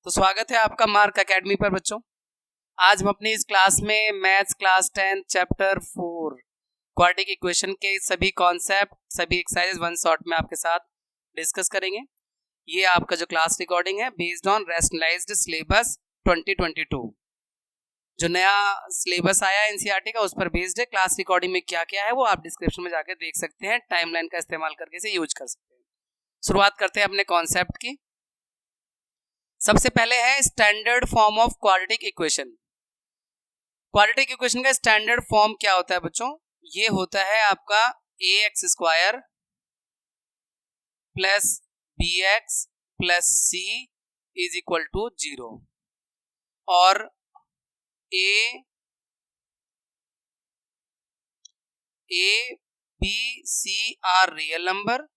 तो स्वागत है आपका मार्क एकेडमी पर बच्चों। आज हम अपनी इस क्लास में maths class 10 chapter 4 quadratic equation के सभी कॉन्सेप्ट, सभी एक्सरसाइजेस वन शॉट में आपके साथ डिस्कस करेंगे। ये आपका जो क्लास रिकॉर्डिंग है बेस्ड ऑन रैशनलाइज्ड सिलेबस 2022, जो नया सिलेबस आया एनसीईआरटी का उस पर बेस्ड है। क्लास रिकॉर्डिंग में क्या क्या है वो आप डिस्क्रिप्शन में जाकर देख सकते हैं, टाइमलाइन का इस्तेमाल करके इसे यूज कर सकते हैं। शुरुआत करते हैं अपने कॉन्सेप्ट की। सबसे पहले है standard form of quadratic equation. Quadratic equation का स्टैंडर्ड फॉर्म क्या होता है बच्चों? ये होता है आपका ax² plus bx plus c is equal to 0 और a b c are real number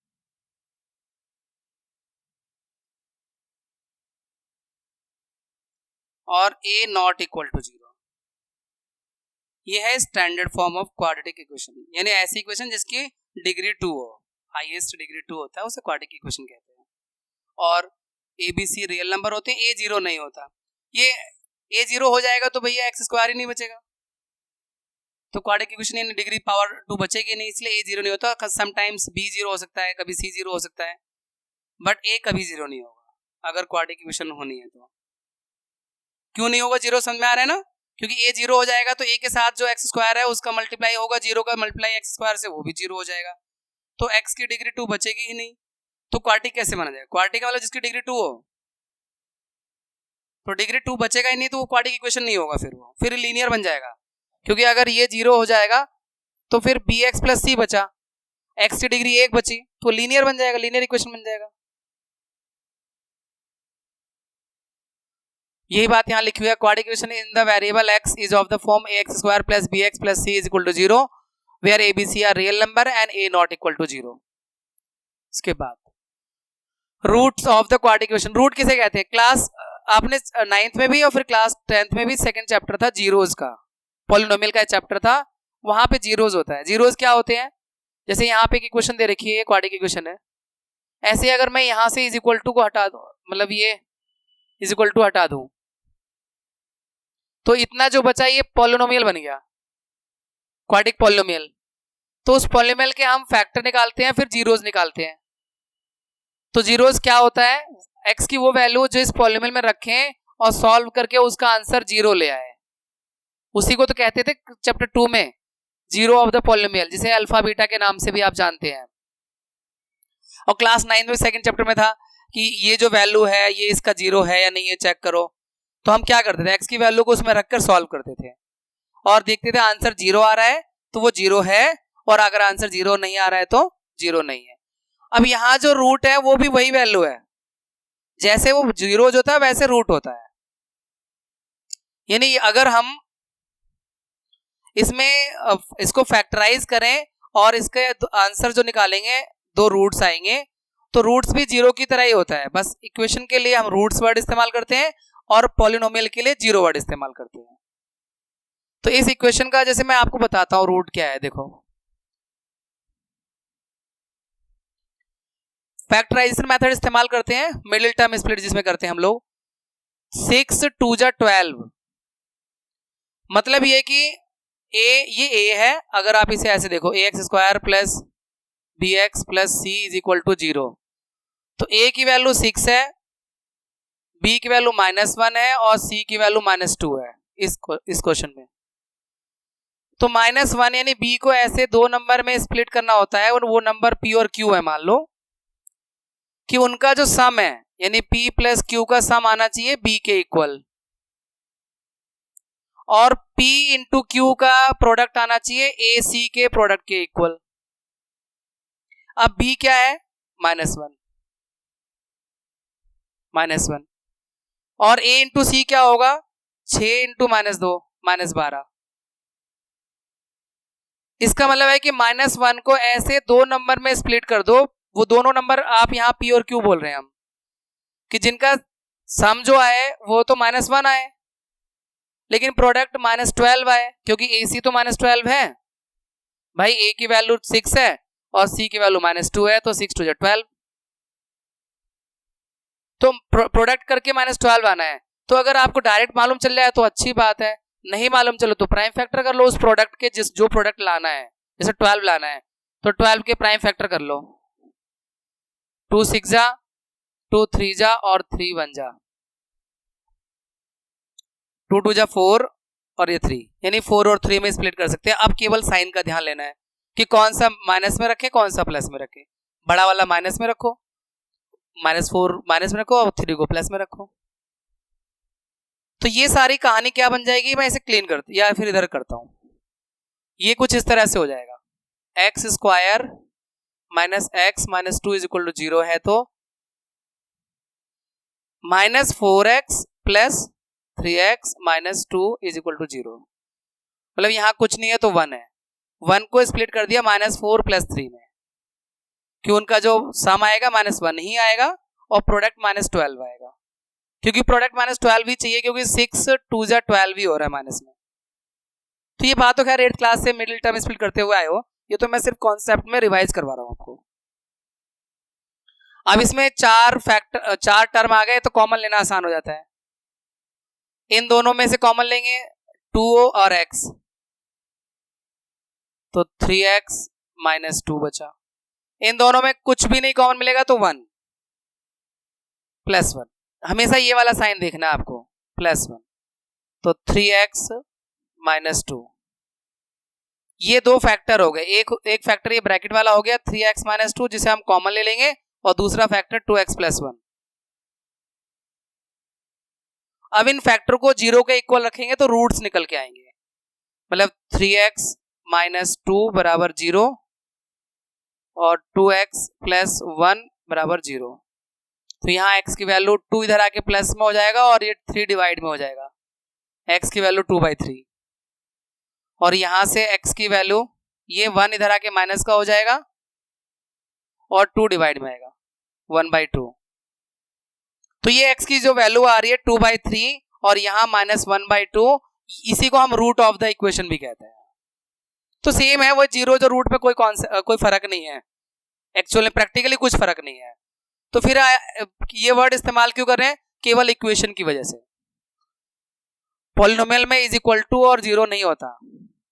और a नॉट इक्वल टू 0। ये है standard form of quadratic equation, यानी ऐसी इक्वेशन जिसकी डिग्री 2 हो, हाईएस्ट डिग्री 2 होता है उसे क्वाड्रेटिक इक्वेशन कहते हैं। और a b c real number होते हैं, a 0 नहीं होता। ये a 0 हो जाएगा तो भैया x² ही नहीं बचेगा, तो क्वाड्रेटिक इक्वेशन यानी डिग्री पावर 2 बचेगी नहीं, इसलिए a 0 नहीं होता। समटाइम्स b 0 हो सकता है, कभी c 0 हो सकता है, बट a कभी 0 नहीं होगा अगर क्वाड्रेटिक इक्वेशन होनी है तो। क्यों नहीं होगा 0? समझ में आ रहा है ना? क्योंकि a 0 हो जाएगा तो a के साथ जो x² है उसका मल्टीप्लाई होगा 0 का मल्टीप्लाई x² से, वो भी 0 हो जाएगा, तो x की डिग्री 2 बचेगी ही नहीं। तो क्वाड्रेटिक कैसे माना जाएगा? क्वाड्रेटिक का मतलब जिसकी डिग्री 2 हो, तो डिग्री 2 बचेगा ही नहीं तो वो क्वाड्रेटिक इक्वेशन नहीं होगा, फिर लीनियर बन जाएगा। क्योंकि अगर ये 0 हो जाएगा तो फिर bx प्लस c बचा, x की डिग्री 1 बची, तो लीनियर बन जाएगा, लीनियर इक्वेशन बन जाएगा। यही बात यहाँ लिखी हुई है, quadratic equation in the variable x is of the form ax² plus bx plus c is equal to 0 where a b c are real number and a not equal to 0। इसके बाद roots of the quadratic equation. Root किसे कहते हैं? Class आपने 9th में भी और फिर क्लास 10th में भी सेकंड चैप्टर था जीरोस का, पॉलिनोमियल का चैप्टर था, वहां पे जीरोस होता है। जीरोस क्या होते हैं? जैसे यहाँ पे एक इक्वेशन दे रखी है, क्वाड्रेटिक इक्वेशन है, ऐसे अगर मैं यहाँ से इज इक्वल टू को हटा दूं, मतलब ये इज इक्वल टू हटा दूं, तो इतना जो बचा ये पॉलिनोमियल बन गया, क्वाड्रेटिक पॉलिनोमियल। तो उस पॉलिनोमियल के हम फैक्टर निकालते हैं, फिर जीरोस निकालते हैं। तो जीरोस क्या होता है? x की वो वैल्यू जो इस पॉलिनोमियल में रखें और सॉल्व करके उसका आंसर 0 ले आए, उसी को तो कहते थे चैप्टर 2 में जीरो ऑफ द पॉलिनोमियल, जिसे अल्फा बीटा के नाम से भी आप जानते हैं। और क्लास 9 में सेकंड चैप्टर में था कि ये जो वैल्यू है ये इसका 0 है या नहीं है चेक करो। तो हम क्या करते थे? x की वैल्यू को उसमें रखकर सॉल्व करते थे और देखते थे आंसर 0 आ रहा है तो वो 0 है, और अगर आंसर 0 नहीं आ रहा है तो 0 नहीं है। अब यहाँ जो रूट है वो भी वही वैल्यू है, जैसे वो 0 जो था वैसे रूट होता है। यानी अगर हम इसमें इसको फैक्टराइज करें और इसके आंसर जो निकालेंगे, 2 रूट्स आएंगे, तो रूट्स भी 0 की तरह ही होता है, बस इक्वेशन के लिए हम रूट्स वर्ड इस्तेमाल करते हैं और पॉलिनोमियल के लिए 0 वर्ड इस्तेमाल करते हैं। तो इस इक्वेशन का जैसे मैं आपको बताता हूं रूट क्या है। देखो, फैक्टराइजेशन मेथड इस्तेमाल करते हैं, मिडिल टर्म स्प्लिट जिसमें करते हैं हम लोग। 6 2 जा 12, मतलब ये कि ये a है, अगर आप इसे ऐसे देखो ax² plus bx plus c is equal to 0, तो a की वैल्यू 6 है, b की वैल्यू -1 है और c की वैल्यू -2 है इस क्वेश्चन में। तो -1 यानी b को ऐसे 2 नंबर में स्प्लिट करना होता है, और वो नंबर p और q है। मान लो कि उनका जो सम है यानी p प्लस q का सम आना चाहिए b के इक्वल, और p इंटू q का प्रोडक्ट आना चाहिए a c के प्रोडक्ट के इक्वल। अब b क्या है? -1 और a इंटू सी क्या होगा? 6 इंटू -2 -12। इसका मतलब है कि -1 को ऐसे 2 नंबर में स्प्लिट कर दो, वो दोनों नंबर आप यहाँ p और q बोल रहे हैं हम, कि जिनका सम जो आए वो तो -1 आए लेकिन प्रोडक्ट -12 आए, क्योंकि AC तो -12 है भाई, A की वैल्यू 6 है और C की वैल्यू -2 है, तो 6 2 12। तो प्रोडक्ट करके -12 आना है। तो अगर आपको डायरेक्ट मालूम चल जाए तो अच्छी बात है, नहीं मालूम चलो तो प्राइम फैक्टर कर लो उस प्रोडक्ट के, जो प्रोडक्ट लाना है। जैसे 12 लाना है तो 12 के प्राइम फैक्टर कर लो, 2 6 जा, 2 3 जा और 3 1 जा, 2 2 जा 4 और ये 3, यानी 4 और 3 में स्प्लिट कर सकते हैं। अब केवल साइन का ध्यान लेना है कि कौन सा माइनस में रखे कौन सा प्लस में रखे। बड़ा वाला माइनस में रखो, -4 माइनस में रखो और 3 को प्लस में रखो। तो ये सारी कहानी क्या बन जाएगी, मैं इसे क्लीन कर या फिर इधर करता हूं, ये कुछ इस तरह से हो जाएगा। x square minus x minus 2 is equal to 0 है तो -4x plus 3x minus 2 is equal to 0, मतलब यहां कुछ नहीं है तो 1 है। 1 को स्प्लिट कर दिया -4 प्लस 3 में, कि उनका जो सम आएगा -1 ही आएगा और प्रोडक्ट -12 आएगा, क्योंकि प्रोडक्ट -12 ही चाहिए, क्योंकि 6 2 जा 12 ही हो रहा है माइनस में। तो ये बात तो खैर 8th क्लास से मिडिल टर्म स्प्लिट करते हुए आए हो, ये तो मैं सिर्फ कॉन्सेप्ट में रिवाइज करवा रहा हूं आपको। अब इसमें 4 टर्म आ गए तो कॉमन लेना आसान हो जाता है। इन दोनों में से कॉमन लेंगे 2 और x, तो 3x माइनस 2 बचा। इन दोनों में कुछ भी नहीं कॉमन मिलेगा तो 1 प्लस 1, हमेशा ये वाला साइन देखना है आपको, +1, तो 3x माइनस 2। ये दो फैक्टर हो गए, एक फैक्टर ये ब्रैकेट वाला हो गया 3x माइनस 2 जिसे हम कॉमन ले लेंगे, और दूसरा फैक्टर 2x प्लस 1। अब इन फैक्टर को 0 के इक्वल रखेंगे तो रूट्स निकल के आएंगे, मतलब 3x माइनस 2 बराबर 0 और 2x प्लस 1 बराबर 0। तो यहाँ x की वैल्यू 2 इधर आके प्लस में हो जाएगा और ये 3 डिवाइड में हो जाएगा, x की वैल्यू 2/3, और यहां से x की वैल्यू ये 1 इधर आके माइनस का हो जाएगा और 2 डिवाइड में आएगा 1/2। तो ये x की जो वैल्यू आ रही है 2/3 और यहाँ -1/2, इसी को हम रूट ऑफ द इक्वेशन भी कहते हैं। तो सेम है वो 0 जो रूट पे कोई फर्क नहीं है, एक्चुअल में प्रैक्टिकली कुछ फर्क नहीं है। तो फिर ये वर्ड इस्तेमाल क्यों कर रहे हैं, केवल इक्वेशन की वजह से। पॉलिनोमियल में इज इक्वल टू और 0 नहीं होता,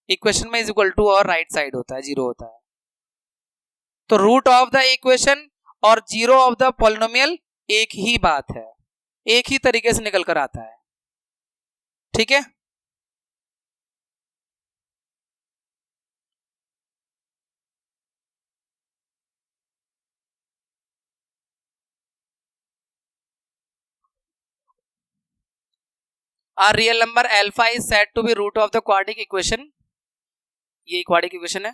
इक्वेशन में इज इक्वल टू और राइट साइड होता है, 0 होता है। तो रूट ऑफ द इक्वेशन और 0 ऑफ द पॉलिनोमियल एक ही बात है, एक ही तरीके से निकल कर आता है, ठीक है। A real number alpha is said to be root of the quadratic equation, ये क्वाड्रेटिक इक्वेशन है,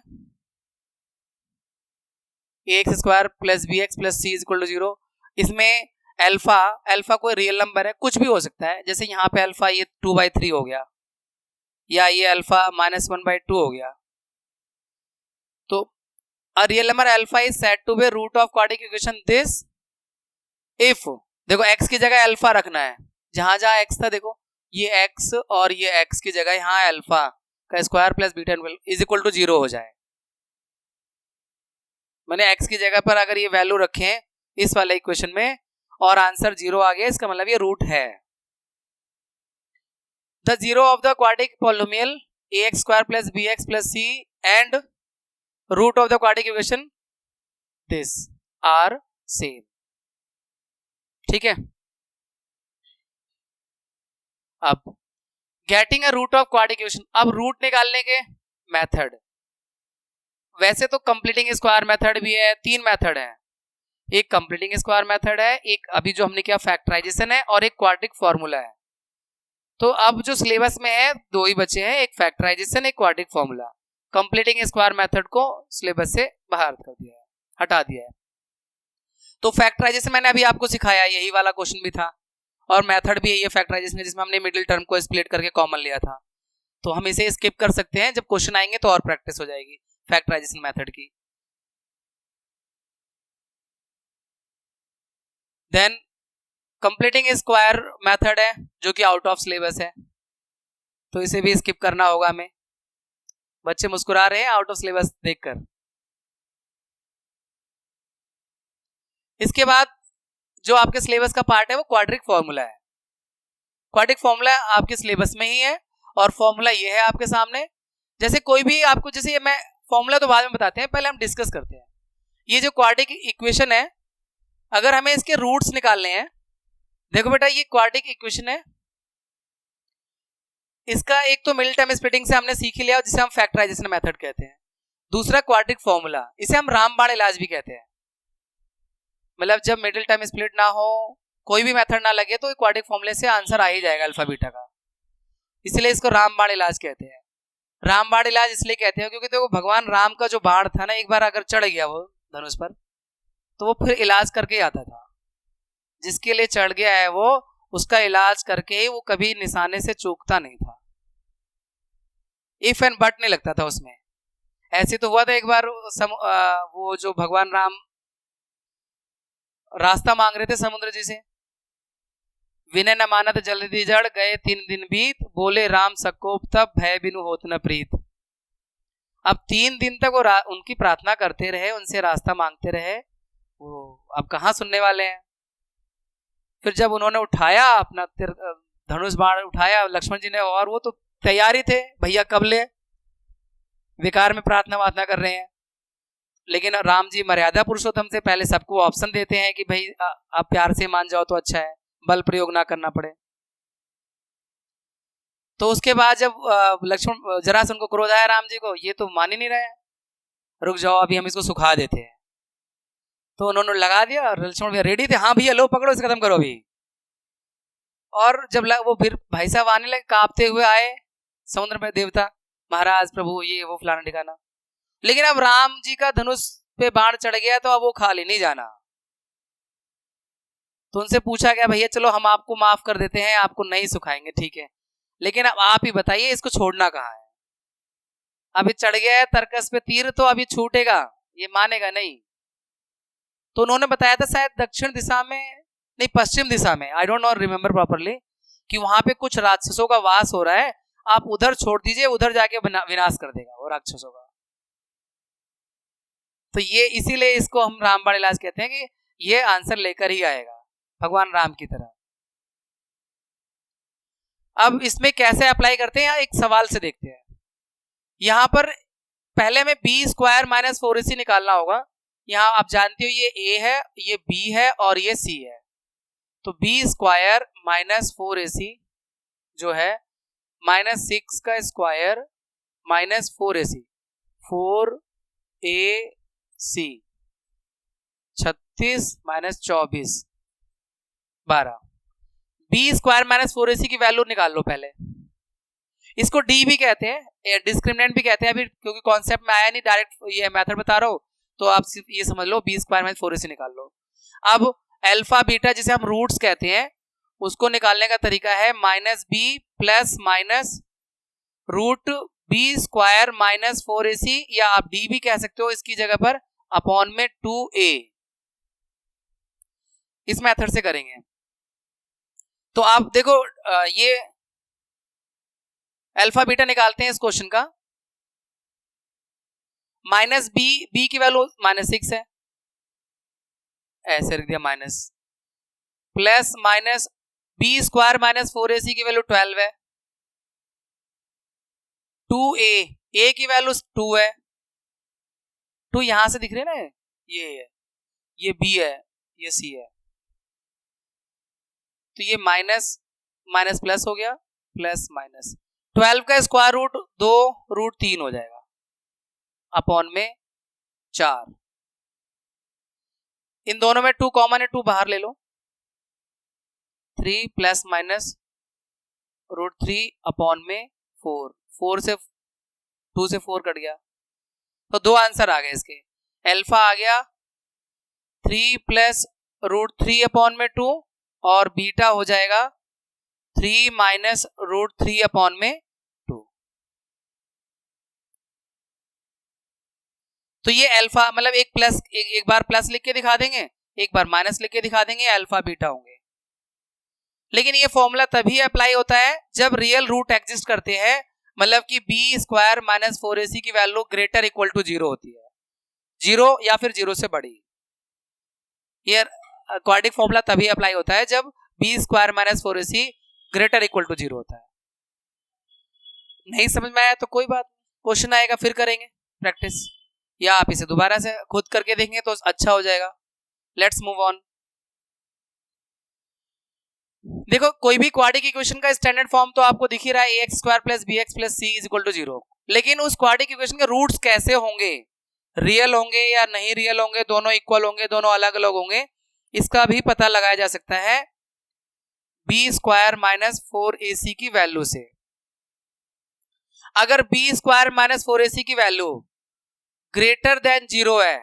ax square plus bx plus c is equal to 0। इसमें अल्फा कोई रियल नंबर है, कुछ भी हो सकता है, जैसे यहाँ पे अल्फा ये 2/3 हो गया, या ये अल्फा -1/2 हो गया। तो a real number alpha is said to be root of quadratic equation this if, देखो x की जगह अल्फा रखना है, जहां जहां x था देखो ये x और ये x की जगह यहाँ अल्फा का square plus beta is equal to 0 हो जाए। मैंने x की जगह पर अगर ये वैल्यू रखें इस वाले इक्वेशन में और आंसर 0 आ गया, इसका मतलब ये रूट है। The 0 of the quadratic polynomial ax square plus bx plus c and root of the quadratic equation this are same, ठीक है। अब getting a root of quadratic equation, अब रूट निकालने के मेथड, वैसे तो कंप्लीटिंग स्क्वायर मेथड भी है, 3 मेथड है, एक कंप्लीटिंग स्क्वायर मेथड है, एक अभी जो हमने किया फैक्टराइजेशन है, और एक क्वाड्रेटिक फॉर्मूला है। तो अब जो सिलेबस में है 2 ही बचे हैं, एक फैक्टराइजेशन एक quadratic formula. Completing square method को सिलेबस से बाहर कर दिया है, हटा दिया है। तो फैक्टराइजेशन मैंने अभी आपको सिखाया, यही वाला क्वेश्चन भी था, और मेथड भी यही है फैक्टराइजेशन, जिसमें हमने मिडिल टर्म को स्प्लिट करके कॉमन लिया था। तो हम इसे स्किप कर सकते हैं, जब क्वेश्चन आएंगे तो और प्रैक्टिस हो जाएगी फैक्टराइजेशन मेथड की। देन कंप्लीटिंग स्क्वायर मेथड है जो कि आउट ऑफ सिलेबस है, तो इसे भी स्किप करना होगा हमें। बच्चे मुस्कुरा रहे हैं आउट ऑफ सिलेबस देखकर। इसके बाद जो आपके सिलेबस का पार्ट है वो क्वाड्रिक फॉर्मूला है। क्वाड्रिक फॉर्मूला आपके सिलेबस में ही है और फॉर्मूला ये है आपके सामने। जैसे कोई भी आपको, जैसे मैं फॉर्मूला तो बाद में बताते हैं, पहले हम डिस्कस करते हैं। ये जो क्वाड्रिक इक्वेशन है, अगर हमें इसके रूट्स निकालने हैं, देखो बेटा ये क्वाड्रिक इक्वेशन है, इसका एक तो मिडिल टर्म स्प्लिटिंग से हमने सीख ही लिया जिसे हम फैक्टराइजेशन मेथड कहते हैं। दूसरा क्वाड्रिक फॉर्मूला, इसे हम रामबाण इलाज भी कहते हैं। मतलब जब मिडिल टर्म स्प्लिट ना हो, कोई भी मेथड ना लगे, तो क्वाड्रिक फॉर्मूले से आंसर आ ही जाएगा अल्फा बीटा का, इसलिए इसको रामबाण इलाज कहते हैं। रामबाण इलाज इसलिए कहते हैं क्योंकि देखो भगवान राम का जो बाण था ना, एक बार अगर चढ़ गया वो धनुष पर, तो वो फिर इलाज करके ही आता था। जिसके लिए चढ़ गया है वो उसका इलाज करके ही, वो कभी निशाने से चूकता नहीं था। इफ एंड बट नहीं लगता था उसमें। ऐसे तो हुआ था एक बार, वो जो भगवान राम रास्ता मांग रहे थे समुद्र जी से, विनय न मानत जल्दी जड़ गए 3 दिन बीत, बोले राम सकोप तब भय बिनु होत न प्रीत। अब 3 दिन तक वो उनकी प्रार्थना करते रहे, उनसे रास्ता मांगते रहे, वो अब कहाँ सुनने वाले हैं। फिर जब उन्होंने उठाया अपना धनुष बाण उठाया लक्ष्मण जी ने, और वो तो तैयार ही थे, भैया कब ले, विकार में प्रार्थना वार्थना कर रहे हैं। लेकिन राम जी मर्यादा पुरुषोत्तम से पहले सबको ऑप्शन देते हैं कि भाई आप प्यार से मान जाओ तो अच्छा है, बल प्रयोग ना करना पड़े। तो उसके बाद जब लक्ष्मण जरा से उनको क्रोध आया राम जी को, ये तो मान ही नहीं रहे, रुक जाओ अभी हम इसको सुखा देते हैं। तो उन्होंने लगा दिया और लक्ष्मण भैया रेडी थे, हाँ भैया लो पकड़ो इसे खत्म करो अभी। और जब वो फिर भाई साहब आने लगे कांपते हुए आए समुद्र में, देवता महाराज प्रभु ये वो फलाना ठिकाना। लेकिन अब राम जी का धनुष पे बाण चढ़ गया तो अब वो खाली नहीं जाना। तो उनसे पूछा गया भैया चलो हम आपको माफ कर देते हैं, आपको नहीं सुखाएंगे, ठीक है, लेकिन अब आप ही बताइए इसको छोड़ना कहाँ है। अभी चढ़ गया है तरकस पे तीर, तो अभी छूटेगा, ये मानेगा नहीं। तो उन्होंने बताया था शायद दक्षिण दिशा में, नहीं पश्चिम दिशा में, I don't know remember properly, कि वहां पे कुछ राक्षसों का वास हो रहा है, आप उधर छोड़ दीजिए, उधर जाके विनाश कर देगा वो राक्षसों का। तो ये इसीलिए इसको हम रामबाण इलाज कहते हैं कि ये आंसर लेकर ही आएगा भगवान राम की तरह। अब इसमें कैसे अप्लाई करते हैं, एक सवाल से देखते हैं। यहां पर पहले हमें बी स्क्वायर माइनस 4ac निकालना होगा। यहां आप जानते हो ये a है, ये b है और ये c है। तो बी स्क्वायर माइनस 4ac जो है माइनस 6 का square minus 4ac, 4ac 36 minus 24 12। B square minus 4ac की वैल्यू निकाल लो पहले। इसको डी भी कहते हैं, डिस्क्रिमिनेंट भी कहते हैं, अभी क्योंकि कॉन्सेप्ट में आया नहीं, डायरेक्ट ये मेथड बता रहा हूं, तो आप सिर्फ ये समझ लो बी स्क्वायर माइनस 4ac निकाल लो। अब अल्फा बीटा जिसे हम रूट्स कहते हैं, उसको निकालने का तरीका है minus b plus minus root b square minus 4ac, या आप डी भी कह सकते हो इसकी जगह पर, अपॉन में 2a। इस मेथड से करेंगे। तो आप देखो ये अल्फा बीटा निकालते हैं इस क्वेश्चन का। माइनस बी की वैल्यू माइनस 6 है, ऐसे रख दिया minus, plus minus b square minus 4ac की वैल्यू 12 है, 2a की वैल्यू 2 है, 2 यहां से दिख रहे ना, ये है, ये b है, ये c है, तो ये माइनस माइनस प्लस हो गया, प्लस माइनस 12 का स्क्वायर रूट 2 रूट 3 हो जाएगा, अपॉन में 4। इन दोनों में 2 कॉमन है, 2 बाहर ले लो, 3 प्लस माइनस रूट 3 अपॉन में 4, 4 से 2 से 4 कट गया, तो 2 आंसर आ गए इसके। अल्फा आ गया 3 प्लस रूट 3 अपॉन में 2, और बीटा हो जाएगा 3 माइनस रूट 3 अपॉन में 2। तो ये अल्फा मतलब एक प्लस, एक बार प्लस लिख के दिखा देंगे, एक बार माइनस लिख के दिखा देंगे, अल्फा बीटा होंगे। लेकिन ये फॉर्मूला तभी अप्लाई होता है जब रियल रूट एग्जिस्ट करते हैं, मतलब कि बी स्क्वायर माइनस 4ac की वैल्यू ग्रेटर इक्वल टू 0 होती है, 0 या फिर 0 से बड़ी। ये क्वाड्रेटिक फॉर्मूला तभी अप्लाई होता है जब b square minus 4ac greater equal to 0 होता है। नहीं समझ में आया तो कोई बात, क्वेश्चन आएगा फिर करेंगे प्रैक्टिस, या आप इसे दोबारा से खुद करके देखेंगे तो अच्छा हो जाएगा। Let's move on. देखो कोई भी क्वाड्रेटिक इक्वेशन का स्टैंडर्ड फॉर्म तो आपको दिख ही रहा है, ax square plus bx plus c is equal to 0। लेकिन उस क्वाड्रेटिक इक्वेशन के रूट्स कैसे होंगे, रियल होंगे या नहीं रियल होंगे, दोनों इक्वल होंगे, दोनों अलग अलग होंगे, इसका भी पता लगाया जा सकता है b स्क्वायर माइनस 4ac की वैल्यू से। अगर b स्क्वायर माइनस 4ac की वैल्यू ग्रेटर देन 0 है,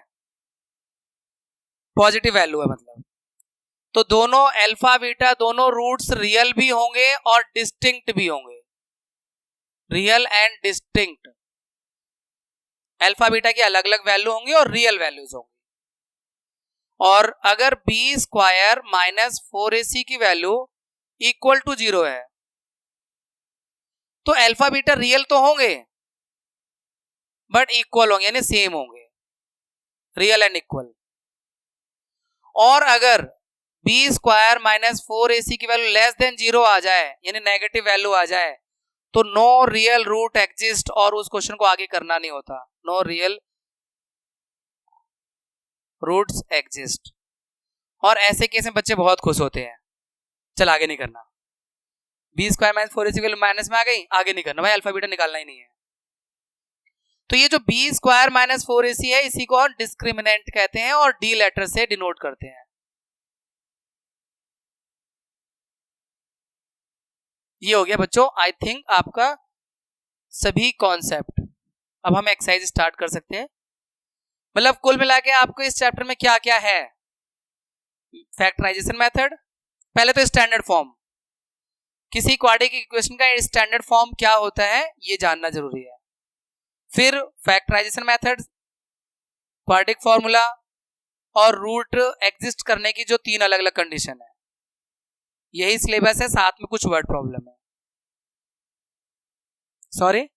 पॉजिटिव वैल्यू है मतलब, तो दोनों अल्फा बीटा दोनों रूट्स रियल भी होंगे और डिस्टिंक्ट भी होंगे, real and distinct. Alpha beta की अलग अलग वैल्यू होंगी और रियल वैल्यूज होंगी। और अगर बी स्क्वायर माइनस 4ac की वैल्यू इक्वल टू 0 है तो अल्फा बीटा रियल तो होंगे बट इक्वल होंगे, यानी सेम होंगे, रियल एंड इक्वल। और अगर बी स्क्वायर माइनस 4ac की वैल्यू लेस देन 0 आ जाए, यानी नेगेटिव वैल्यू आ जाए, तो नो रियल रूट एग्जिस्ट और उस क्वेश्चन को आगे करना नहीं होता, नो रियल रूट्स एग्जिस्ट। और ऐसे केस में बच्चे बहुत खुश होते हैं, चल आगे नहीं करना, बी स्क्वायर माइनस 4ac की वैल्यू माइनस में आ गई, आगे नहीं करना भाई, अल्फा बीटा निकालना ही नहीं है। तो ये जो बी स्क्वायर माइनस 4ac है इसी को और डिस्क्रिमिनेंट कहते हैं और डी लेटर से डिनोट करते हैं। ये हो गया बच्चों आई थिंक आपका सभी कॉन्सेप्ट। अब हम एक्सरसाइज स्टार्ट कर सकते हैं। मतलब कुल मिला के आपको इस चैप्टर में क्या क्या है, फैक्टराइजेशन मेथड, पहले तो स्टैंडर्ड फॉर्म, किसी क्वाड्रेटिक इक्वेशन का स्टैंडर्ड फॉर्म क्या होता है ये जानना जरूरी है। फिर फैक्टराइजेशन मेथड, क्वाड्रेटिक फॉर्मूला और रूट एग्जिस्ट करने की जो 3 अलग अलग कंडीशन है, यही सिलेबस है, साथ में कुछ वर्ड प्रॉब्लम है। सॉरी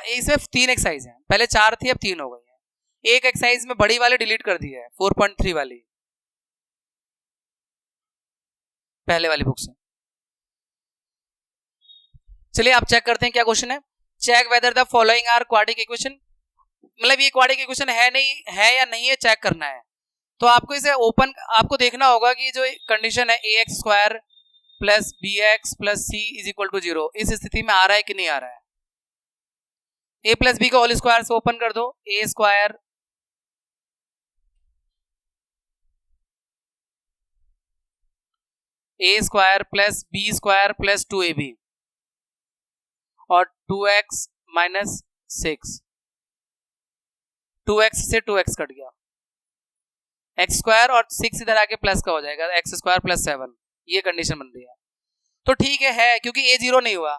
इसमें 3 एक्सरसाइज हैं, पहले 4 थी अब 3 हो गई है। एक एक्सरसाइज में बड़ी वाली डिलीट कर दी है 4.3 वाली, पहले वाली बुक से। चलिए आप चेक करते हैं क्या क्वेश्चन है। Check whether the following are quadratic equation, मतलब ये क्वाड्रेटिक इक्वेशन है नहीं है या नहीं है चेक करना है। तो आपको इसे ओपन, आपको देखना होगा कि जो कंडीशन है ax square plus bx plus c is equal to 0, इस स्थिति में आ रहा है कि नहीं आ रहा है। a प्लस बी का होल स्क्वायर से ओपन कर दो, a square plus b square plus 2ab और 2x माइनस 6, 2x से 2x कट गया, x स्क्वायर और 6 इधर आके प्लस का हो जाएगा, x स्क्वायर प्लस 7, ये कंडीशन बन रही है। तो ठीक है क्योंकि a 0 नहीं हुआ,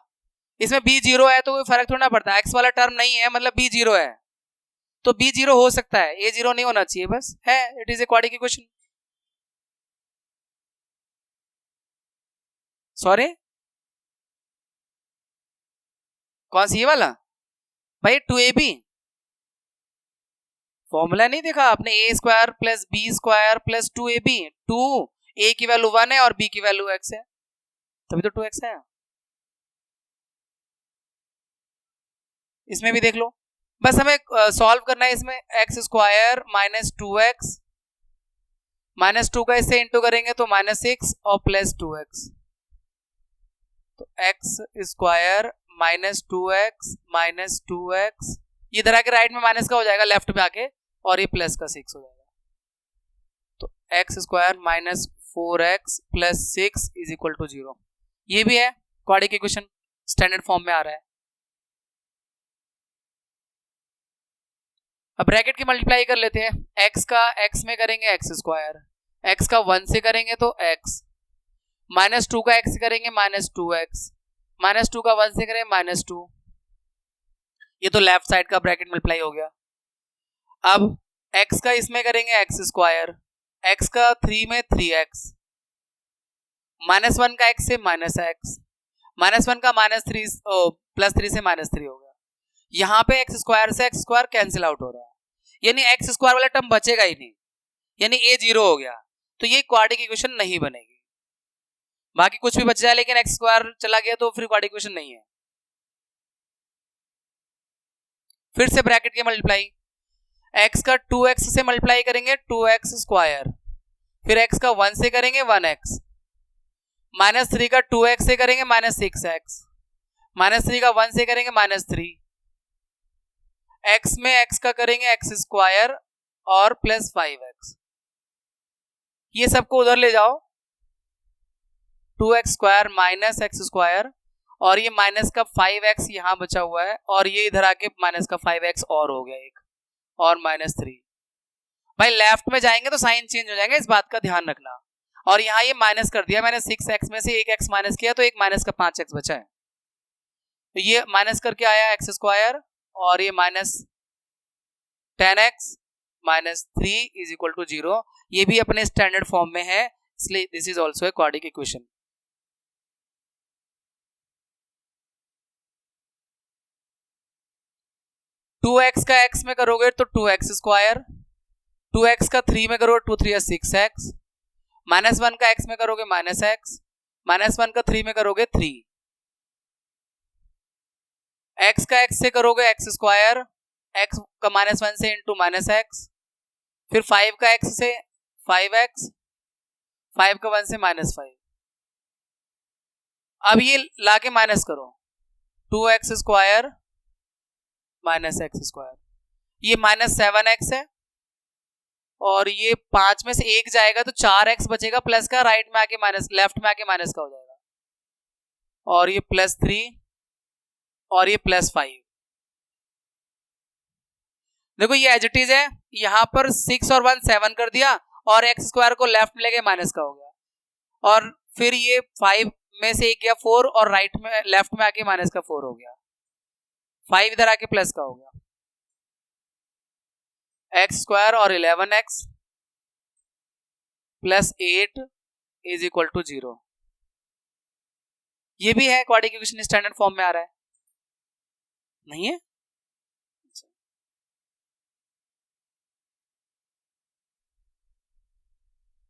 इसमें b 0 है तो कोई फर्क थोड़ा ना पड़ता, x वाला टर्म नहीं है मतलब b 0 है, तो b 0 हो सकता है, a 0 नहीं होना चाहिए, बस है, it is a quadratic equation. Sorry कौन सी ये वाला भाई, 2ab फॉर्मूला नहीं देखा आपने, a square plus b square plus 2ab, 2 a की वैल्यू 1 है और b की वैल्यू x है, तभी तो 2x है। इसमें भी देख लो, बस हमें सॉल्व करना है। इसमें x square minus 2x, minus 2 का इससे इंटू करेंगे तो माइनस 6 और प्लस 2x, तो x square minus 2x minus 2x, ये इधर आके राइट में माइनस का हो जाएगा लेफ्ट में आके, और ये प्लस का 6 हो जाएगा, तो x square minus 4x plus 6 is equal to 0। ये भी है क्वाड्रेटिक इक्वेशन, स्टैंडर्ड फॉर्म में आ रहा है। अब ब्रैकेट की मल्टीप्लाई कर लेते हैं, x का x में करेंगे x स्क्वायर, x का 1 से करेंगे तो x, माइनस 2 का x से करेंगे माइनस 2x, माइनस 2 का 1 से करेंगे माइनस 2, ये तो लेफ्ट साइड का ब्रैकेट मल्टीप्लाई हो गया। अब x का इसमें करेंगे x स्क्वायर, x का 3 में 3x, माइनस 1 का x से माइनस x, माइनस 1 का माइनस 3 प्लस 3 से माइनस 3 हो गया। यहाँ पे x स्क्वायर से x स्क्वायर कैंसिल आउट हो रहा है, यानी x स्क्वायर वाला टर्म बचेगा ही नहीं, यानी ए 0 हो गया, तो ये क्वाड्रेटिक इक्वेशन नहीं बनेगी। बाकी कुछ भी बच जाए लेकिन एक्स स्क्वायर चला गया तो फिर क्वाड्रेटिक इक्वेशन नहीं है। फिर से ब्रैकेट के मल्टीप्लाई, x का 2x से मल्टीप्लाई करेंगे 2x स्क्वायर, फिर x का 1 से करेंगे 1x, -3 का 2x से करेंगे -6x, -3 का 1 से करेंगे -3, x में x का करेंगे x स्क्वायर और प्लस 5x। ये सबको उधर ले जाओ, 2x square minus x square और ये माइनस का 5x यहां बचा हुआ है और ये इधर आके माइनस का 5x और हो गया एक और -3। भाई लेफ्ट में जाएंगे तो साइन चेंज हो जाएगा, इस बात का ध्यान रखना। और यहाँ ये माइनस कर दिया मैंने, 6x में से एक x माइनस किया तो एक माइनस का 5x बचा है, तो ये माइनस करके आया x स्क्वायर और ये -10x -3 इज इक्वल टू 0। ये भी अपने स्टैंडर्ड फॉर्म में है, इसलिए this is also a quadratic equation. Two x का x में करोगे तो 2x स्क्वायर, 2x का 3 में करोगे 2 3 6x, -1 का x में करोगे -x, -1 का 3 में करोगे 3, x का x से करोगे x स्क्वायर, x का -1 से इंटू -x, फिर 5 का x से 5x, 5 का 1 से -5। अब ये लाके माइनस करो, 2x स्क्वायर -x स्क्वायर, ये -7x है और ये 5 में से 1 जाएगा तो 4x बचेगा, प्लस का राइट में आके माइनस, लेफ्ट में आके माइनस का हो जाएगा, और ये +3 और ये +5। देखो ये एज इट इज है, यहां पर 6 और 1 7 कर दिया और x स्क्वायर को लेफ्ट में लेके माइनस का हो गया, और फिर ये 5 में से 1 गया 4 और राइट में लेफ्ट में आके माइनस का 4 हो गया, 5 इधर आके प्लस का हो गया, x स्क्वायर और 11x plus 8 is equal to 0। ये भी है क्वाड्रेटिक इक्वेशन, स्टैंडर्ड फॉर्म में आ रहा है, नहीं है?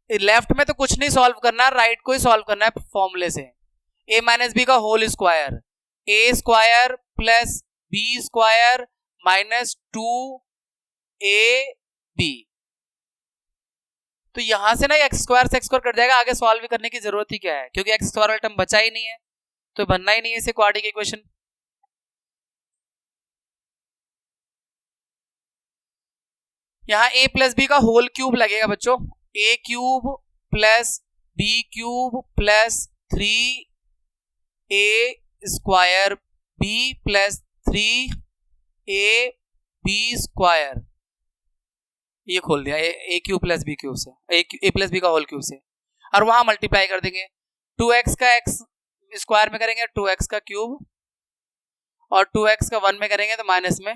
लेफ्ट में तो कुछ नहीं सॉल्व करना, राइट को ही सॉल्व करना है फॉर्मूले से। a माइनस बी का whole square, a square plus b square minus 2ab, तो यहां से ना x स्क्वायर से x स्क्वायर कट जाएगा, आगे सॉल्व करने की जरूरत ही क्या है, क्योंकि x स्क्वायर वाला टर्म बचा ही नहीं है, तो बनना ही नहीं है इसे क्वाड्रेटिक इक्वेशन। यहां a प्लस बी का होल क्यूब लगेगा बच्चों, a cube plus b cube plus 3a square b plus 3ab square, ये खोल दिया a cube plus b cube से, a प्लस b का होल क्यूब से, और वहां मल्टीप्लाई कर देंगे, 2x का x स्क्वायर में करेंगे 2x का क्यूब और 2x का 1 में करेंगे तो माइनस में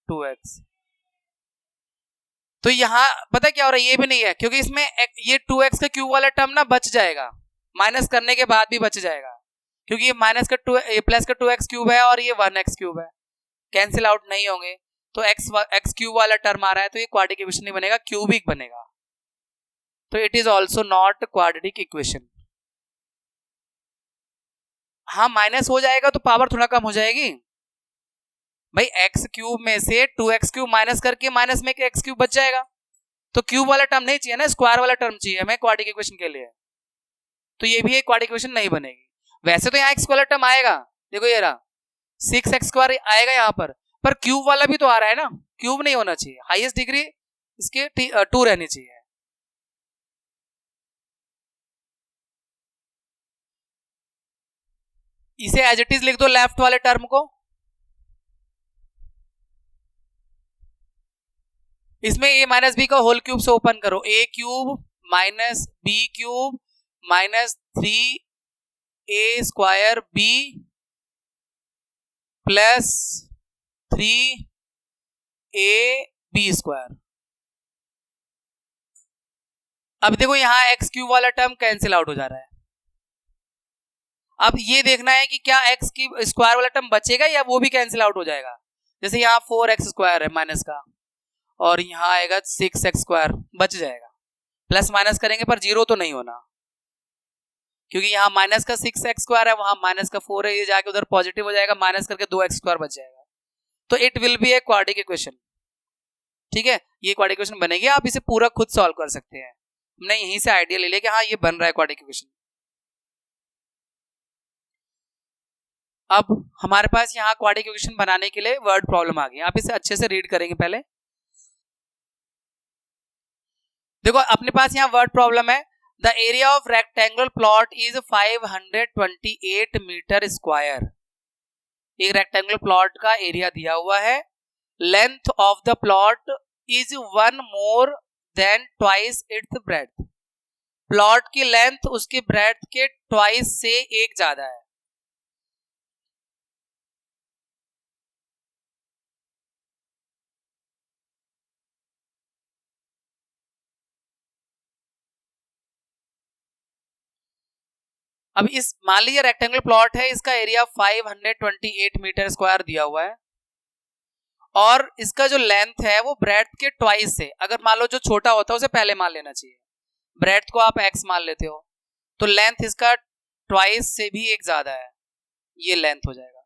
2x। तो यहां पता क्या हो रहा है, ये भी नहीं है क्योंकि इसमें ये 2x का क्यूब वाला टर्म ना बच जाएगा, माइनस करने के बाद भी बच जाएगा, क्योंकि ये माइनस का 2 प्लस का 2x क्यूब है और ये 1x क्यूब है, कैंसिल आउट नहीं होंगे, तो x क्यूब वाला टर्म आ रहा है, तो ये क्वाड्रेटिक इक्वेशन नहीं बनेगा, क्यूबिक बनेगा, तो it is also not quadratic equation. हाँ माइनस हो जाएगा तो पावर थोड़ा कम हो जाएगी भाई, x क्यूब में से 2x क्यूब माइनस करके माइनस में x क्यूब बच जाएगा, तो क्यूब वाला टर्म नहीं चाहिए ना, स्क्वायर वाला टर्म चाहिए हमें क्वाड्रेटिक इक्वेशन के लिए, तो ये भी एक क्वाड्रेटिक इक्वेशन नहीं बनेगी। वैसे तो यहाँ x वाला टर्म आएगा, देखो ये रहा 6x स्क्वायर आएगा यहाँ पर क्यूब वाला भी तो आ रहा है ना, क्यूब नहीं होना चाहिए, हाईएस्ट डिग्री इसके 2 रहनी चाहिए। इसे एज इट इज लिख दो लेफ्ट वाले टर्म को, इसमें a माइनस बी का होल क्यूब से ओपन करो, a cube minus b cube minus 3a square b plus 3ab square. अब देखो यहां x क्यूब वाला टर्म कैंसिल आउट हो जा रहा है, अब ये देखना है कि क्या x की स्क्वायर वाला टर्म बचेगा या वो भी कैंसिल आउट हो जाएगा। जैसे यहाँ 4x स्क्वायर है माइनस का और यहाँ आएगा 6x स्क्वायर, बच जाएगा, प्लस माइनस करेंगे पर 0 तो नहीं होना, क्योंकि यहाँ माइनस का 6x² है, वहां माइनस का 4 है, ये जाके उधर पॉजिटिव हो जाएगा, माइनस करके 2x² बच जाएगा। तो it will be A quadratic equation. ठीक है, ये क्वाड्रेटिक इक्वेशन बनेगी, आप इसे पूरा खुद सॉल्व कर सकते हैं। हमने यहीं से आइडिया ले लिया कि हाँ ये बन रहा है क्वाड्रेटिक इक्वेशन। अब हमारे पास यहाँ क्वाड्रेटिक इक्वेशन बनाने के लिए वर्ड प्रॉब्लम आ गई, आप इसे अच्छे से रीड करेंगे। पहले देखो अपने पास यहाँ वर्ड प्रॉब्लम है, the area of rectangular plot is 528 metre square. एक रेक्टेंगुलर प्लॉट का एरिया दिया हुआ है, length of the plot is 1 more than twice its breadth. Plot की लेंथ उसकी ब्रेड्थ के ट्वाइस से 1 ज्यादा है। अब इस मान लीजिए रेक्टेंगुलर प्लॉट है, इसका एरिया 528 मीटर स्क्वायर दिया हुआ है, और इसका जो लेंथ है वो ब्रेड्थ के ट्वाइस से, अगर मान लो जो छोटा होता है उसे पहले मान लेना चाहिए, ब्रेड्थ को आप x मान लेते हो, तो लेंथ इसका ट्वाइस से भी 1 ज्यादा है, ये लेंथ हो जाएगा।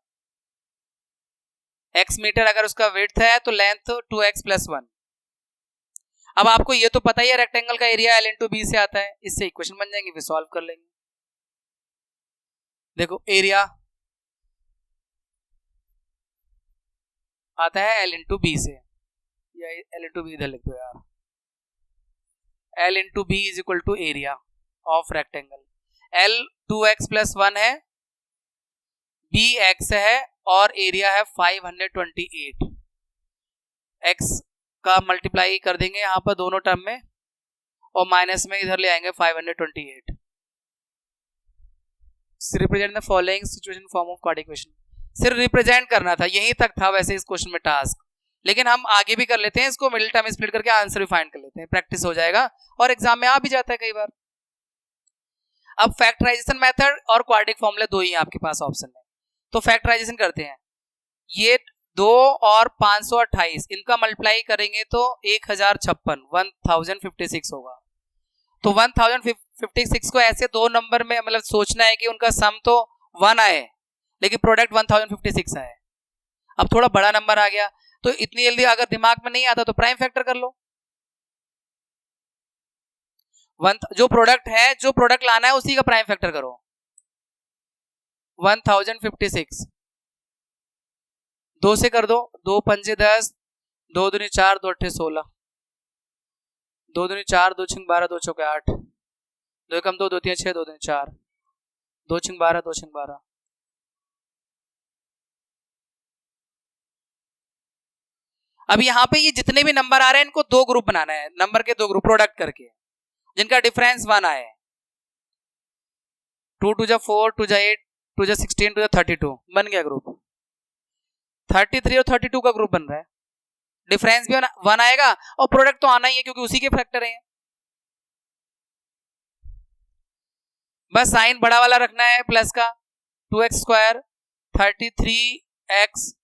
x मीटर अगर उसका विड्थ है तो लेंथ 2x + 1। अब आपको ये तो पता ही है रेक्टेंगल का एरिया l × b से आता है, इससे इक्वेशन बन जाएंगे, फिर सॉल्व कर लेंगे। देखो एरिया आता है l × b से, या l × b इधर लिख दो यार, l × b is equal to area of rectangle. l 2x + 1 है, b x है, और एरिया है 528। x का मल्टीप्लाई कर देंगे यहाँ पर दोनों टर्म में, और माइनस में इधर ले आएंगे 528। Represent the following situation form of quadratic equation. सिर्फ रिप्रेजेंट करना था, यहीं तक था वैसे इस क्वेश्चन में टास्क, लेकिन हम आगे भी कर लेते हैं इसको, मिडिल टर्म स्प्लिट करके आंसर भी फाइंड कर लेते हैं, प्रैक्टिस हो जाएगा और एग्जाम में आ भी जाता है कई बार। अब फैक्टराइजेशन मेथड और क्वाड्रेटिक फॉर्मूला दो ही हैं आपके पास ऑप्शन में, तो फैक्टराइजेशन करते हैं। ये 2 और 528 इनका मल्टीप्लाई करेंगे तो 1056 होगा। तो 1056 को ऐसे दो नंबर में मतलब सोचना है कि उनका सम तो 1 आए लेकिन प्रोडक्ट 1056 आए। अब थोड़ा बड़ा नंबर आ गया, तो इतनी जल्दी अगर दिमाग में नहीं आता तो प्राइम फैक्टर कर लो। जो प्रोडक्ट लाना है उसी का प्राइम फैक्टर करो। 1056 2 से कर दो, 2 पंजे 10, 2 दूनी 4, 2 अट्ठे 16, 2 दूनी 4, 2 छिंग 12, 2 चौके 8, 2 कम 2, 2 3 6, 2 दूनी 4, 2 छिंग 12, 2 छिंग 12। अब यहाँ पे ये जितने भी नंबर आ रहे हैं इनको दो ग्रुप बनाना है, नंबर के दो ग्रुप प्रोडक्ट करके, जिनका डिफरेंस 1 आए। 2 2 जा 4, 2 जा 8, 2 जा 16, 2 जा 32 बन गया ग्रुप। 33 और 32 का ग्रुप बन रहा है, डिफरेंस भी 1 आएगा और प्रोडक्ट तो आना ही है क्योंकि उसी के फैक्टर हैं। बस साइन बड़ा वाला रखना है प्लस का, 2x², 33x,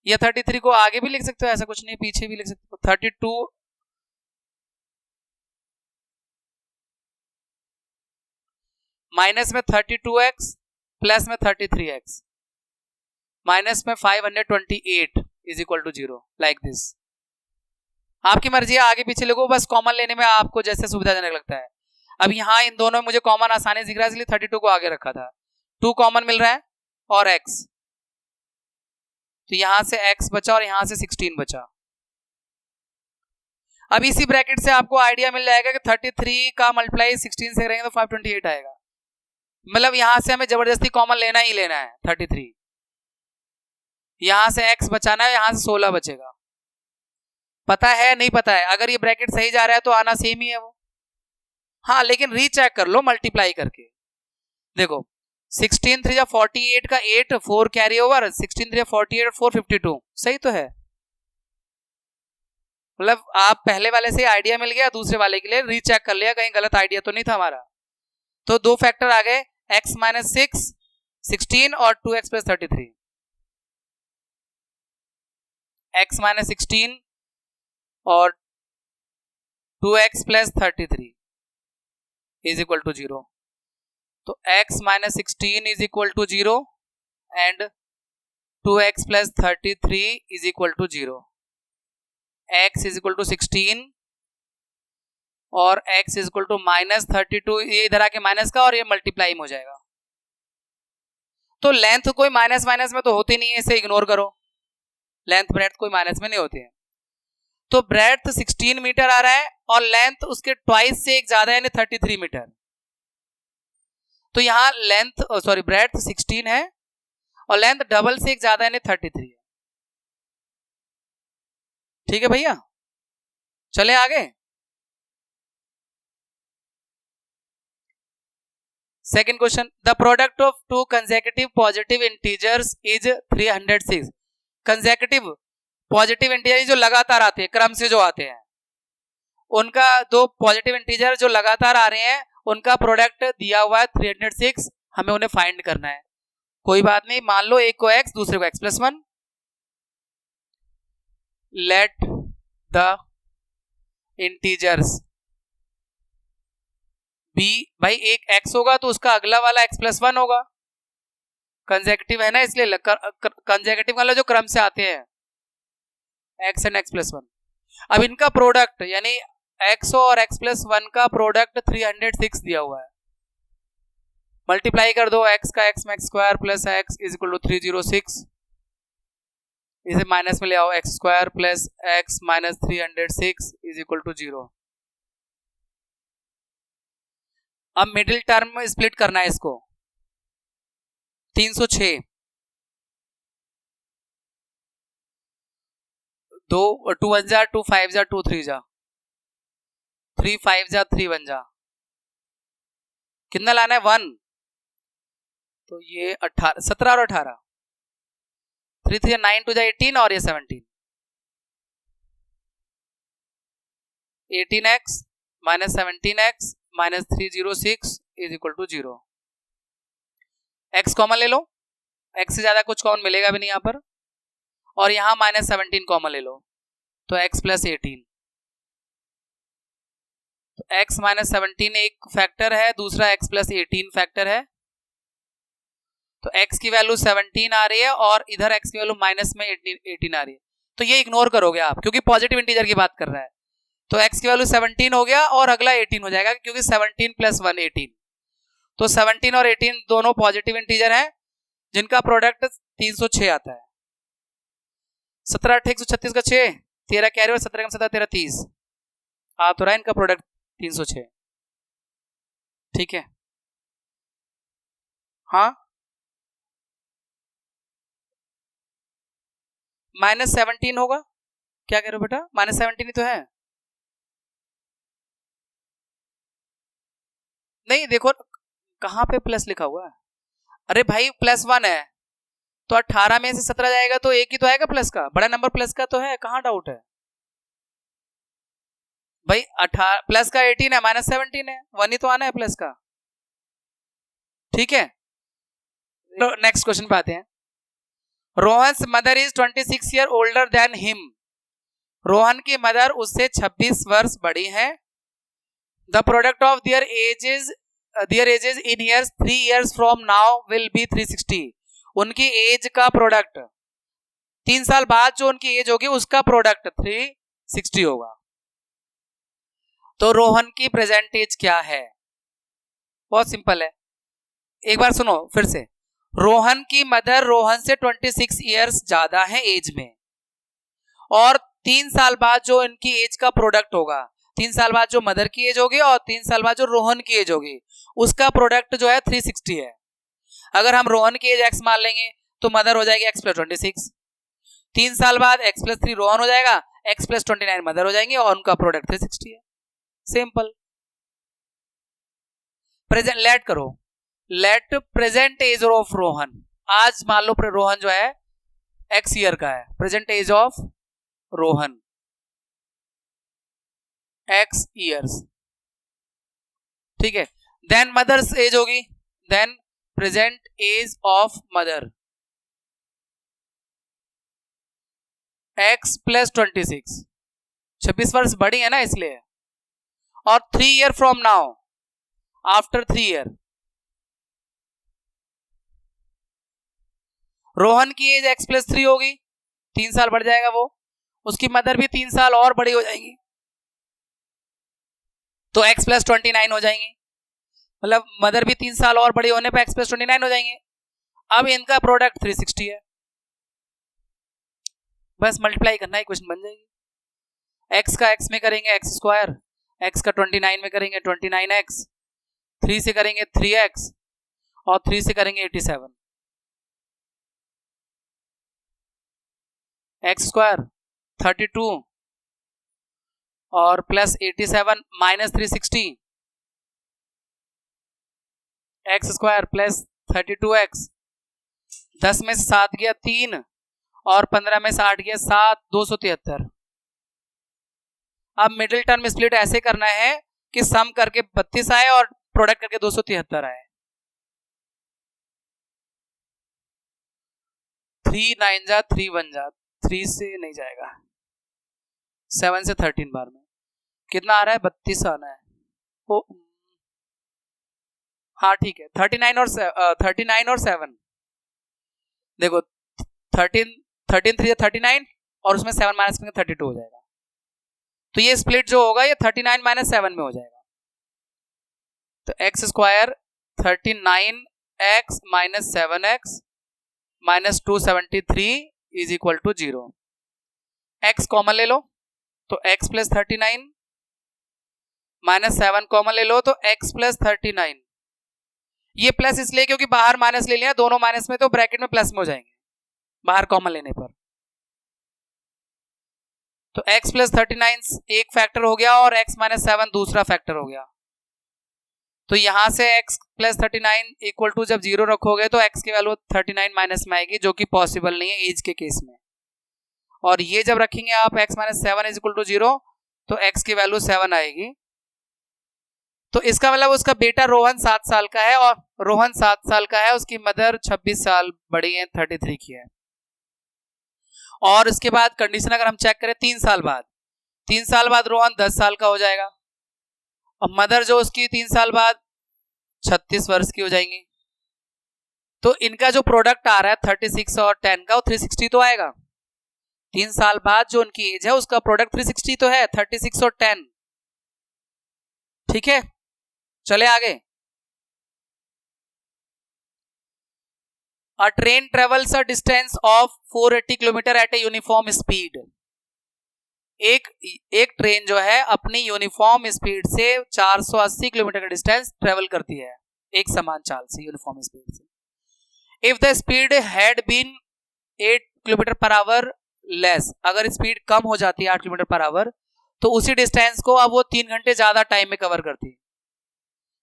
या 33 को आगे भी लिख सकते हो, ऐसा कुछ नहीं, पीछे भी लिख सकते हो। 32 माइनस में 32x प्लस में 33x माइनस में 528 is equal to 0, like this. आपकी मर्जी है, आगे पीछे लिखो, बस कॉमन लेने में आपको जैसे सुविधाजनक लगता है। अब यहाँ इन दोनों में मुझे कॉमन आसानी दिख रहा है इसलिए 32 को आगे रखा था, 2 कॉमन मिल रहा है और x, तो यहां से x बचा और यहां से 16 बचा। अब इसी ब्रैकेट से आपको आइडिया मिल जाएगा कि 33 का मल्टीप्लाई 16 से करेंगे तो 528 आएगा, मतलब यहां से हमें जबरदस्ती कॉमन लेना ही लेना है। 33 यहां से x बचाना है, यहां से 16 बचेगा। पता है नहीं पता है, अगर ये ब्रैकेट सही जा रहा है तो आना सेम ही है वो, हाँ, लेकिन रीचेक कर लो मल्टीप्लाई करके। देखो 16 3 48 का 8, 4 कैरी ओवर, 16 3 48 4 52, सही तो है। मतलब आप पहले वाले से आइडिया मिल गया, दूसरे वाले के लिए रीचेक कर लिया कहीं गलत आइडिया तो नहीं था हमारा। तो दो फैक्टर आ गए, x - 6 16 और 2x + 33। x - 16 और 2x plus 33 is equal to 0. तो x minus 16 is equal to 0 and 2x plus 33 is equal to 0. x is equal to 16 और x is equal to minus 32. ये इधर आके माइनस का और ये मल्टीप्लाई हो जाएगा. तो लेंथ कोई माइनस माइनस में तो होती नहीं है, इसे इग्नोर करो. लेंथ ब्रेड्थ कोई माइनस में नहीं होती है. तो ब्रेड्थ 16 मीटर आ रहा है और लेंथ उसके ट्वाइस से एक ज्यादा यानी 33 मीटर. तो यहां लेंथ ब्रेड्थ 16 है और लेंथ डबल से एक ज्यादा यानी 33 है. ठीक है भैया, चले आगे. Second question, the product of to consecutive positive integers is 306. Consecutive positive integer जो लगातार आते हैं, क्रम से जो आते हैं, उनका दो पॉजिटिव इंटीजर जो लगातार आ रहे हैं उनका प्रोडक्ट दिया हुआ है 306. हमें उन्हें फाइंड करना है. कोई बात नहीं, मान लो एक को x दूसरे को x plus 1. Let the integers be. भाई एक x होगा तो उसका अगला वाला x प्लस 1 होगा. कंसेक्यूटिव है ना, इसलिए कंसेक्यूटिव वाला जो क्रम से आते हैं x एंड x प्लस 1. अब इनका प्रोडक्ट यानी x और x प्लस 1 का प्रोडक्ट 306 दिया हुआ है. मल्टीप्लाई कर दो x का x max square plus x is equal to 306. इसे माइनस में ले आओ, x square plus x minus 306 is equal to 0. अब मिडिल टर्म स्प्लिट करना है इसको. 306 2 2 1 जा 2 5 जा 2 3 जा 3 5 जा 3 1 जा. कितना लाना है 1. तो ये 18 17 और 18 3 3 9 2 जा 18 और ये 17. 18x minus 17x minus 306 is equal to 0. x common ले लो, x से ज्यादा कुछ कॉमन मिलेगा भी नहीं यहाँ पर. और यहां माइनस 17 कॉमन ले लो तो x प्लस 18. तो x माइनस 17 एक फैक्टर है, दूसरा x प्लस 18 फैक्टर है. तो x की वैल्यू 17 आ रही है और इधर x की वैल्यू माइनस में 18 आ रही है. तो ये इग्नोर करोगे आप क्योंकि पॉजिटिव इंटीजर की बात कर रहा है. तो x की वैल्यू 17 हो गया और अगला 18 हो जाएगा क्योंकि 17 प्लस 1 18. तो 17 और 18 दोनों पॉजिटिव इंटीजर हैं जिनका प्रोडक्ट 306 आता है. 17 8 136 का 6 13 कैरी और 17 का 17 13 30 आ तो रहा है इनका प्रोडक्ट 306. ठीक है. हाँ, माइनस 17 होगा. क्या कह रहे हो बेटा, माइनस 17 ही तो है. नहीं देखो कहां पे प्लस लिखा हुआ है. अरे भाई प्लस 1 है तो 18 में से 17 जाएगा तो एक ही तो आएगा प्लस का. बड़ा नंबर प्लस का तो है, कहां डाउट है भाई. 18 प्लस का 18 है, माइनस 17 है, 1 ही तो आना है प्लस का. ठीक है. तो नेक्स्ट क्वेश्चन पे आते हैं. Rohan's mother is 26 year older than him. Rohan की मदर उससे 26 वर्ष बड़ी है. The product of their edges in years 3 years from now will be 360. उनकी एज का प्रोडक्ट 3 साल बाद जो उनकी एज होगी उसका प्रोडक्ट 360 होगा. तो रोहन की प्रेजेंट एज क्या है? बहुत सिंपल है, एक बार सुनो फिर से. रोहन की मदर रोहन से 26 years ज्यादा है एज में और 3 साल बाद जो इनकी एज का प्रोडक्ट होगा, 3 साल बाद जो मदर की एज होगी और 3 साल बाद जो रोहन की एज होगी उसका प्रोडक्ट जो है 360 है. अगर हम रोहन की एज x मान लेंगे तो मदर हो जाएगी x प्लस 26. 3 साल बाद x प्लस 3 रोहन हो जाएगा, x प्लस 29 मदर हो जाएंगे और उनका प्रोडक्ट 360 है. सिंपल. प्रेजेंट लेट करो. Let present age of Rohan. आज मान लो रोहन जो है x ईयर का है. Present age of Rohan x years. ठीक है. देन मदर्स एज होगी, then present age of mother x plus 26. 26 वर्ष बड़ी है ना इसलिए. और 3 year from now, after 3 year Rohan की एज x प्लस 3 होगी, 3 साल बढ़ जाएगा वो, उसकी मदर भी 3 साल और बड़ी हो जाएंगी, तो x प्लस 29 हो जाएंगी, मतलब मदर भी 3 साल और बड़ी होने पर x प्लस 29 हो जाएंगे। अब इनका प्रोडक्ट 360 है, बस मल्टीप्लाई करना है, क्वेश्चन बन जाएगी। x का x में करेंगे x स्क्वायर, x का 29 में करेंगे 29x, 3 से करेंगे 3x और 3 से करेंगे 87, x स्क्वायर 32 और plus 87 minus 360, x square plus 32x, 10 में से 7 गया 3 और 15 में से 8 गया 7, 273। अब मिडिल टर्म स्प्लिट ऐसे करना है कि सम करके 32 आए और प्रोडक्ट करके 273 आए। 3 9 जा 3 1 जा, 3 से नहीं जाएगा, 7 से 13 बार में कितना आ रहा है, 32 आना है। ओ हाँ ठीक है, 39 और 7 देखो, 13 3 39 और उसमें 7 माइनस करेंगे 32 हो जाएगा, तो ये स्प्लिट जो होगा ये 39 माइनस 7 में हो जाएगा। तो x square 39x minus 7x minus 273 is equal to 0। x common ले लो तो x प्लस 39 माइनस 7 कॉमन ले लो तो x प्लस 39, ये प्लस इसलिए क्योंकि बाहर माइनस ले लिया, दोनों माइनस में तो ब्रैकेट में प्लस में हो जाएंगे बाहर कॉमन लेने पर। तो x प्लस 39 एक फैक्टर हो गया और x माइनस 7 दूसरा फैक्टर हो गया, तो यहां से x प्लस 39 इक्वल टू जब 0 रखोगे तो x की वैल्यू 39 माइनस में आएगी, जो कि पॉसिबल नहीं है एज के केस में। और ये जब रखेंगे आप x minus 7 is equal to 0 तो x की वैल्यू 7 आएगी। तो इसका मतलब उसका बेटा रोहन 7 साल का है और रोहन 7 साल का है, उसकी मदर 26 साल बड़ी है, 33 की है। और इसके बाद कंडीशन अगर हम चेक करें 3 साल बाद रोहन 10 साल का हो जाएगा और मदर जो उसकी 3 साल बाद 36 वर्ष की हो जाएंगी। तो इनका जो प्रोडक्ट आ रहा है 36 और 10 का, वो 360 तो आएगा। 3 साल बाद जो उनकी एज है उसका प्रोडक्ट 360 तो है, 36 और 10। ठीक है, चले आगे। A train travels a distance of 480 kilometre at a uniform speed. एक ट्रेन जो है अपनी यूनिफॉर्म स्पीड से 480 किलोमीटर का डिस्टेंस ट्रेवल करती है एक समान चाल से, यूनिफॉर्म स्पीड से। If the speed had been 8 kilometre per hour less, अगर स्पीड कम हो जाती है 8 किलोमीटर पर आवर तो उसी डिस्टेंस को अब वो 3 घंटे ज्यादा टाइम में कवर करती है।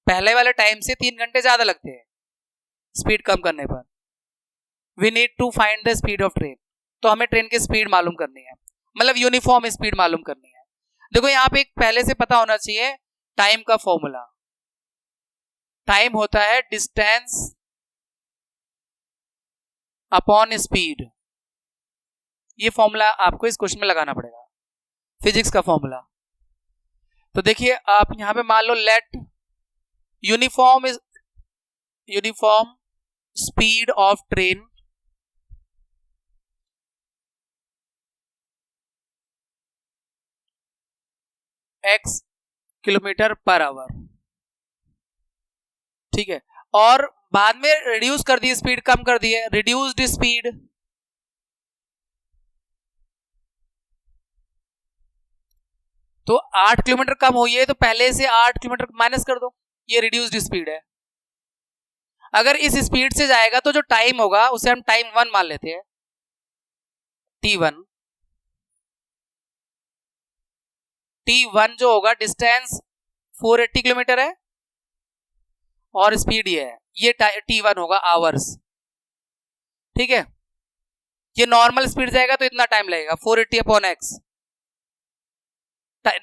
पहले वाले टाइम से 3 घंटे ज्यादा लगते हैं स्पीड कम करने पर। We need to find the speed of train, तो हमें ट्रेन की स्पीड मालूम करनी है, मतलब यूनिफॉर्म स्पीड मालूम करनी है। देखो यहाँ पे एक पहले से पता होना चाहिए टाइम का फॉर्मूला। टाइम होता है डिस्टेंस अपॉन स्पीड, ये फॉर्मूला आपको इस क्वेश्चन में लगाना पड़ेगा, फिजिक्स का फॉर्मूला। तो देखिए आप यहां पे मान लो let uniform speed of train x kilometre per hour, ठीक है, और बाद में रिड्यूस कर दी, स्पीड कम कर दी है, रिड्यूस्ड स्पीड। तो 8 किलोमीटर कम हुई है तो पहले से 8 किलोमीटर माइनस कर दो, ये रिड्यूस्ड स्पीड है। अगर इस स्पीड से जाएगा तो जो टाइम होगा उसे हम टाइम 1 मान लेते हैं, t1। t1 जो होगा डिस्टेंस 480 किलोमीटर है और स्पीड ये है, ये t1 होगा आवर्स। ठीक है, ये नॉर्मल स्पीड जाएगा तो इतना टाइम लगेगा 480 upon x,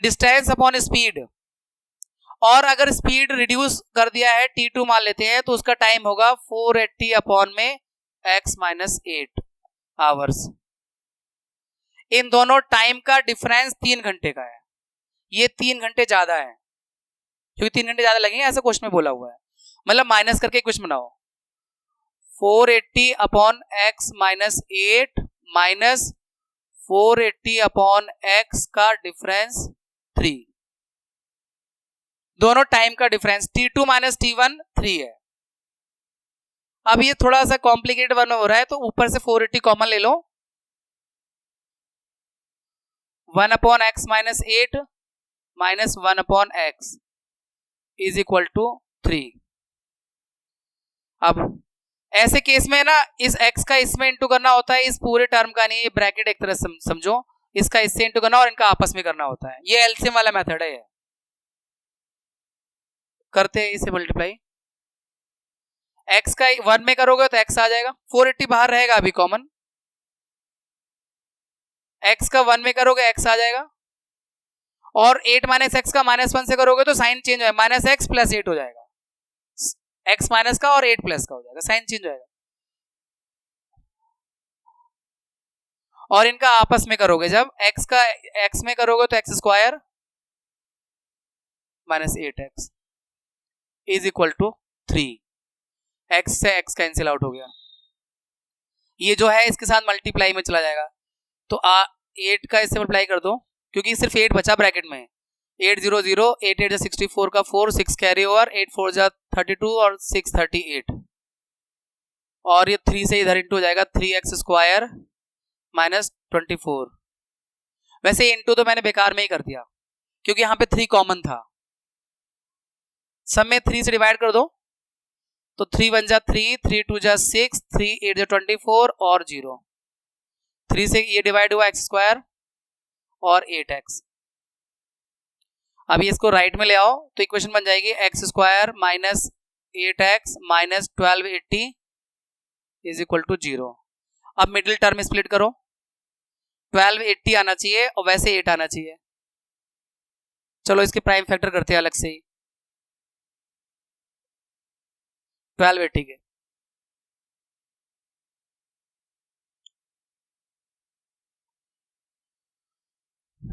distance upon speed. और अगर स्पीड रिड्यूस कर दिया है t2 मान लेते हैं तो उसका टाइम होगा 480 अपॉन में x माइनस 8 आवर्स। इन दोनों टाइम का डिफरेंस 3 घंटे का है, ये 3 घंटे ज्यादा है, क्योंकि 3 घंटे ज्यादा लगेंगे, ऐसा क्वेश्चन में बोला हुआ है। मतलब माइनस करके क्वेश्चन बनाओ, 480 upon x minus 8 minus 480 upon x का डिफरेंस 3, दोनों टाइम का डिफरेंस T2 माइनस T1 3 है। अब ये थोड़ा सा कॉम्प्लिकेटेड वन हो रहा है, तो ऊपर से 480 कॉमन ले लो, 1 upon x minus 8 minus 1 upon x is equal to 3। अब ऐसे केस में ना इस x का इसमें इंटू करना होता है, इस पूरे टर्म का नहीं, ये ब्रैकेट एक तरह से समझो, इसका इससे इंटू करना और इनका आपस में करना होता है। ये एलसीएम वाला मेथड है, करते हैं इसे मल्टीप्लाई। x का 1 में करोगे तो x आ जाएगा, 480 बाहर रहेगा अभी कॉमन, x का 1 में करोगे x आ जाएगा, और 8 माइनस एक्स का माइनस 1 से करोगे तो साइन चेंज हो जाएगा, माइनस एक्स प्लस 8 हो जाएगा, x माइनस का और 8 प्लस का हो जाएगा, साइन चेंज हो जाएगा। और इनका आपस में करोगे जब x का x में करोगे तो x square minus 8x is equal to 3, x से x कैंसिल आउट हो गया, ये जो है इसके साथ मल्टीप्लाई में चला जाएगा, तो 8 का इससे मल्टीप्लाई कर दो, क्योंकि सिर्फ 8 बचा ब्रैकेट में, 8 0 0, 8 8 64 का 4, 6 कैरी ओवर, 8 4 जा 32 और 6 38, और ये 3 से इधर इंटू हो जाएगा, 3x स्क्वायर माइनस 24। वैसे इंटू तो मैंने बेकार में ही कर दिया क्योंकि यहां पे 3 कॉमन था, सब में 3 से डिवाइड कर दो, तो 3 1 जा 3, 3 2 जा 6, 3 8 जा 24 और 0, 3 से ये डिवाइड हुआ x स्क्वायर और 8x। अभी इसको राइट में ले आओ तो इक्वेशन बन जाएगी x square minus 8x minus 1280 is equal to 0। अब मिडिल टर्म स्प्लिट करो, 1280 आना चाहिए और वैसे 8 आना चाहिए, चलो इसके प्राइम फैक्टर करते हैं अलग से ही, 1280 के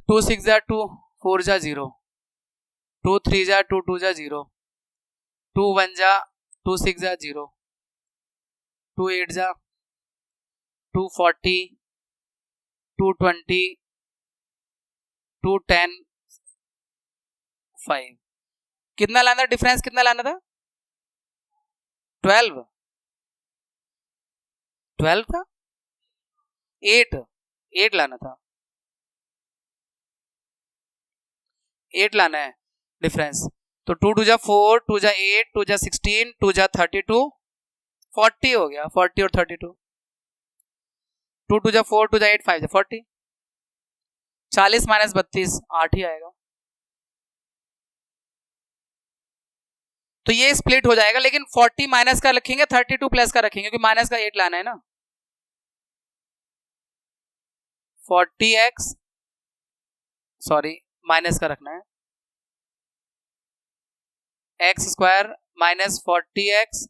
2 6 जा 2, 4 जा 0, 2 3 जा 2, 2 जा 0, 2 1 जा 2, 6 जा 0, 2 8 जा 240, 220, 210, 5। कितना लाना था डिफरेंस, कितना लाना था, 12 था, 8 लाना था, 8 लाना है डिफरेंस, तो 2 2 जा 4, 2 जा 8, 2 जा 16, 2 जा 32, 40 हो गया, 40 और 32, 2 2 जा 4, 2 जा 8, 5 जा 40, 40 माइनस 32 8 ही आएगा। तो ये स्प्लिट हो जाएगा, लेकिन 40 माइनस का रखेंगे, 32 प्लस का रखेंगे, क्योंकि माइनस का 8 लाना है ना, 40x सॉरी माइनस का रखना है, x square minus 40x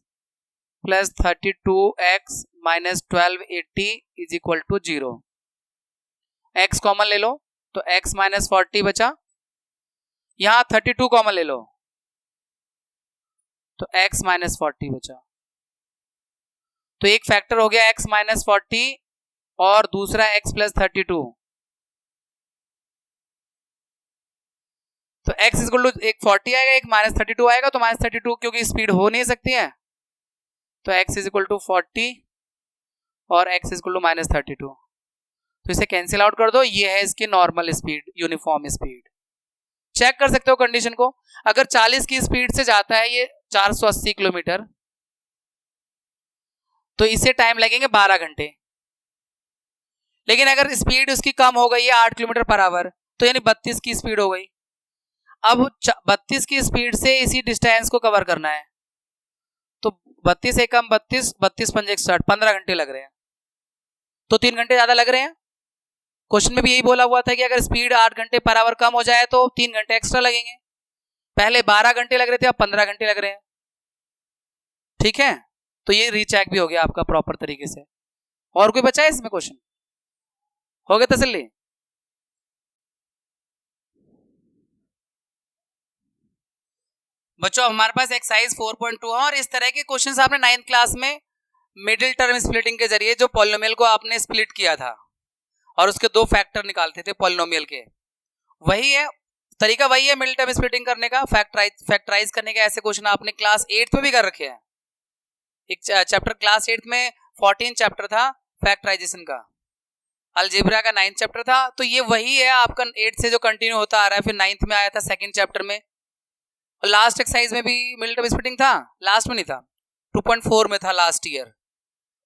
plus 32x minus 1280 is equal to 0। x common ले लो तो x माइनस 40 बचा, यहां 32 कॉमन ले लो तो x माइनस 40 बचा, तो एक फैक्टर हो गया x माइनस 40 और दूसरा x प्लस 32, तो x इक्वल टू एक 40 आएगा, एक माइनस 32 आएगा, तो माइनस 32 क्योंकि स्पीड हो नहीं सकती है, तो x इज इक्वल टू 40 और x is equal to minus 32, तो इसे कैंसिल आउट कर दो, ये है इसकी normal speed, uniform speed. Check कर सकते हो कंडीशन को, अगर 40 की स्पीड से जाता है ये 480 किलोमीटर, तो इसे टाइम लगेंगे 12 घंटे, लेकिन अगर स्पीड उसकी कम हो गई है 8 किलोमीटर पर आवर, तो यानी 32 की स्पीड हो गई। अब 32 की स्पीड से इसी डिस्टेंस को कवर करना है, तो 32 एकम 32, 32 पंजे 60, 15 घंटे लग रहे हैं, तो 3 घंटे ज्यादा लग रहे हैं। क्वेश्चन में भी यही बोला हुआ था कि अगर स्पीड 8 घंटे पर आवर कम हो जाए तो 3 घंटे एक्स्ट्रा लगेंगे, पहले 12 घंटे लग रहे थे, अब 15 घंटे लग रहे हैं, ठीक है। तो ये रीचेक भी हो गया आपका प्रॉपर तरीके से। और कोई बचा है इसमें क्वेश्चन, हो गया तसल्ली? बच्चों हमारे पास एक्सरसाइज 4.2 है और इस तरह के क्वेश्चंस आपने 9th क्लास में मिडिल टर्म स्प्लिटिंग के जरिए जो पॉलिनोमियल को आपने स्प्लिट किया था और उसके दो फैक्टर निकालते थे पॉलिनोमियल के, वही है तरीका, वही है मिडिल टर्म स्प्लिटिंग करने का, फैक्टराइज करने का। ऐसे क्वेश्चन आपने क्लास 8th में भी कर रखे हैं। एक चैप्टर क्लास 8th में 14 चैप्टर था फैक्टराइजेशन का, अलजेब्रा का 9th चैप्टर था। तो ये वही है आपका 8th से जो कंटिन्यू होता आ रहा है, फिर 9th में आया था 2nd चैप्टर में, और लास्ट एक्सरसाइज में भी मिडिल टर्म स्प्लिटिंग था। लास्ट में नहीं था, 2.4 में था लास्ट ईयर,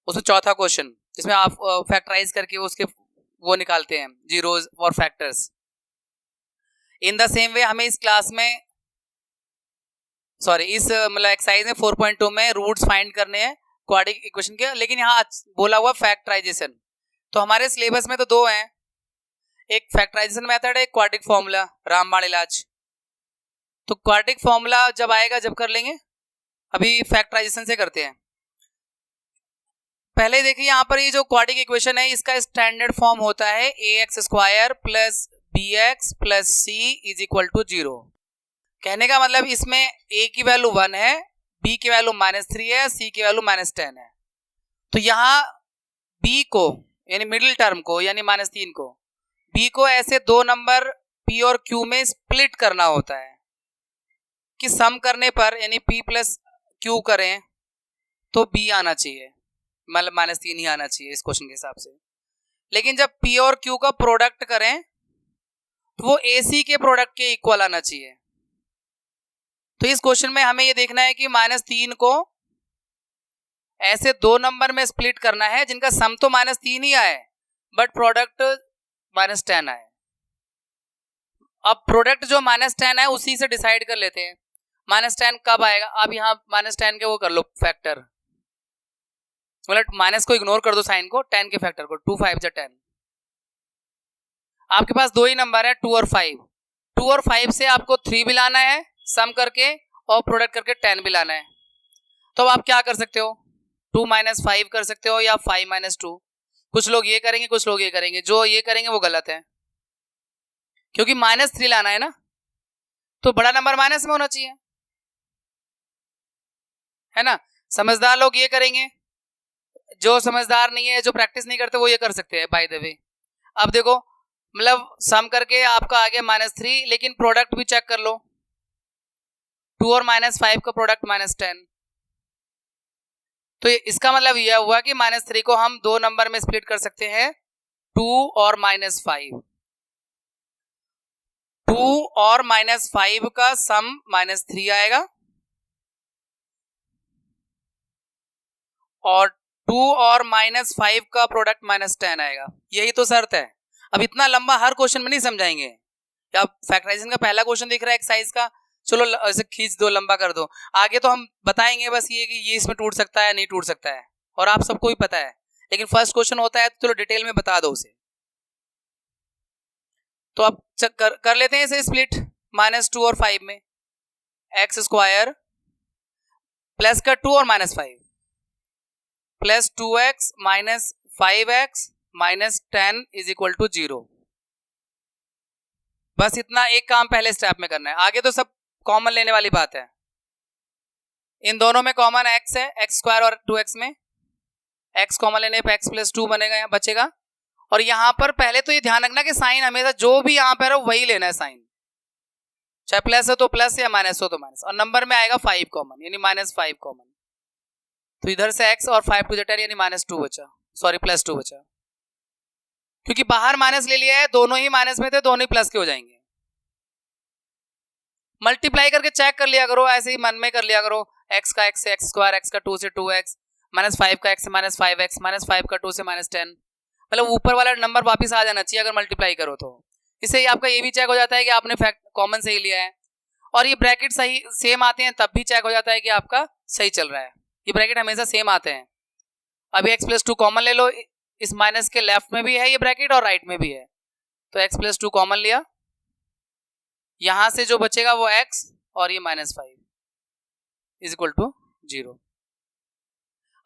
उसमें चौथा क्वेश्चन जिसमें आप फैक्टराइज करके उसके वो निकालते हैं जीरोज और factors. In the same way हमें इस क्लास में इस मतलब एक्सरसाइज में 4.2 में रूट्स फाइंड करने हैं क्वाड्रेटिक इक्वेशन के, लेकिन यहाँ बोला हुआ फैक्टराइजेशन। तो हमारे सिलेबस में तो दो हैं, एक फैक्टराइजेशन मेथड है, एक क्वाड्रेटिक फॉर्मूला, रामबाण इलाज। तो क्वाड्रेटिक फॉर्मूला जब आएगा जब कर लेंगे, अभी फैक्टराइजेशन से करते हैं। पहले देखिए यहाँ पर ये जो क्वाड्रेटिक इक्वेशन है इसका स्टैंडर्ड फॉर्म होता है ax² plus bx plus c is equal to 0। कहने का मतलब इसमें a की वैल्यू 1 है, b की वैल्यू -3 है, c की वैल्यू -10 है। तो यहाँ b को यानी मिडिल टर्म को यानी -3 को, b को ऐसे दो नंबर p और q में स्प्लिट करना होता है कि सम करने पर यानी p प्लस q करें तो b आना चाहिए, मतलब -3 ही आना चाहिए इस क्वेश्चन के हिसाब से। लेकिन जब p और q का प्रोडक्ट करें तो वो AC के प्रोडक्ट के इक्वल आना चाहिए। तो इस क्वेश्चन में हमें ये देखना है कि -3 को ऐसे दो नंबर में स्प्लिट करना है जिनका सम तो -3 ही आए बट प्रोडक्ट -10 आए। अब प्रोडक्ट जो -10 है उसी से डिसाइड कर लेते हैं -10 कब आएगा। अब यहाँ -10 के वो कर लो फैक्टर, मतलब माइनस को इग्नोर कर दो साइन को, 10 के फैक्टर को, 2 5 10। आपके पास दो ही नंबर है 2 और 5, 2 और 5 से आपको 3 भी लाना है सम करके और प्रोडक्ट करके 10 भी लाना है। तो अब आप क्या कर सकते हो, 2 - 5 कर सकते हो या 5 - 2। कुछ लोग ये करेंगे, कुछ लोग ये करेंगे, जो ये करेंगे वो गलत है क्योंकि -3 लाना है ना, तो बड़ा नंबर माइनस में होना चाहिए, है ना। समझदार लोग ये करेंगे, जो समझदार नहीं है, जो प्रैक्टिस नहीं करते, वो ये कर सकते हैं बाय द वे। अब देखो मतलब सम करके आपका आ गया -3, लेकिन प्रोडक्ट भी चेक कर लो, 2 और -5 का प्रोडक्ट -10। तो इसका मतलब यह हुआ कि -3 को हम दो नंबर में स्प्लिट कर सकते हैं, 2 और -5। 2 और -5 का सम -3 आएगा और 2 और -5 का प्रोडक्ट -10 आएगा। यही तो शर्त है। अब इतना लंबा हर क्वेश्चन में नहीं समझाएंगे। क्या फैक्टराइजेशन का पहला क्वेश्चन दिख रहा है एक्सरसाइज का, चलो ऐसे खींच दो, लंबा कर दो, आगे तो हम बताएंगे बस ये कि ये इसमें टूट सकता है, नहीं टूट सकता है, और आप सबको ही पता है। लेकिन फर्स्ट क्वेश्चन होता है तो चलो डिटेल में बता दो उसे। तो अब कर लेते हैं इसे स्प्लिट -2 और 5 में। x² प्लस का 2 और -5 plus 2x minus 5x minus 10 is equal to 0। बस इतना एक काम पहले स्टेप में करना है, आगे तो सब कॉमन लेने वाली बात है। इन दोनों में कॉमन x है, x² और 2x में x कॉमन लेने पे x प्लस 2 बनेगा, यहाँ बचेगा। और यहाँ पर पहले तो ये ध्यान रखना कि साइन हमेशा जो भी यहाँ पर है वही लेना है साइन, चाहे प्लस हो तो प्लस या माइनस हो तो माइनस, और नंबर में आएगा 5 कॉमन यानी -5 कॉमन। तो इधर से x और 5 to the 10 यानी -2 बचा, सॉरी +2 बचा, क्योंकि बाहर माइनस ले लिया है, दोनों ही माइनस में थे, दोनों ही प्लस के हो जाएंगे। मल्टीप्लाई करके चेक कर लिया करो, ऐसे ही मन में कर लिया करो, x का x से x², x का 2 से 2x, -5 का x से -5x, -5 का 2 से -10, मतलब ऊपर वाला नंबर वापस आ जाना चाहिए अगर मल्टीप्लाई करो तो। इससे आपका ये भी चेक हो जाता है कि आपने फैक्ट कॉमन सही लिया है, और ये ब्रैकेट सही सेम आते हैं तब भी चेक हो जाता है कि आपका सही चल रहा है। ये ब्रैकेट हमेशा सेम आते हैं। अभी x प्लस 2 कॉमन ले लो, इस माइनस के लेफ्ट में भी है ये ब्रैकेट और राइट में भी है, तो x प्लस 2 कॉमन लिया, यहां से जो बचेगा वो x और ये -5 इज इक्वल टू 0।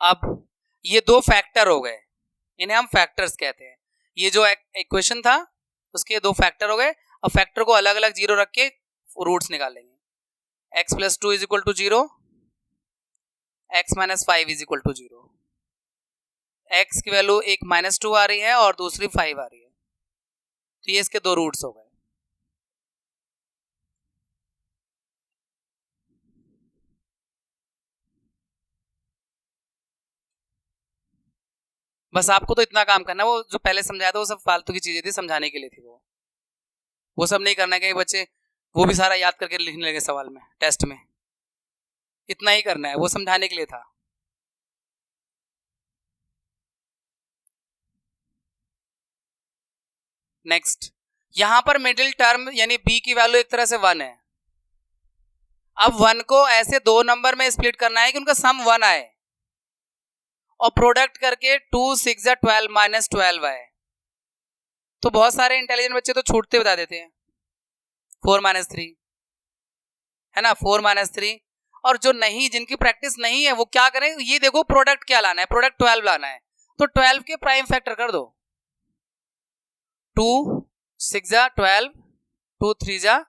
अब ये दो फैक्टर हो गए, इन्हें हम फैक्टर्स कहते हैं। ये जो इक्वेशन था उसके दो फैक्टर हो गए, अब फैक्टर को अलग अलग 0 रख के रूट्स निकाल लेंगे। x plus 2 is equal to 0, x minus 5 is equal to 0। x की वैल्यू एक -2 आ रही है और दूसरी 5 आ रही है, तो ये इसके दो रूट्स हो गए। बस आपको तो इतना काम करना है, वो जो पहले समझाया था वो सब फालतू की चीजें थी, समझाने के लिए थी, वो सब नहीं करना है कि बच्चे वो भी सारा याद करके लिखने लगे सवाल में, टेस्ट में। इतना ही करना है, वो समझाने के लिए था। नेक्स्ट, यहां पर मिडिल टर्म यानी b की वैल्यू एक तरह से 1 है। अब 1 को ऐसे दो नंबर में स्प्लिट करना है कि उनका सम 1 आए और प्रोडक्ट करके 2 6 12 माइनस 12 आए। तो बहुत सारे इंटेलिजेंट बच्चे तो छूटते बता देते हैं 4 माइनस 3, है ना, 4 माइनस 3। और जो नहीं, जिनकी प्रैक्टिस नहीं है वो क्या करें, ये देखो प्रोडक्ट क्या लाना है, प्रोडक्ट 12 लाना है, तो 12 के प्राइम फैक्टर कर दो, 2 6 12, 2 3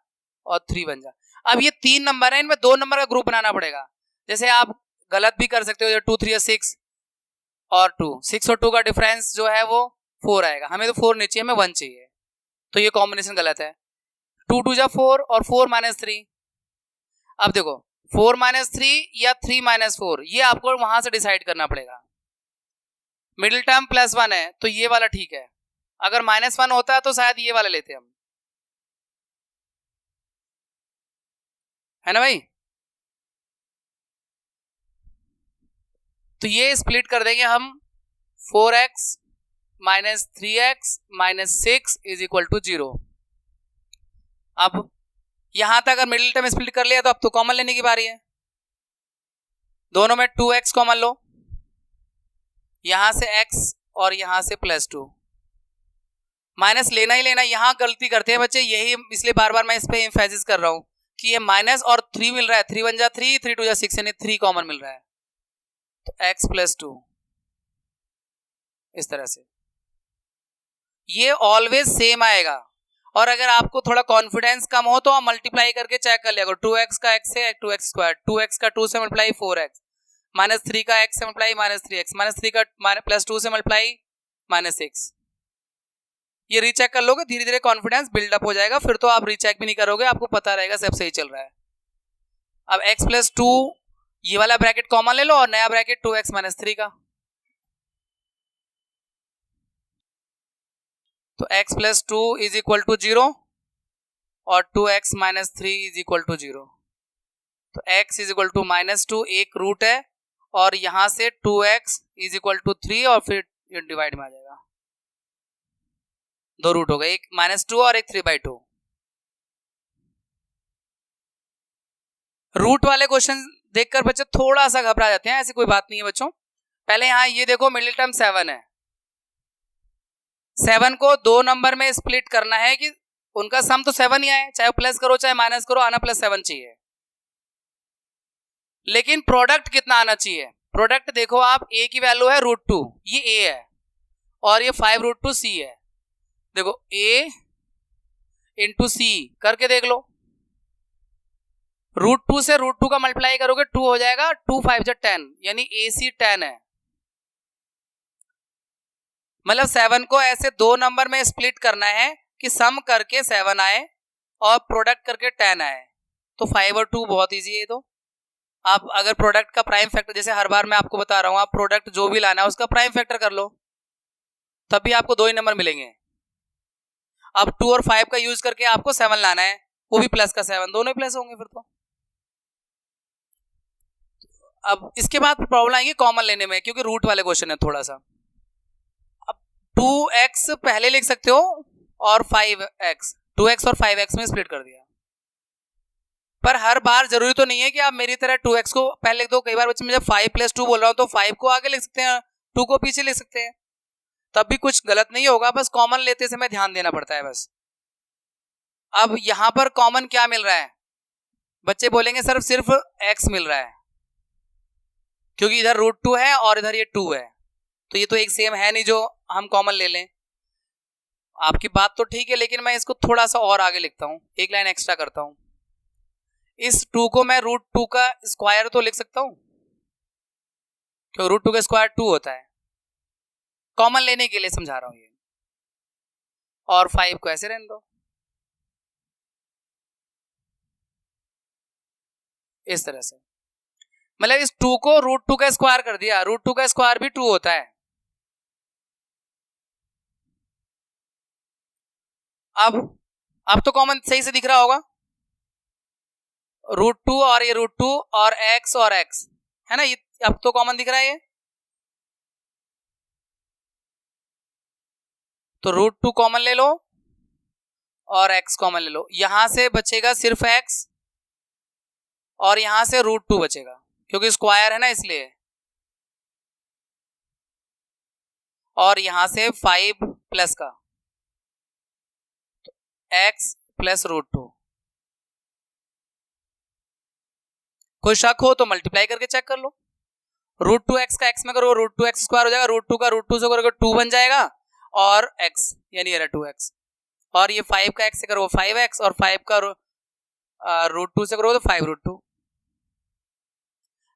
और 3 1 जा। अब ये 3 नंबर है, इनमें 2 नंबर का ग्रुप बनाना पड़ेगा। जैसे आप गलत भी कर सकते हो, 2 3 6 और 2, 6 और 2 का डिफरेंस जो है वो 4 आएगा, हमें तो 4 नहीं चाहिए, हमें 1 चाहिए, तो ये कॉम्बिनेशन गलत है। 2 2 जा 4 और 4 माइनस 3। अब देखो 4 माइनस 3 या 3 माइनस 4, ये आपको वहां से डिसाइड करना पड़ेगा। मिडिल टर्म +1 है तो ये वाला ठीक है, अगर -1 होता है तो शायद ये वाला लेते हम, है ना भाई। तो ये स्प्लिट कर देंगे हम 4x minus 3x minus 6 is equal to 0। अब यहां तक अगर मिडिल टर्म स्प्लिट कर लिया तो अब तो कॉमन लेने की बारी है, दोनों में 2x कॉमन लो, यहां से x और यहां से +2, माइनस लेना ही लेना। यहां गलती करते हैं बच्चे, यही इसलिए बार बार मैं इस पे एम्फेसिस कर रहा हूं कि ये माइनस और 3 मिल रहा है, 3 1 जा 3, 3 2 जा 6, यानी 3 कॉमन मिल रहा है, तो x + 2 इस तरह से ये ऑलवेज सेम आएगा। और अगर आपको थोड़ा कॉन्फिडेंस कम हो तो आप मल्टीप्लाई करके चेक कर लिया करो, 2x का x से 2x स्क्वायर, 2x का 2 से मल्टीप्लाई 4x, -3 का x से मल्टीप्लाई -3x, -3 का +2 से मल्टीप्लाई -6। ये रीचेक कर लोगे, धीरे धीरे कॉन्फिडेंस बिल्डअप हो जाएगा, फिर तो आप रीचेक भी नहीं करोगे, आपको पता रहेगा सब सही चल रहा है। अब x + 2 ये वाला ब्रैकेट कॉमन ले लो और नया ब्रैकेट 2x - 3 का, तो x + 2 इज इक्वल टू 0 और 2x - 3 इज इक्वल टू 0। तो x इज इक्वल टू -2 एक रूट है और यहां से 2x इज इक्वल टू 3 और फिर डिवाइड में आ जाएगा, दो रूट हो गए, एक -2 और एक 3/2। रूट वाले क्वेश्चन देखकर बच्चे थोड़ा सा घबरा जाते हैं, ऐसी कोई बात नहीं है बच्चों। पहले यहां ये देखो मिडिल टर्म 7 है, 7 को दो नंबर में स्प्लिट करना है कि उनका सम तो 7 ही आए, चाहे प्लस करो चाहे माइनस करो, आना +7 चाहिए। लेकिन प्रोडक्ट कितना आना चाहिए, प्रोडक्ट देखो आप, a की वैल्यू है √2, ये a है और ये 5√2 c है। देखो a इंटू c करके देख लो, √2 से √2 का मल्टीप्लाई करोगे 2 हो जाएगा, 2 5 जा 10, यानी AC 10 है। मतलब 7 को ऐसे दो नंबर में स्प्लिट करना है कि सम करके 7 आए और प्रोडक्ट करके 10 आए, तो 5 और 2 बहुत इजी है। तो आप अगर प्रोडक्ट का प्राइम फैक्टर, जैसे हर बार मैं आपको बता रहा हूं, आप प्रोडक्ट जो भी लाना है उसका प्राइम फैक्टर कर लो, तब भी आपको दो ही नंबर मिलेंगे। अब 2 और 5 का यूज करके आपको 7 लाना है, वो भी प्लस का 7, दोनों ही प्लस होंगे फिर तो। अब इसके बाद प्रॉब्लम आएगी कॉमन लेने में, क्योंकि रूट वाले क्वेश्चन है थोड़ा सा। अब 2x पहले लिख सकते हो और 5x, 2x और 5x में स्प्लिट कर दिया, पर हर बार जरूरी तो नहीं है कि आप मेरी तरह 2x को पहले लिख दो। कई बार बच्चे, मैं जब 5 + 2 बोल रहा हूं तो 5 को आगे लिख सकते हैं, 2 को पीछे लिख सकते हैं, तब भी कुछ गलत नहीं होगा, बस कॉमन लेते समय ध्यान देना पड़ता है बस। अब यहां पर कॉमन क्या मिल रहा है, बच्चे बोलेंगे सर सिर्फ x मिल रहा है, क्योंकि इधर √2 है और इधर ये 2 है, तो ये तो एक सेम है नहीं जो हम कॉमन ले लें। आपकी बात तो ठीक है, लेकिन मैं इसको थोड़ा सा और आगे लिखता हूं, एक लाइन एक्स्ट्रा करता हूं। इस 2 को मैं रूट 2 का स्क्वायर तो लिख सकता हूं, क्यों रूट 2 का स्क्वायर 2 होता है, कॉमन लेने के लिए समझा रहा हूं ये। और 5 को ऐसे रहने दो, इस तरह से, मतलब इस 2 को रूट 2 का स्क्वायर कर दिया, रूट 2 का स्क्वायर भी 2 होता है। अब तो कॉमन सही से दिख रहा होगा, रूट 2 और ये रूट 2 और x है ना, ये अब तो कॉमन दिख रहा है ये, तो रूट 2 कॉमन ले लो और x कॉमन ले लो, यहां से बचेगा सिर्फ x और यहां से रूट 2 बचेगा, क्योंकि स्क्वायर है ना इसलिए, और यहां से 5 प्लस का तो x प्लस रूट 2। कोई शक हो तो मल्टीप्लाई करके चेक कर लो, रूट 2x का x में करो रूट 2x स्क्वायर हो जाएगा, रूट 2 का रूट 2 से करोगे 2 बन जाएगा और x यानी ये 2x, और ये 5 का x से करो 5x और 5 का रूट 2 से करो तो 5 रूट 2।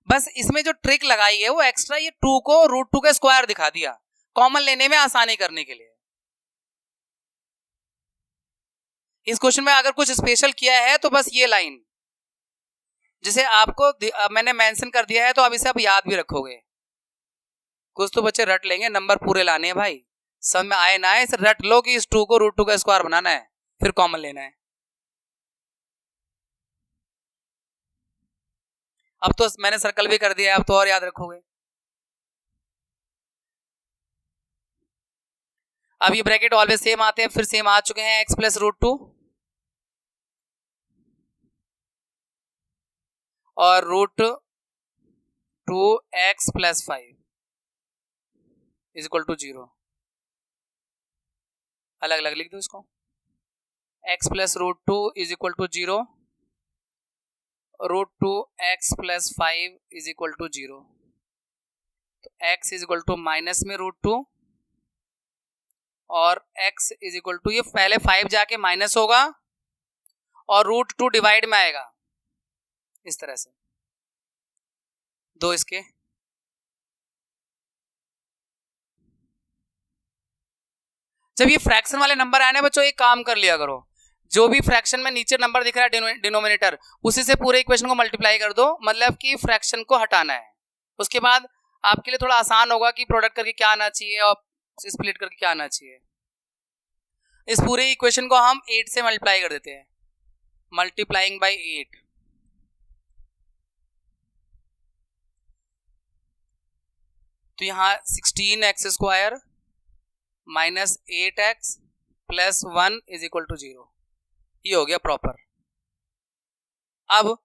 बस इसमें जो ट्रिक लगाई है वो एक्स्ट्रा ये 2 को रूट 2 का स्क्वायर दिखा दिया, कॉमन लेने में आसानी करने के लिए। इस क्वेश्चन में अगर कुछ स्पेशल किया है तो बस ये लाइन, जिसे आपको मैंने मेंशन कर दिया है तो अब इसे आप याद भी रखोगे, कुछ तो बच्चे रट लेंगे, नंबर पूरे लाने हैं भाई, समझ में आए ना आए इसे रट लो कि इस 2 को रूट 2 का स्क्वायर बनाना है, फिर कॉमन लेना है। अब तो मैंने सर्कल भी कर दिया है, अब तो और याद रखोगे। अब ये ब्रैकेट ऑलवेज सेम आते हैं, फिर सेम आ चुके हैं, x प्लस रूट 2 और root 2x plus 5 is equal to 0। अलग अलग लिख दो इसको, x plus root 2 is equal to 0, root 2x plus 5 is equal to 0, तो x is equal to minus में रूट 2 और x इज इक्वल टू, ये पहले 5 जाके माइनस होगा और रूट 2 डिवाइड में आएगा, इस तरह से दो इसके। जब ये फ्रैक्शन वाले नंबर आए ना बच्चों, एक काम कर लिया करो, जो भी फ्रैक्शन में नीचे नंबर दिख रहा है डिनोमिनेटर, उसी से पूरे इक्वेशन को मल्टीप्लाई कर दो, मतलब कि फ्रैक्शन को हटाना है। उसके बाद आपके लिए थोड़ा आसान होगा कि प्रोडक्ट करके क्या आना चाहिए और स्प्लिट करके क्या आना चाहिए। इस पूरे इक्वेशन को हम 8 से मल्टीप्लाई कर देते हैं, मल्टीप्लाइंग बाई 8, तो यहाँ 16x square minus 8x plus 1 is equal to 0, ये हो गया प्रॉपर। अब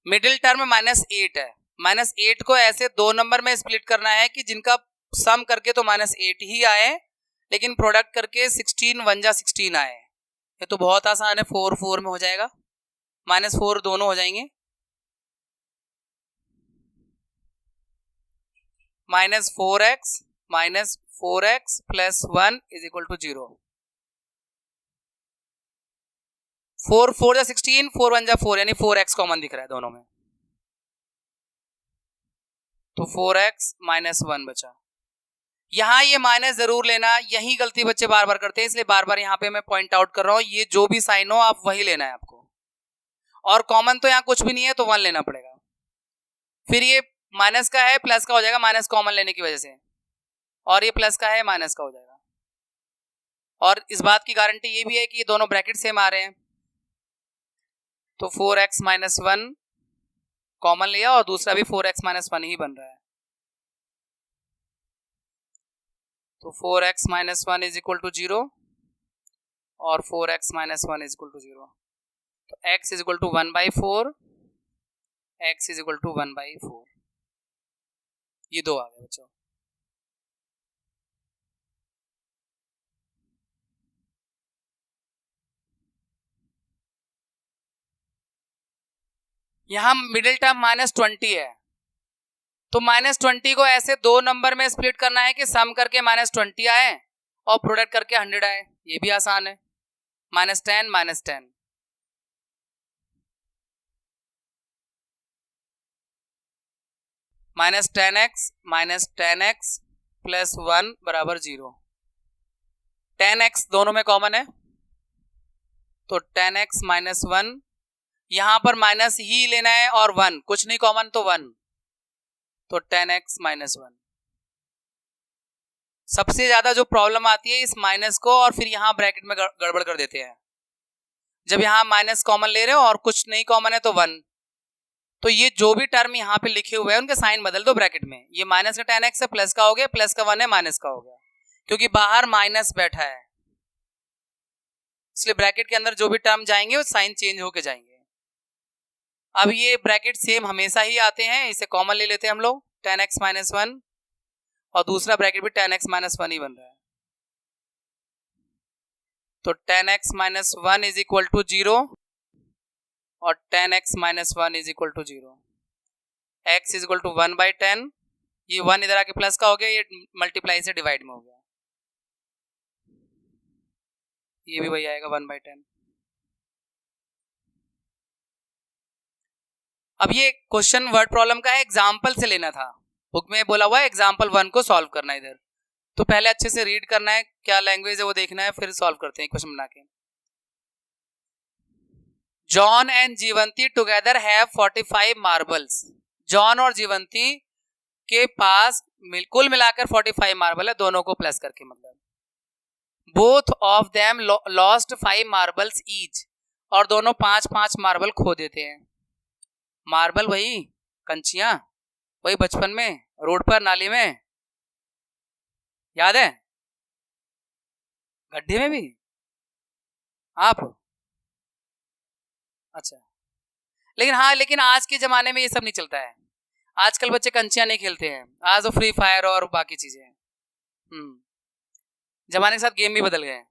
मिडिल टर्म माइनस 8 है, माइनस 8 को ऐसे दो नंबर में स्प्लिट करना है कि जिनका सम करके तो माइनस 8 ही आए, लेकिन प्रोडक्ट करके 16 1 जा 16 आए। ये तो बहुत आसान है, 4 4 में हो जाएगा, माइनस 4 दोनों हो जाएंगे, minus 4x plus 1 is equal to 0। 4 4 जा 16, 4 1 जा 4, यानी 4x कॉमन दिख रहा है दोनों में, तो 4x माइनस 1 बचा। यहां ये माइनस जरूर लेना, यही गलती बच्चे बार बार करते हैं, इसलिए बार बार यहां पे मैं पॉइंट आउट कर रहा हूं, ये जो भी साइन हो आप वही लेना है आपको, और कॉमन तो यहां कुछ भी नहीं है तो 1 लेना पड़ेगा। फिर ये माइनस का है प्लस का हो जाएगा, माइनस कॉमन लेने की वजह से, और ये प्लस का है माइनस का हो जाएगा। और इस बात की गारंटी ये भी है कि ये दोनों ब्रैकेट सेम आ रहे हैं, तो 4x माइनस 1 कॉमन लिया और दूसरा भी 4x माइनस 1 ही बन रहा है, तो 4x minus 1 is equal to 0 और 4x minus 1 is equal to 0, तो x is equal to 1/4, x is equal to 1/4, ये दो आ गए बच्चों। यहां मिडिल टर्म माइनस 20 है, तो माइनस 20 को ऐसे दो नंबर में स्प्लिट करना है कि सम करके माइनस 20 आए और प्रोडक्ट करके 100 आए, ये भी आसान है, -10 -10, -10x प्लस 1 बराबर 0। 10x दोनों में कॉमन है, तो 10x माइनस 1, यहां पर माइनस ही लेना है और 1, कुछ नहीं कॉमन तो 1, तो 10x माइनस 1। सबसे ज्यादा जो प्रॉब्लम आती है इस माइनस को और फिर यहां ब्रैकेट में गड़बड़ कर देते हैं। जब यहां माइनस कॉमन ले रहे हो और कुछ नहीं कॉमन है तो 1, तो ये जो भी टर्म यहां पे लिखे हुए हैं उनके साइन बदल दो ब्रैकेट में। ये माइनस का 10x है, प्लस का हो गया, प्लस का 1 है, माइनस का हो गया, क्योंकि बाहर माइनस बैठा है, इसलिए ब्रैकेट के अंदर जो भी टर्म जाएंगे वो साइन चेंज होके जाएंगे। अब ये ब्रैकेट सेम हमेशा ही आते हैं, इसे कॉमन ले लेते हैं हम लोग, 10x माइनस 1, और दूसरा ब्रैकेट भी 10x माइनस 1 ही बन रहा है, तो 10x minus 1 is equal to 0 और 10x minus 1 is equal to 0। x is equal to 1/10, ये 1 इधर आके प्लस का हो गया, ये मल्टीप्लाई से डिवाइड में हो गया, ये भी वही आएगा 1/10। अब ये क्वेश्चन वर्ड प्रॉब्लम का है, एग्जाम्पल से लेना था, बुक में बोला हुआ है एग्जाम्पल 1 को सॉल्व करना है इधर, तो पहले अच्छे से रीड करना है, क्या लैंग्वेज है वो देखना है, फिर सॉल्व करते हैं क्वेश्चन बना के। John and Jeevanti together have 45 marbles. John और जीवंती के पास कुल मिलाकर 45 मार्बल है, दोनों को प्लस करके, मतलब both of them lost 5 marbles each, और दोनों 5-5 मार्बल खो देते हैं। मार्बल वही कंचियां, वही बचपन में रोड पर नाली में, याद है, गड्ढे में भी आप, अच्छा, लेकिन आज के जमाने में ये सब नहीं चलता है, आजकल बच्चे कंचियां नहीं खेलते हैं, आज तो फ्री फायर और बाकी चीजें हैं। जमाने के साथ गेम भी बदल गए।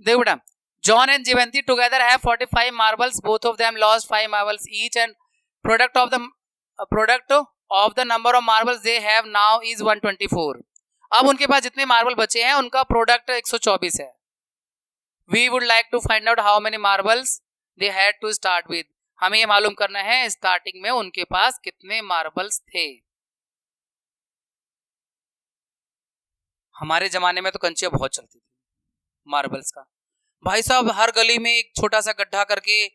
देखो बेटा, John and Jeevanti together have 45 marbles, both of them lost 5 marbles each, and product of the number of marbles they have now is 124। अब उनके पास जितने मार्बल बचे हैं उनका प्रोडक्ट 124 है। We would like to find out how many marbles they had to start with. हमें ये मालूम करना है स्टार्टिंग में उनके पास कितने मार्बल्स थे। हमारे जमाने में तो कंचियां बहुत चलती थी मार्बल्स का, भाई साहब हर गली में एक छोटा सा गड्ढा करके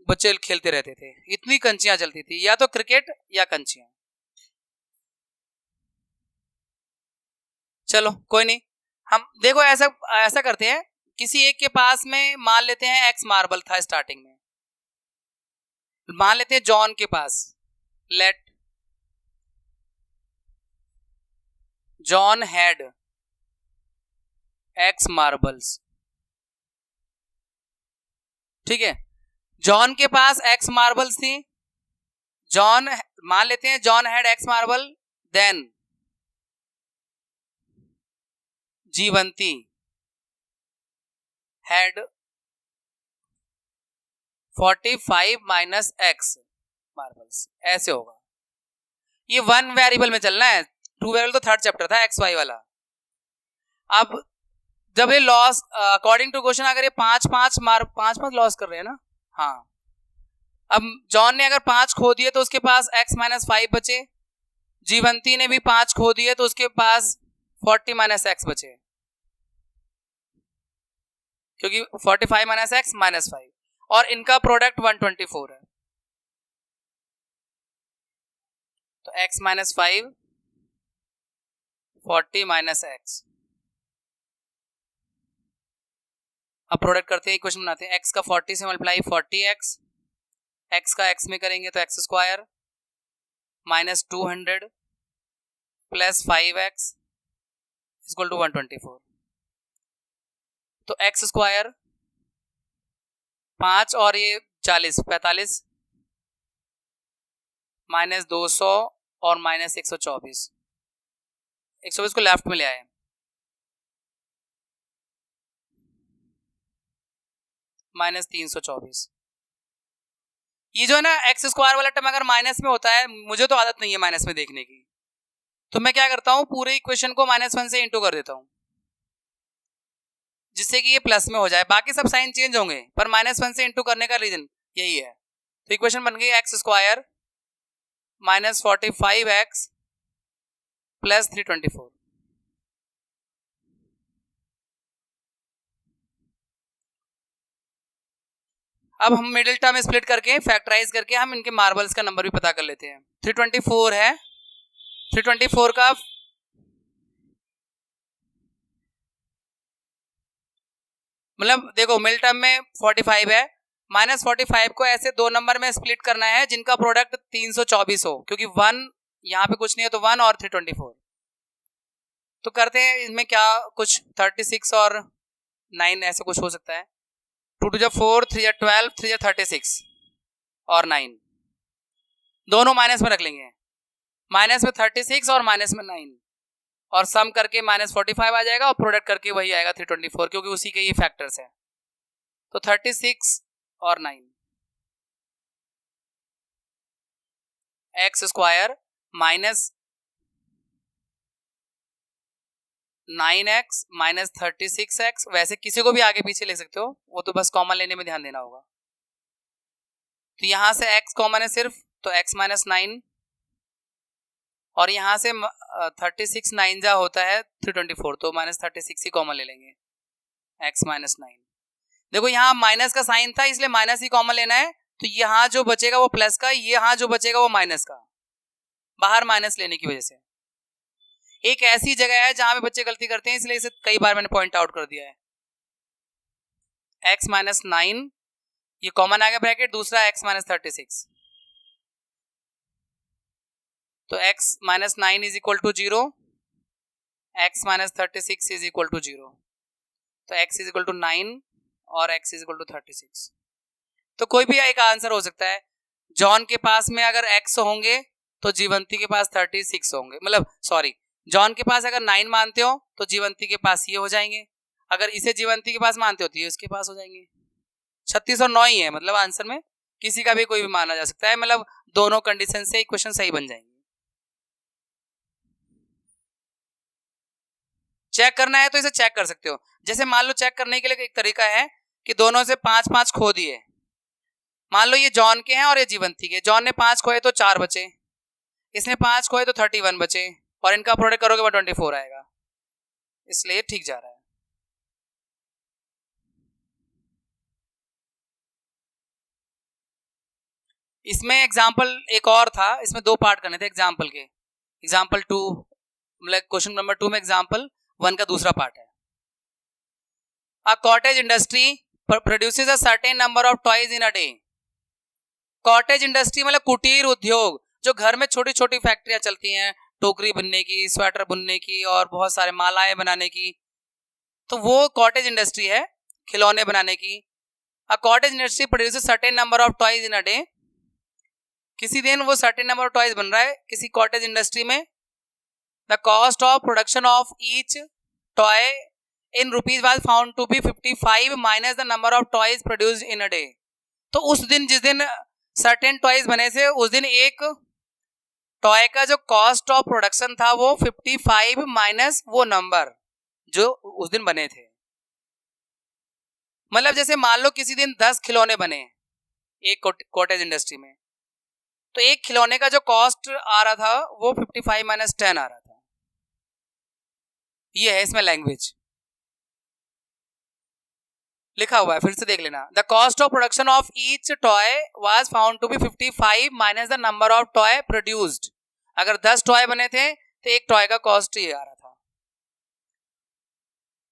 बच्चे खेलते रहते थे, इतनी कंचियां चलती थी, या तो क्रिकेट या कंचियां। चलो कोई नहीं, हम देखो ऐसा करते हैं, किसी एक के पास में मान लेते हैं एक्स मार्बल था स्टार्टिंग में, मान लेते हैं जॉन के पास, let John had x marbles, ठीक है, जॉन के पास एक्स मार्बल्स थी, जॉन मान लेते हैं John had x marble, then Jeevanti had 45 minus x marbles, ऐसे होगा। ये 1 वेरिएबल में चलना है, 2 वेरिएबल तो थर्ड चैप्टर था एक्स वाई वाला। अब जब ये लॉस अकॉर्डिंग टू क्वेश्चन अगर ये 5-5 लॉस कर रहे हैं ना, हाँ, अब जॉन ने अगर 5 खो दिए तो उसके पास x माइनस 5 बचे, जीवंती ने भी 5 खो दिए तो उसके पास 40 माइनस एक्स बचे, क्योंकि 45 माइनस एक्स माइनस 5, और इनका प्रोडक्ट 124 है, तो x माइनस 5 40 माइनस एक्स। अब प्रोडक्ट करते हैं, इक्वेशन बनाते हैं, x का 40 से मल्टीप्लाई 40x, x का x में करेंगे तो x square minus 200 plus 5x equal to 124, तो x स्क्वायर 5 और ये 40 45 माइनस 200 और माइनस 124 को लेफ्ट में ले आए, माइनस 324। ये जो है ना एक्स स्क्वायर वाला टर्म अगर माइनस में होता है, मुझे तो आदत नहीं है माइनस में देखने की, तो मैं क्या करता हूं पूरे इक्वेशन को -1 से इंटू कर देता हूं, जिससे कि ये प्लस में हो जाए, बाकी सब साइन चेंज होंगे पर -1 से इंटू करने का रीजन यही है। तो इक्वेशन बन गई x square minus 45x plus 324। अब हम मिडिल टर्म स्प्लिट करके फैक्टराइज करके हम इनके मार्बल्स का नंबर भी पता कर लेते हैं। 324 है, 324 का मतलब देखो मिडिल टर्म में 45 है, माइनस 45 को ऐसे दो नंबर में स्प्लिट करना है जिनका प्रोडक्ट 324 हो, क्योंकि 1 यहाँ पे कुछ नहीं है तो 1 और 324। तो करते हैं इसमें क्या, कुछ 36 और 9 ऐसे कुछ हो सकता है। 2 टू 4, 3 12, 3 36 और 9 दोनों माइनस में रख लेंगे, माइनस में 36 और माइनस में 9 और सम करके माइनस 45 आ जाएगा और प्रोडक्ट करके वही आएगा 324, क्योंकि उसी के ये फैक्टर्स है। तो 36 और 9 x square minus 9x minus 36x, वैसे किसी को भी आगे पीछे ले सकते हो, वो तो बस कॉमन लेने में ध्यान देना होगा। तो यहां से x कॉमन है सिर्फ, तो x माइनस 9 और यहां से 36 9 जा होता है 324, तो माइनस 36 ही कॉमन ले लेंगे, x माइनस 9। देखो यहाँ माइनस का साइन था इसलिए माइनस ही कॉमन लेना है, तो यहाँ जो बचेगा वो प्लस का, यहाँ जो बचेगा वो माइनस का, बाहर माइनस लेने की वजह से। एक ऐसी जगह है जहां पे बच्चे गलती करते हैं, इसलिए इसे कई बार मैंने पॉइंट आउट कर दिया है। x माइनस 9 ये कॉमन आ गया ब्रैकेट, दूसरा x माइनस 36, तो x minus 9 is equal to 0, x minus 36 is equal to 0, तो x इज इक्वल टू 9 और x इज इक्वल टू 36। तो कोई भी एक आंसर हो सकता है। जॉन के पास में अगर x होंगे तो जीवंती के पास 36 होंगे, मतलब सॉरी, जॉन के पास अगर 9 मानते हो तो जीवंती के पास ये हो जाएंगे, अगर इसे जीवंती के पास मानते हो तो ये उसके पास हो जाएंगे। 36 और 9 ही है, मतलब आंसर में किसी का भी कोई भी माना जा सकता है, मतलब दोनों कंडीशन से इक्वेशन सही बन जाएंगे। चेक करना है तो इसे चेक कर सकते हो। जैसे मान लो चेक करने के लिए एक तरीका है कि दोनों से 5-5 खो दिए, मान लो ये जॉन के हैं और ये जीवंती के, जॉन ने 5 खोए तो 4 बचे, इसने 5 खोए तो 31 बचे, और इनका प्रोडक्ट करोगे 124 आएगा, इसलिए ठीक जा रहा है। इसमें एग्जाम्पल एक और था, इसमें 2 पार्ट करने थे एग्जाम्पल के। एग्जाम्पल 2 मतलब क्वेश्चन नंबर 2 में एग्जाम्पल 1 का दूसरा पार्ट है। A cottage industry produces a certain number of toys in a day. Cottage industry मतलब कुटीर उद्योग, जो घर में छोटी छोटी फैक्ट्रियां चलती हैं, टोकरी बुनने की, स्वेटर बुनने की और बहुत सारे मालाएं बनाने की, तो वो कॉटेज इंडस्ट्री है, खिलौने बनाने की। A cottage industry produces certain number of toys in a day. किसी दिन वो सर्टेन नंबर ऑफ टॉयज बन रहा है किसी कॉटेज इंडस्ट्री में। The cost of production of each toy in rupees was found to be 55 minus the number of toys produced in a day. तो उस दिन जिस दिन सर्टेन टॉयज बने थे, उस दिन एक टॉय का जो कॉस्ट ऑफ प्रोडक्शन था वो 55 माइनस वो नंबर जो उस दिन बने थे। मतलब जैसे मान लो किसी दिन 10 खिलौने बने एक कॉटेज इंडस्ट्री में, तो एक खिलौने का जो कॉस्ट आ रहा था वो 55 माइनस 10 आ रहा था। ये है इसमें लैंग्वेज लिखा हुआ है, फिर से देख लेना। The cost of production of each toy was found to be 55 minus the number of toy produced. अगर 10 टॉय बने थे तो एक टॉय का कॉस्ट ये आ रहा था।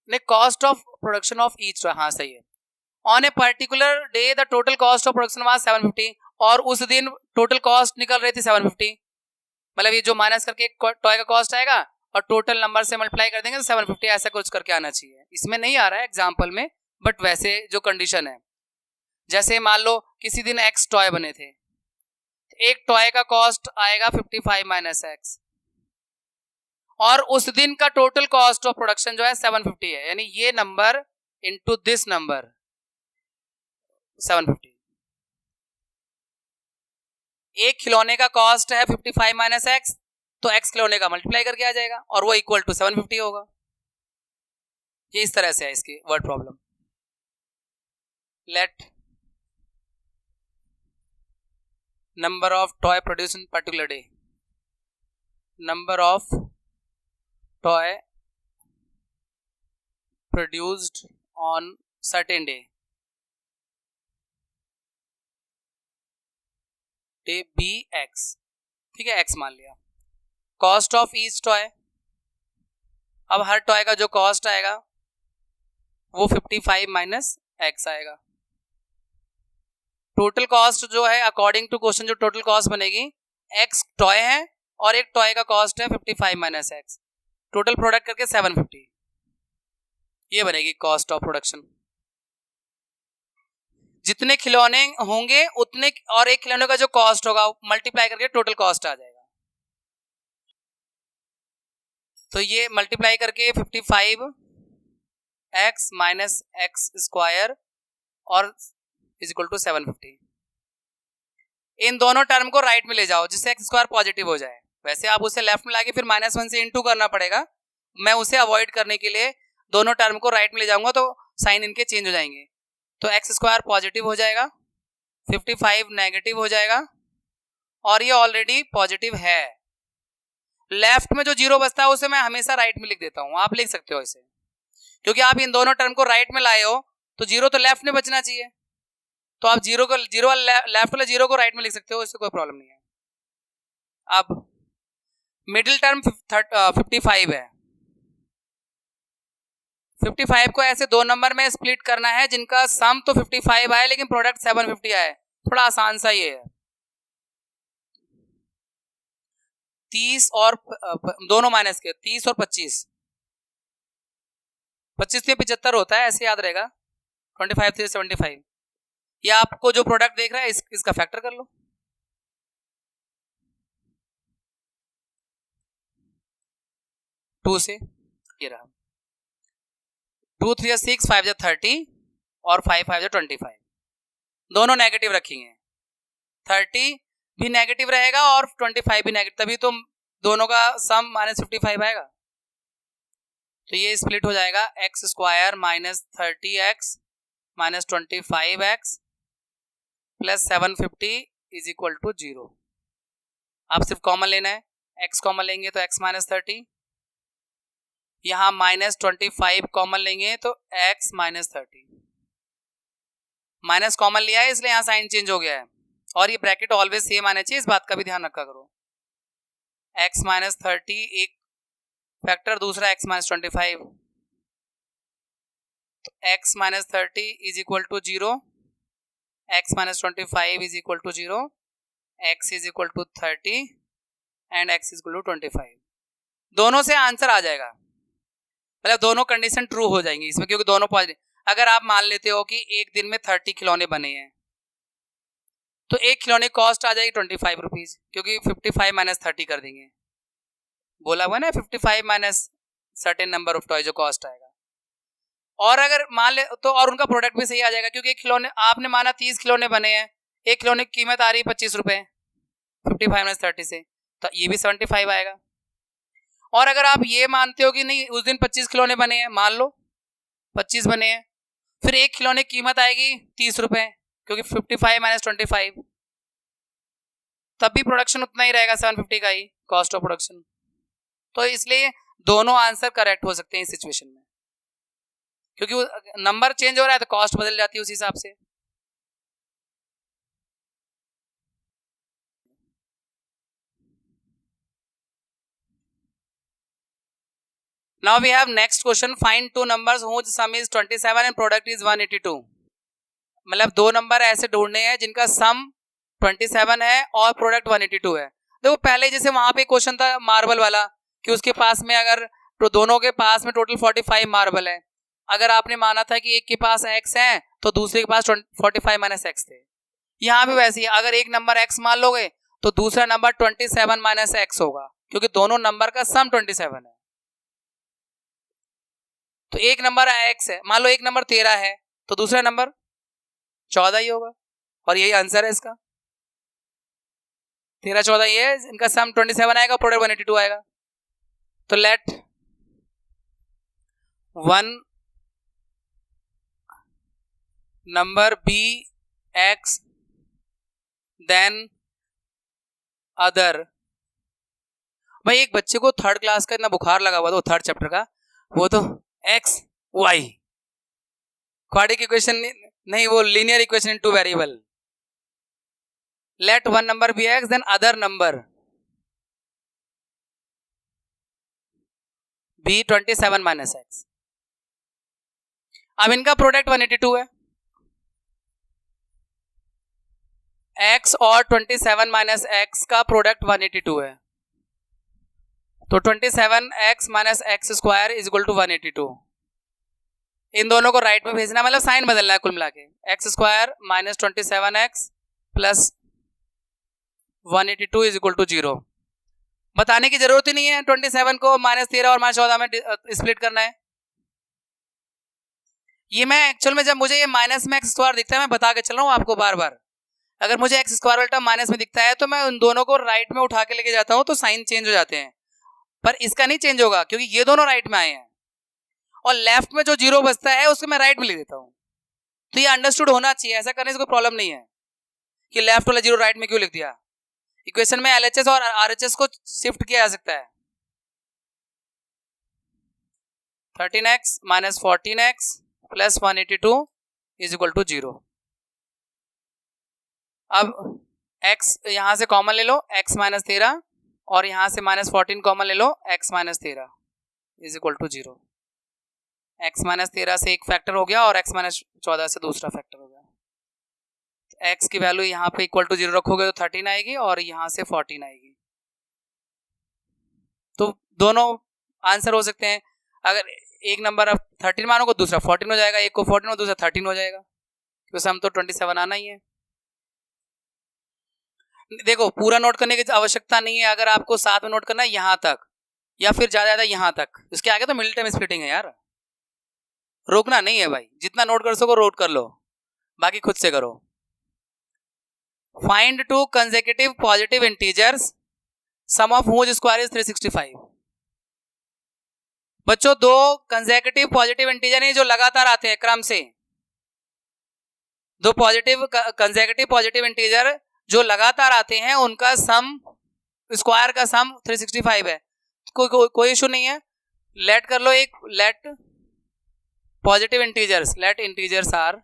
नहीं, cost of production of each toy, हाँ सही है। On a particular day the total cost of production was 750, और उस दिन टोटल कॉस्ट निकल रही थी 750। मतलब ये जो माइनस करके एक टॉय का कॉस्ट आएगा और टोटल नंबर से मल्टीप्लाई कर देंगे तो 750 ऐसा कुछ करके आना चाहिए। इसमें नहीं आ रहा है एग्जाम्पल में, बट वैसे जो कंडीशन है, जैसे मान लो किसी दिन x टॉय बने थे, एक टॉय का कॉस्ट आएगा 55 माइनस x, और उस दिन का टोटल कॉस्ट ऑफ प्रोडक्शन जो है 750 है, यानी ये नंबर इनटू दिस नंबर 750। एक खिलौने का कॉस्ट है 55 माइनस x, तो x खिलौने का मल्टीप्लाई करके आ जाएगा और वो इक्वल टू 750 होगा। ये इस तरह से है इसकी word problem. Let number of toy produced in particular day, number of toy produced on certain day, day be x, ठीक है, एक्स मान लिया. कॉस्ट ऑफ ईच टॉय, अब हर टॉय का जो कॉस्ट आएगा वो 55 माइनस एक्स आएगा. टोटल कॉस्ट जो है अकॉर्डिंग टू क्वेश्चन जो टोटल कॉस्ट बनेगी, एक्स टॉय है और एक टॉय का कॉस्ट है 55 माइनस एक्स, टोटल प्रोडक्ट करके 750, ये बनेगी कॉस्ट ऑफ प्रोडक्शन. जितने खिलौने होंगे उतने और एक खिलौने का जो कॉस्ट होगा मल्टीप्लाई करके टोटल कॉस्ट आ जाएगा. तो ये मल्टीप्लाई करके 55 एक्स माइनस एक्स स्क्वायर और इज इक्वल टू 750. इन दोनों टर्म को राइट में ले जाओ जिससे एक्स स्क्वायर पॉजिटिव हो जाए. वैसे आप उसे लेफ्ट में लाके फिर -1 से इनटू करना पड़ेगा, मैं उसे अवॉइड करने के लिए दोनों टर्म को राइट में ले जाऊंगा तो साइन इनके चेंज हो जाएंगे. तो एक्स स्क्वायर पॉजिटिव हो जाएगा, 55 नेगेटिव हो जाएगा और ये ऑलरेडी पॉजिटिव है. लेफ्ट में जो जीरो बचता है उसे मैं हमेशा राइट में लिख देता हूं, आप लिख सकते हो इसे, क्योंकि आप इन दोनों टर्म को राइट में लाए हो तो जीरो तो लेफ्ट में बचना चाहिए, तो आप जीरो लेफ्ट वाले जीरो को राइट में लिख सकते हो, इससे कोई प्रॉब्लम नहीं है. अब मिडिल टर्म 55 है. 55 को ऐसे दो नंबर में स्प्लिट करना है जिनका सम तो 55 आए लेकिन प्रोडक्ट 750 आए. थोड़ा आसान सा ये है. 30 और दोनों माइनस के 30 और 25, 25 से 75 होता है, ऐसे याद रहेगा. 25 से 75, ये आपको जो प्रोडक्ट देख रहा है इसका फैक्टर कर लो. टू से ये रहा, 2 3 6 5 30 और 5 5 25, दोनों नेगेटिव रखेंगे. 30 भी नेगेटिव रहेगा और 25 भी नेगेटिव, तभी तो दोनों का सम -55 आएगा. तो ये स्प्लिट हो जाएगा x square minus 30x minus 25x plus 750 is equal to 0. आप सिर्फ कॉमन लेना है, x कॉमन लेंगे तो x माइनस 30, यहाँ माइनस 25 कॉमन लेंगे तो x माइनस 30. माइनस कॉमन लिया है इसलिए यहाँ साइन चेंज हो गया है, और ये ब्रैकेट ऑलवेज सेम आना चाहिए, इस बात का भी ध्यान रखा करो. x माइनस 30 एक फैक्टर, दूसरा x माइनस 25, तो x minus 30 is equal to 0, x minus 25 is equal to 0, x is equal to 30 and x is equal to 25. दोनों से आंसर आ जाएगा, मतलब दोनों कंडीशन ट्रू हो जाएंगी इसमें, क्योंकि दोनों पॉजिटिव. अगर आप मान लेते हो कि एक दिन में 30 खिलौने बने हैं तो एक खिलौने कॉस्ट आ जाएगी 25 रुपीज, क्योंकि 55 माइनस 30 कर देंगे, बोला हुआ ना 55 minus certain number of toy जो कॉस्ट आएगा. और अगर मान ले तो और उनका प्रोडक्ट भी सही आ जाएगा, क्योंकि एक खिलौने आपने माना 30 खिलौने बने हैं, एक खिलौने की कीमत आ रही है 25 रुपए 55 माइनस 30 से, तो ये भी 75 आएगा. और अगर आप ये मानते हो कि नहीं उस दिन 25 खिलौने बने हैं, मान लो 25 बने हैं, फिर एक खिलौने की कीमत आएगी 30 रुपए, क्योंकि 55 माइनस 25, तब भी प्रोडक्शन उतना ही रहेगा 750 का ही कॉस्ट ऑफ प्रोडक्शन. तो इसलिए दोनों आंसर करेक्ट हो सकते हैं इस सिचुएशन में, क्योंकि नंबर चेंज हो रहा है तो कॉस्ट बदल जाती है उस हिसाब से. Now we have next question, find two numbers whose sum is 27 and product is 182. मतलब दो नंबर ऐसे ढूंढने हैं जिनका सम 27 है और प्रोडक्ट 182 है. देखो पहले जैसे वहां पे क्वेश्चन था मार्बल वाला कि उसके पास में अगर तो दोनों के पास में टोटल 45 मार्बल है, अगर आपने माना था कि एक के पास x है तो दूसरे के पास 45 माइनस एक्स थे. यहाँ भी वैसे ही अगर एक नंबर x मान लोगे तो दूसरा नंबर 27 माइनस एक्स होगा, क्योंकि दोनों नंबर का सम 27 है. तो एक नंबर x है, मान लो एक नंबर 13 है तो दूसरा नंबर 14 ही होगा, और यही आंसर है इसका. 13 14 ये है, इनका सम 27 आएगा, प्रोडक्ट 182 आएगा. तो let one number be x, then other. भाई एक बच्चे को थर्ड क्लास का इतना बुखार लगा हुआ था थर्ड चैप्टर का, वो तो एक्स वाई क्वाड्रेटिक इक्वेशन नहीं, वो linear equation in two variable. Let one number be x then other number be 27 minus x. अब इनका प्रोडक्ट 182 है, x और 27 माइनस एक्स का प्रोडक्ट 182 है, तो 27x minus x square is equal to 182। इन दोनों को राइट में भेजना, मतलब साइन बदलना है कुल मिला के। X square minus 27x plus 182 is equal to 0। बताने की जरूरत ही नहीं है, 27 को -13 और -14 में स्प्लिट करना है। ये मैं एक्चुअल में जब मुझे ये माइनस में एक्स स्क्वायर दिखता है, मैं बता के चल रहा हूँ आपको बार बार, अगर मुझे एक्स स्क्वायर वाला टर्म माइनस में दिखता है तो मैं उन दोनों को राइट में उठा के लेके जाता हूँ, तो साइन चेंज हो जाते हैं। पर इसका नहीं चेंज होगा क्योंकि ये दोनों राइट में आए हैं, और लेफ्ट में जो 0 बचता है उसको मैं राइट में लिख देता हूँ। तो ये अंडरस्टूड होना चाहिए, ऐसा करने से कोई प्रॉब्लम नहीं है कि लेफ्ट वाला 0 राइट में क्यों लिख दिया। इक्वेशन में LHS और RHS को शिफ्ट किया जा सकता है। 13x minus 14x plus 182 is equal to 0। अब x यहां से कॉमन ले लो, x माइनस 13, और यहां से माइनस 14 कॉमन ले लो, x minus 13 is equal to 0। x minus 13 से एक फैक्टर हो गया और x माइनस 14 से दूसरा फैक्टर हो गया। x की वैल्यू यहाँ पे इक्वल टू 0 रखोगे तो 13 आएगी और यहाँ से 14 आएगी। तो दोनों आंसर हो सकते हैं। अगर एक नंबर अब 13 मानोगे दूसरा 14 हो जाएगा, एक को 14 और दूसरा 13 हो जाएगा, तो सम तो 27 आना ही है। देखो पूरा नोट करने की आवश्यकता नहीं है, अगर आपको साथ में नोट करना है यहाँ तक या फिर ज्यादा यहाँ तक, इसके आगे तो मिड टर्म स्प्लिटिंग है यार, रोकना नहीं है भाई, जितना नोट कर सको नोट कर लो, बाकी खुद से करो। Find two consecutive positive integers sum of whose square is 365। बच्चों दो कंसेक्यूटिव पॉजिटिव इंटीजर हैं जो लगातार आते हैं क्रम से, दो पॉजिटिव कंसेक्यूटिव पॉजिटिव इंटीजर जो लगातार आते हैं उनका सम स्क्वायर का सम 365 है। कोई इशू नहीं है, लेट कर लो एक, let positive integers, let integers are.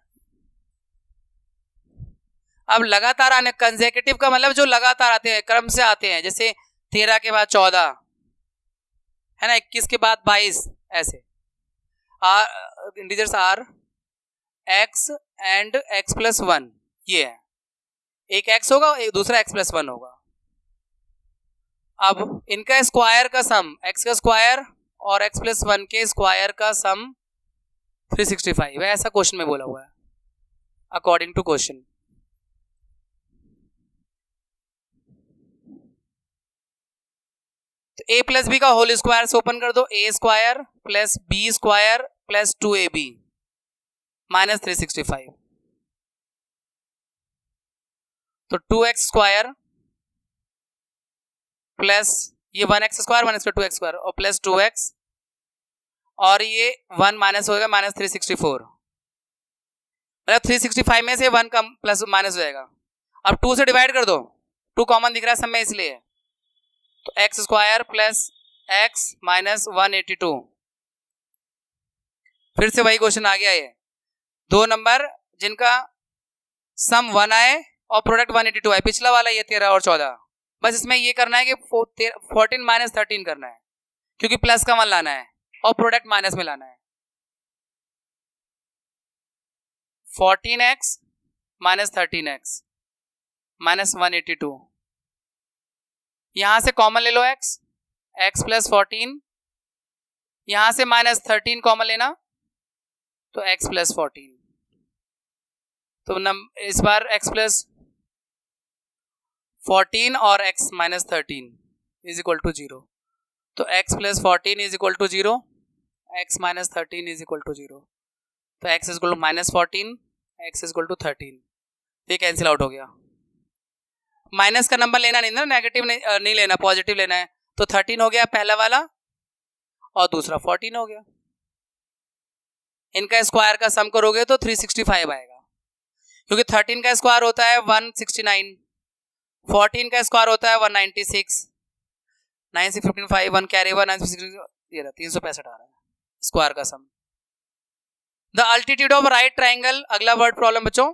अब लगातार आने, कंसेक्यूटिव का मतलब जो लगातार आते हैं, क्रम से आते हैं, जैसे 13 के बाद 14 है ना, 21 के बाद 22, ऐसे are integers are x and x plus 1, ये है, एक x होगा एक दूसरा x प्लस 1 होगा। अब इनका स्क्वायर का सम, x का स्क्वायर और x प्लस 1 के स्क्वायर का सम 365 है, ऐसा क्वेश्चन में बोला हुआ है अकॉर्डिंग टू क्वेश्चन। तो a प्लस बी का होल स्क्वायर से ओपन कर दो, a square plus b square plus 2ab minus 365, तो 2x स्क्वायर प्लस ये 1x square 1x 2x square और प्लस 2x, और ये 1 माइनस होगा माइनस 364, मतलब 365 में से 1 कम प्लस माइनस हो जाएगा। अब 2 से डिवाइड कर दो, 2 कॉमन दिख रहा है सब में इसलिए, तो x square plus x minus 182, फिर से वही क्वेश्चन आ गया। ये दो नंबर जिनका सम 1 आए और प्रोडक्ट 182 आए, पिछला वाला ये 13 और 14, बस इसमें ये करना है कि 14 माइनस 13 करना है क्योंकि प्लस का 1 लाना है और प्रोडक्ट माइनस में लाना है। 14x माइनस 13x माइनस 182, यहां से कॉमन ले लो x प्लस 14, यहां से माइनस 13 कॉमन लेना तो x प्लस 14, तो इस बार x प्लस 14 और x minus 13 is equal to 0, तो x plus 14 is equal to 0, x minus 13 is equal to 0, तो x is equal to minus 14, x is equal to 13, ये कैंसिल आउट हो गया। माइनस का number लेना नहीं ना, नेगेटिव नहीं लेना, पॉजिटिव लेना है, तो 13 हो गया पहला वाला और दूसरा 14 हो गया। इनका स्क्वायर का सम करोगे तो 365 आएगा, क्योंकि 13 का स्क्वायर होता है 169, 14 का स्क्वायर होता है 196, 9 6 15 5 1 कैरी 1 9 6 ये रहा 365 आ रहा है स्क्वायर का sum. The altitude of right triangle, अगला वर्ड प्रॉब्लम बच्चों।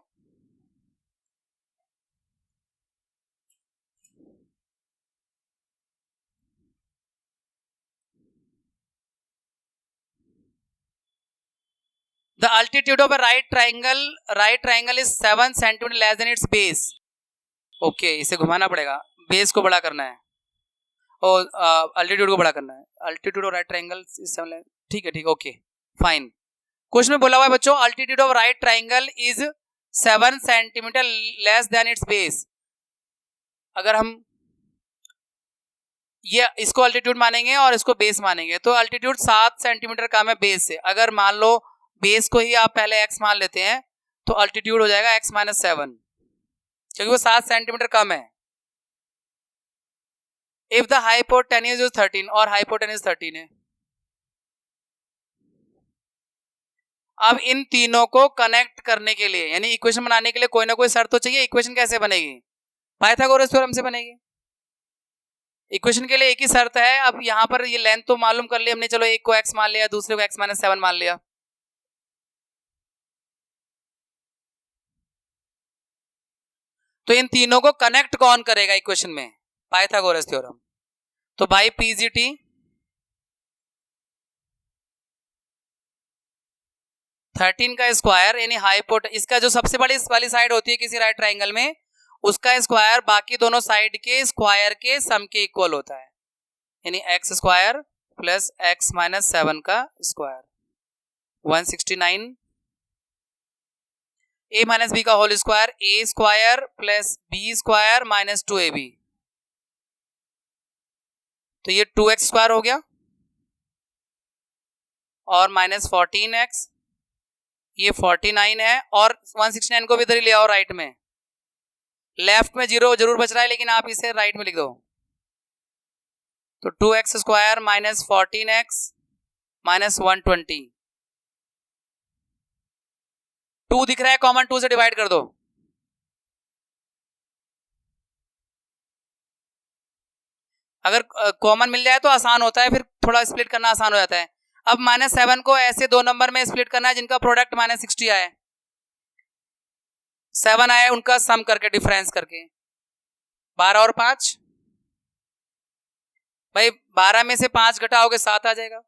The altitude of a right triangle is 7 centimeter less than its base. Okay इसे घुमाना पड़ेगा, बेस को बड़ा करना है और अल्टीट्यूड को बड़ा करना है। अल्टीट्यूड ऑफ राइट ट्राइंगल, ठीक है ओके फाइन। क्वेश्चन में बोला हुआ है बच्चों altitude of right triangle is 7 centimetre less than it's base. अगर हम ये इसको अल्टीट्यूड मानेंगे और इसको बेस मानेंगे तो अल्टीट्यूड 7 सेंटीमीटर कम है बेस से। अगर मान लो बेस को ही आप पहले x मान लेते हैं तो अल्टीट्यूड हो जाएगा x माइनस 7, क्योंकि वो 7 सेंटीमीटर कम है। इफ द हाइपोटेन्यूज इज 13 और हाइपोटेन्यूज 13 है। अब इन तीनों को कनेक्ट करने के लिए यानी इक्वेशन बनाने के लिए कोई ना कोई शर्त तो चाहिए। इक्वेशन कैसे बनेगी? पाइथागोरस थ्योरम से बनेगी। इक्वेशन के लिए एक ही शर्त है। अब यहां पर ये लेंथ तो मालूम कर लिया हमने, चलो एक को x मान लिया, दूसरे को x माइनस 7 मान लिया। तो इन तीनों को कनेक्ट कौन करेगा इक्वेशन में? Pythagoras theorem. तो बाय पीजीटी थर्टीन का स्क्वायर यानी हाइपोट इसका जो सबसे बड़ी वाली साइड होती है किसी राइट ट्राइंगल में, उसका स्क्वायर बाकी दोनों साइड के स्क्वायर के सम के इक्वल होता है, यानी x square plus x minus 7 का स्क्वायर 169 a माइनस बी का whole square a square plus b square minus 2ab। तो ये 2x स्क्वायर हो गया और माइनस 14x, ये 49 है और 169 को भी इधर ही ले आओ राइट में। लेफ्ट में 0 जरूर बच रहा है लेकिन आप इसे राइट में लिख दो। तो 2x square minus 14x minus 120, 2 दिख रहा है कॉमन, 2 से डिवाइड कर दो। अगर कॉमन मिल जाए तो आसान होता है, फिर थोड़ा स्प्लिट करना आसान हो जाता है। अब माइनस 7 को ऐसे दो नंबर में स्प्लिट करना है जिनका प्रोडक्ट माइनस 60 आए, 7 आए, उनका सम करके डिफरेंस करके 12 और 5, भाई 12 में से 5 घटाओगे 7 आ जाएगा,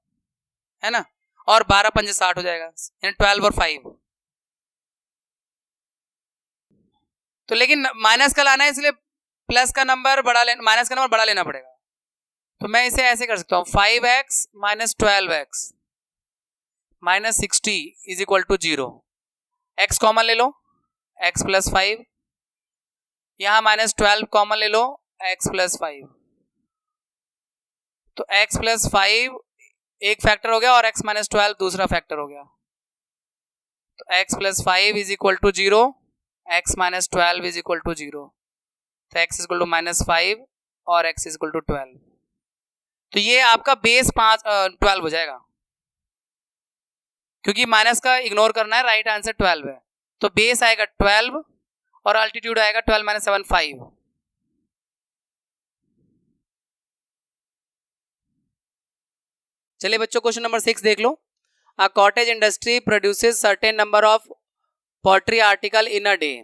है ना, और 12 पंजे 60 हो जाएगा, यानी 12 और 5। तो लेकिन माइनस का लाना है इसलिए प्लस का नंबर बड़ा लेना, माइनस का नंबर बड़ा लेना पड़ेगा। तो मैं इसे ऐसे कर सकता हूं 5x minus 12x minus 60 is equal to 0। x common ले लो x प्लस 5, यहां माइनस 12 कॉमन ले लो x प्लस 5। तो x प्लस 5 एक फैक्टर हो गया और x माइनस 12 दूसरा फैक्टर हो गया। तो x plus 5 is equal to 0, x minus 12 is equal to 0। तो x is equal to minus 5 और x इज इक्वल टू 12। तो ये आपका बेस 12 हो जाएगा, क्योंकि माइनस का इग्नोर करना है, राइट आंसर 12 है। तो बेस आएगा 12 और अल्टीट्यूड आएगा 12 माइनस 7 5। चलिए बच्चों क्वेश्चन नंबर 6 देख लो। A cottage industry produces certain number of poultry article in a day.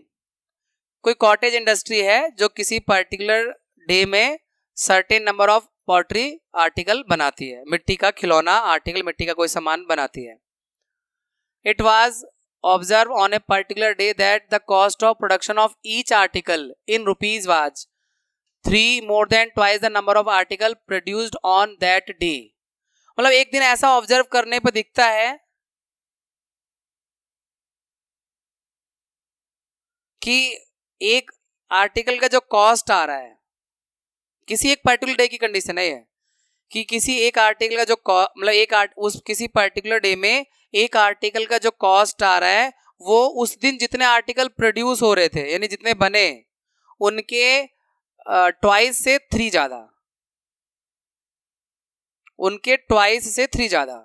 कोई कॉटेज इंडस्ट्री है जो किसी पर्टिकुलर डे में certain number of poultry article बनाती है, मिट्टी का खिलौना आर्टिकल, मिट्टी का कोई सामान बनाती है। It was observe on a particular day that the cost of production of each article in rupees was 3 more than twice the number of article produced on that day। मतलब एक दिन ऐसा ऑब्जर्व करने पर दिखता है कि एक आर्टिकल का जो कॉस्ट आ रहा है, किसी एक पर्टिकुलर डे की कंडीशन है कि किसी एक आर्टिकल का जो मतलब उस किसी पर्टिकुलर डे में एक आर्टिकल का जो कॉस्ट आ रहा है वो उस दिन जितने आर्टिकल प्रोड्यूस हो रहे थे यानी जितने बने उनके ट्वाइस से 3 ज्यादा, उनके ट्वाइस से 3 ज्यादा।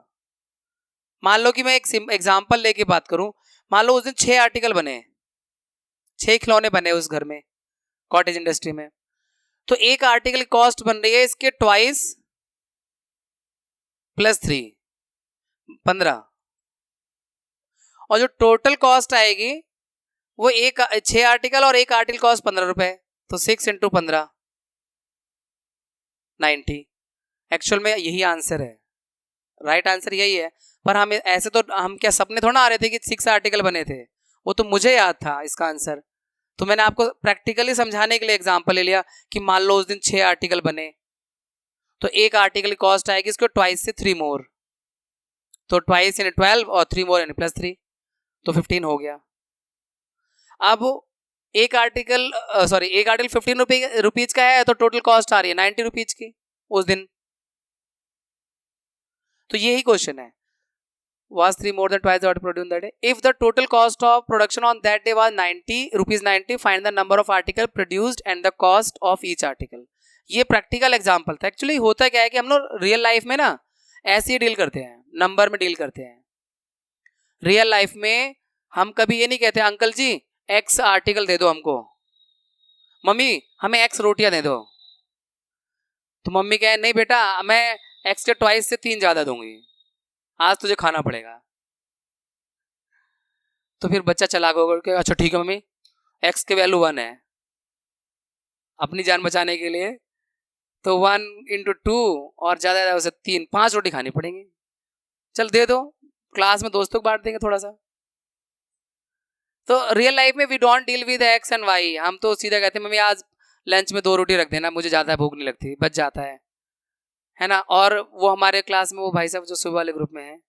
मान लो कि मैं एक एग्जांपल लेके बात करूं, मान लो उस दिन 6 आर्टिकल बने, 6 खिलौने बने उस घर में कॉटेज इंडस्ट्री में, तो एक आर्टिकल की कॉस्ट बन रही है इसके ट्वाइस प्लस 3, 15, और जो टोटल कॉस्ट आएगी वो 6 आर्टिकल और एक आर्टिकल कॉस्ट 15 रुपए, तो 6 इंटू 15 90। एक्चुअल में यही आंसर है, राइट आंसर यही है। पर हम ऐसे तो हम क्या सपने थोड़ा आ रहे थे कि 6 आर्टिकल बने थे, वो तो मुझे याद था इसका आंसर। तो मैंने आपको प्रैक्टिकली समझाने के लिए एग्जांपल ले लिया कि मान लो उस दिन 6 आर्टिकल बने, तो एक आर्टिकल की कॉस्ट आएगी इसको ट्वाइस से 3 मोर, तो ट्वाइस यानी 12 और 3 मोर यानी प्लस 3, तो 15 हो गया। अब एक आर्टिकल 15 रुपीज का है, तो टोटल कॉस्ट आ रही है 90 रुपीज की उस दिन। तो यही क्वेश्चन है, was 3 more than twice the order produced on that day? If the total cost of production on that day was 90 rupees 90, find the number of article produced and the cost of each article. ये practical example था। Actually होता क्या है कि हम लोग real life में ना ऐसे ही डील करते हैं, नंबर में डील करते हैं। रियल लाइफ में हम कभी ये नहीं कहते अंकल जी एक्स आर्टिकल दे दो हमको, मम्मी हमें एक्स रोटियां दे दो, तो मम्मी कहे नहीं बेटा मैं एक्स के ट्वाइस से 3 ज्यादा दूंगी, आज तुझे खाना पड़ेगा। तो फिर बच्चा चला गया, अच्छा ठीक है मम्मी, एक्स के वैल्यू 1 है, अपनी जान बचाने के लिए तो 1 इंटू 2 और ज्यादा उसे 3 5 रोटी खानी पड़ेंगी, चल दे दो, क्लास में दोस्तों को बांट देंगे थोड़ा सा। तो रियल लाइफ में we don't deal with x and y, हम तो सीधा कहते हैं मम्मी आज लंच में 2 रोटी रख देना, मुझे ज्यादा भूख नहीं लगती, बच जाता है ना। और वो हमारे क्लास में वो भाई साहब जो सुबह वाले ग्रुप में है,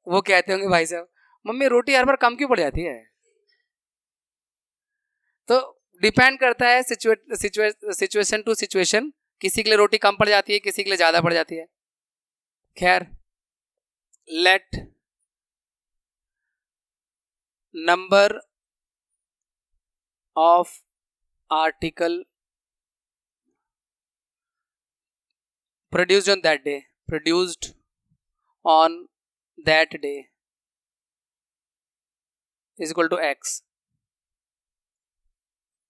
वो कहते होंगे भाई साहब मम्मी रोटी हर बार कम क्यों पड़ जाती है। तो डिपेंड करता है सिचुएशन टू सिचुएशन, किसी के लिए रोटी कम पड़ जाती है, किसी के लिए ज्यादा पड़ जाती है। खैर, let number of article produced on that day is equal to x,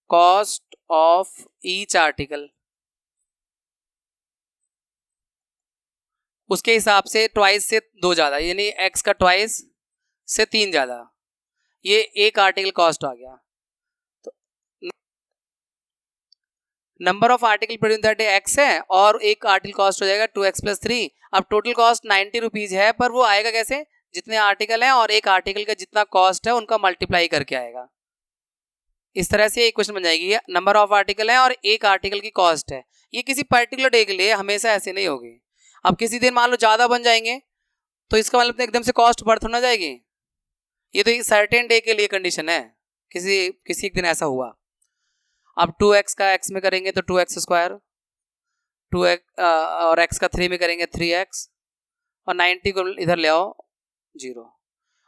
cost of each article उसके हिसाब से ट्वाइस से 2 ज्यादा, यानी x का ट्वाइस से 3 ज्यादा, ये एक आर्टिकल कॉस्ट आ गया। तो number of article produce that day x है और एक आर्टिकल कॉस्ट हो जाएगा 2x प्लस 3। अब टोटल कॉस्ट 90 रुपीज है, पर वो आएगा कैसे, जितने आर्टिकल हैं और एक आर्टिकल का जितना कॉस्ट है उनका मल्टीप्लाई करके आएगा। इस तरह से एक क्वेश्चन बन जाएगी, नंबर ऑफ आर्टिकल है और एक आर्टिकल की कॉस्ट है, ये किसी पर्टिकुलर डे के लिए, हमेशा ऐसे नहीं होगी। अब किसी दिन मान लो ज्यादा बन जाएंगे तो इसका मतलब एकदम से कॉस्ट बढ़ थोड़ा जाएगी, ये तो एक सर्टेन डे के लिए कंडीशन है, किसी एक दिन ऐसा हुआ। अब 2x का x में करेंगे तो 2x स्क्वायर, 2x और x का 3 में करेंगे 3x, और 90 को इधर ले आओ 0।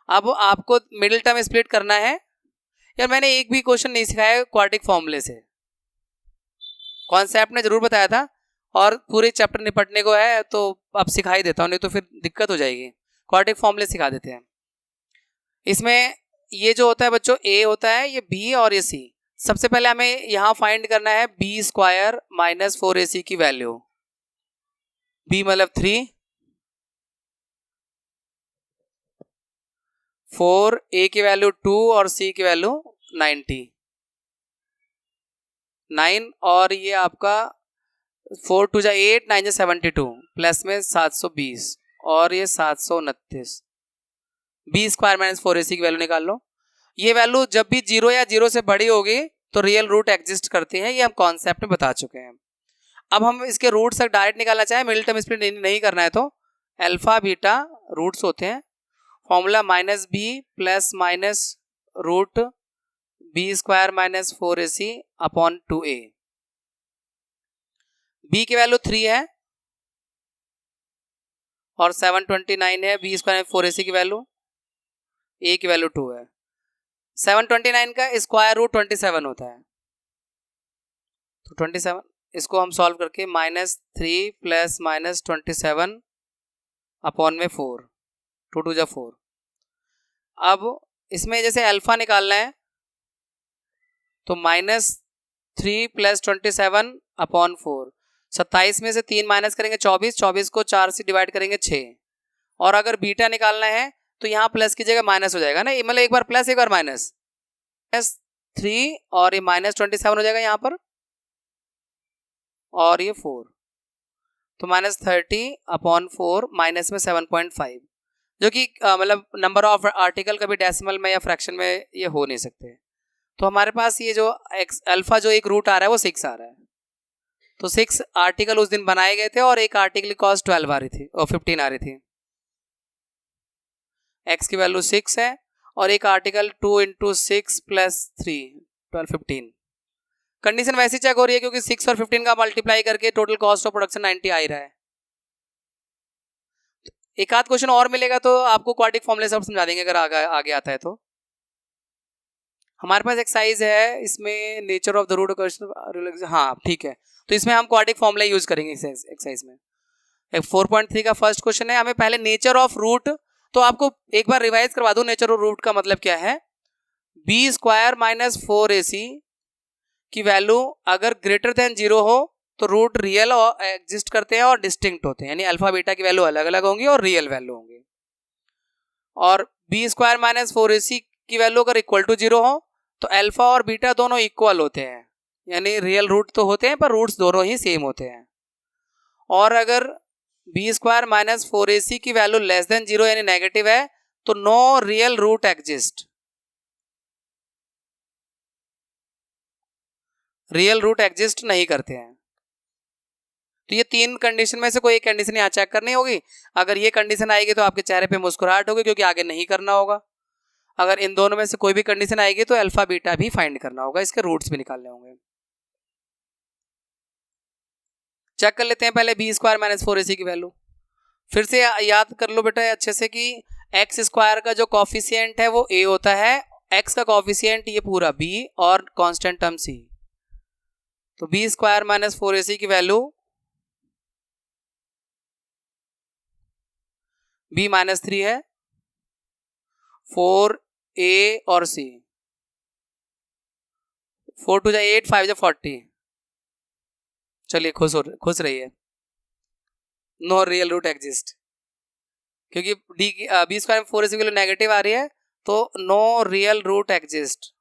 अब आपको मिडिल टर्म स्प्लिट करना है। यार मैंने एक भी क्वेश्चन नहीं सिखाया क्वाड्रेटिक फॉर्मूले से, कॉन्सेप्ट ने जरूर बताया था और पूरे चैप्टर निपटने को है, तो अब सिखाई देता हूँ, नहीं तो फिर दिक्कत हो जाएगी। क्वाड्रेटिक फॉर्मूले सिखा देते हैं। इसमें ये जो होता है बच्चों, a होता है, ये b और ये c। सबसे पहले हमें यहाँ फाइंड करना है b स्क्वायर माइनस 4ac की वैल्यू। b मतलब 3, 4, a की वैल्यू 2 और c की वैल्यू 90, 9, और ये आपका 4 2 जा 8, 9 जा 72, प्लस में 720 और ये 729। b स्क्वायर माइनस 4ac की वैल्यू निकाल लो। ये वैल्यू जब भी 0 या 0 से बड़ी होगी तो रियल रूट एग्जिस्ट करते हैं, ये हम कॉन्सेप्ट में बता चुके हैं। अब हम इसके रूट तक डायरेक्ट निकालना चाहें, मिडिल टर्म स्प्लिट नहीं करना है, तो अल्फा बीटा रूट्स होते हैं, formula minus b plus minus root b square minus 4ac upon 2a। b की वैल्यू 3 है और 729 है, b स्क्वायर 4ac की वैल्यू, a की वैल्यू 2 है। 729 का स्क्वायर रूट 27 होता है, तो 27 इसको हम सॉल्व करके -3 प्लस -27 अपॉन में 4, 2 2 जा 4। अब इसमें जैसे अल्फा निकालना है तो 3 प्लस 27/4। 27 में से 3 माइनस करेंगे 24, 24 को 4 से डिवाइड करेंगे 6। और अगर बीटा निकालना है तो यहाँ प्लस की जगह माइनस हो जाएगा ना, मतलब एक बार प्लस एक बार माइनस। 3 और ये -27 हो जाएगा यहाँ पर, और ये 4, तो -30/4 माइनस में 7.5, जो कि मतलब नंबर ऑफ आर्टिकल कभी डेसिमल में या फ्रैक्शन में ये हो नहीं सकते। तो हमारे पास ये जो अल्फा जो एक रूट आ रहा है वो 6 आ रहा है। तो 6 आर्टिकल उस दिन बनाए गए थे और एक आर्टिकल की कॉस्ट 12 आ रही थी और 15 आ रही थी। x की वैल्यू 6 है और एक आर्टिकल 2 × 6 + 3 12 15। कंडीशन वैसी चेक हो रही है क्योंकि 6 और 15 का मल्टीप्लाई करके टोटल कॉस्ट ऑफ प्रोडक्शन 90 आ ही रहा है। एक आध क्वेश्चन और मिलेगा तो आपको क्वाड्रेटिक फॉर्मूले सब समझा देंगे अगर आगे आता है तो। हमारे पास एक्सरसाइज है, इसमें nature of the root question, हाँ ठीक है, तो इसमें हम क्वाड्रेटिक फॉर्मूला यूज करेंगे एक्सरसाइज में। 4.3 का फर्स्ट क्वेश्चन है, हमें पहले नेचर ऑफ रूट, तो आपको एक बार रिवाइज करवा दूं नेचर ऑफ रूट का मतलब क्या है। b² - 4ac की वैल्यू अगर ग्रेटर देन 0 हो तो रूट रियल एग्जिस्ट करते हैं और डिस्टिंक्ट होते हैं, यानी अल्फा बीटा की वैल्यू अलग अलग होंगी और रियल वैल्यू होंगी। और b² - 4ac की वैल्यू अगर इक्वल टू 0 हो तो अल्फा और बीटा दोनों इक्वल होते हैं, यानी रियल रूट तो होते हैं पर रूट्स दोनों ही सेम होते हैं। और अगर b² - 4ac की वैल्यू लेस देन 0 यानी नेगेटिव है तो no real root exist, real root exist नहीं करते हैं। तो ये 3 कंडीशन में से कोई एक कंडीशन यहाँ चेक करनी होगी। अगर ये कंडीशन आएगी तो आपके चेहरे पे मुस्कुराहट होगी क्योंकि आगे नहीं करना होगा। अगर इन दोनों में से कोई भी कंडीशन आएगी तो अल्फा बीटा भी फाइंड करना होगा, इसके रूट्स भी निकालने होंगे। चेक कर लेते हैं पहले b² - 4ac की वैल्यू। फिर से याद कर लो बेटा अच्छे से कि x² का जो कॉफिशिएंट है वो a होता है, x का कॉफिशिएंट ये पूरा b और कांस्टेंट टर्म c। तो b² - 4ac की वैल्यू b -3 है, 4a और c, 4 2 8 5 40। चलिए खुश रहिए, नो रियल रूट एग्जिस्ट, क्योंकि b² में 4ac की वैल्यू नेगेटिव आ रही है तो नो रियल रूट एग्जिस्ट।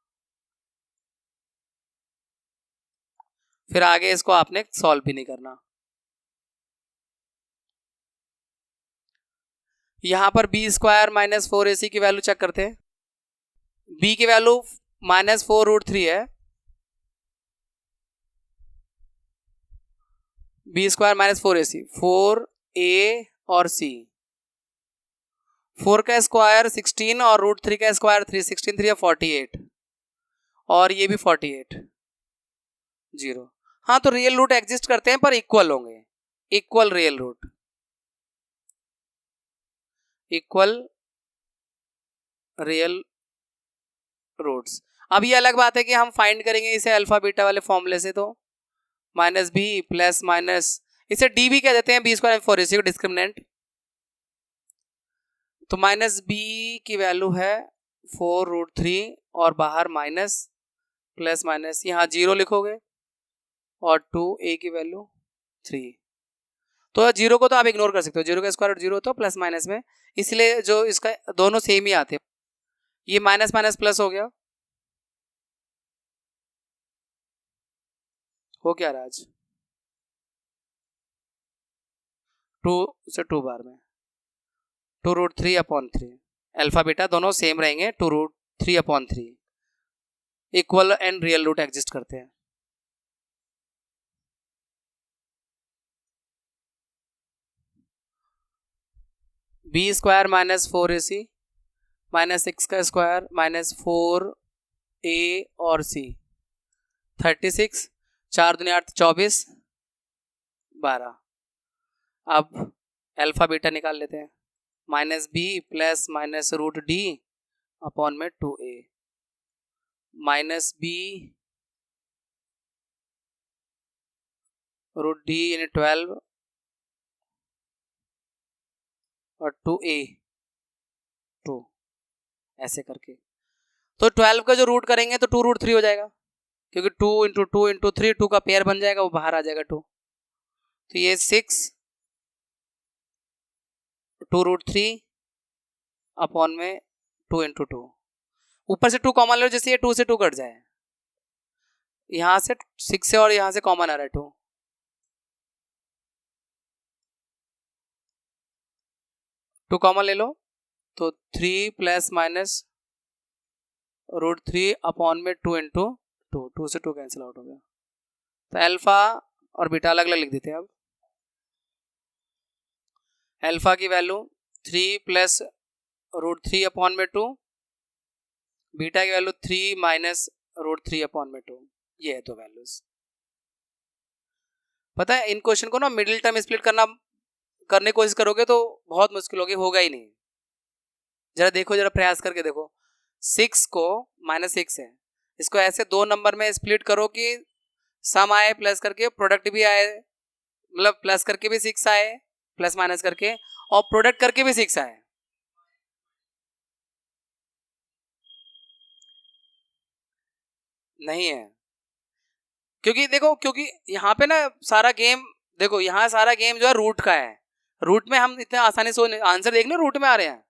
फिर आगे इसको आपने सॉल्व भी नहीं करना। यहां पर b² - 4ac की वैल्यू चेक करते हैं। b की वैल्यू -4√3 है, b² - 4ac, 4a और c, 4 का स्क्वायर 16 और √3 का स्क्वायर 3, 16 3 48, और ये भी 48, 0। हाँ तो रियल रूट एग्जिस्ट करते हैं पर इक्वल होंगे, equal real root, equal real roots. अब ये अलग बात है कि हम फाइंड करेंगे इसे अल्फा बीटा वाले फॉर्मूले से, तो -b प्लस माइनस, इसे d भी कह देते हैं, b² - 4ac को डिस्क्रिमिनेंट। तो -b की वैल्यू है 4√3 और बाहर माइनस प्लस माइनस, यहाँ 0 लिखोगे और 2a की वैल्यू 3। तो 0 को तो आप इग्नोर कर सकते हो, 0 का स्क्वायर रूट 0 होता है प्लस माइनस में, इसलिए जो इसका दोनों सेम ही आते हैं। ये माइनस माइनस प्लस हो गया, हो क्या रहा आज 2 से 2 बार में 2√3/3, अल्फा बीटा दोनों सेम रहेंगे, 2√3/3 equal and real root exist करते हैं। b² - 4ac -6 का स्क्वायर -4a और c, 36, 4 दूनी 8 24, 12। अब अल्फा बीटा निकाल लेते हैं, -b plus -√d/2a, -b √d यानी 12 और 2a 2, ऐसे करके। तो 12 का जो रूट करेंगे तो 2√3 हो जाएगा, क्योंकि 2 × 2 × 3 2 का पेयर बन जाएगा, वो बाहर आ जाएगा 2। तो ये 6 2√3 अपॉन में 2 × 2। ऊपर से 2 कॉमन लो, जैसे ये 2 से 2 कट जाए, यहां से 6 से और यहां से कॉमन आ रहा है 2, टू कॉमन ले लो तो 3 प्लस माइनस √3 अपॉन में 2 × 2, 2 से 2 कैंसिल आउट हो गया। तो अल्फा और बीटा अलग अलग लिख देते हैं। अब अल्फा की वैल्यू 3 प्लस √3 अपॉन में 2, बीटा की वैल्यू 3 माइनस √3 अपॉन में 2। ये है दो वैल्यूज। पता है इन क्वेश्चन को ना मिडिल टर्म स्प्लिट करने की कोशिश करोगे तो बहुत मुश्किल होगी, होगा ही नहीं। जरा देखो, जरा प्रयास करके देखो। 6 को -6 है, इसको ऐसे दो नंबर में स्प्लिट करो कि सम आए प्लस करके, प्रोडक्ट भी आए, मतलब प्लस करके भी 6 आए, प्लस माइनस करके, और प्रोडक्ट करके भी 6 आए। नहीं है, क्योंकि देखो, क्योंकि यहाँ पे ना सारा गेम, देखो यहाँ सारा गेम जो है रूट का है। रूट में हम इतने आसानी से आंसर देख लो, रूट में आ रहे हैं।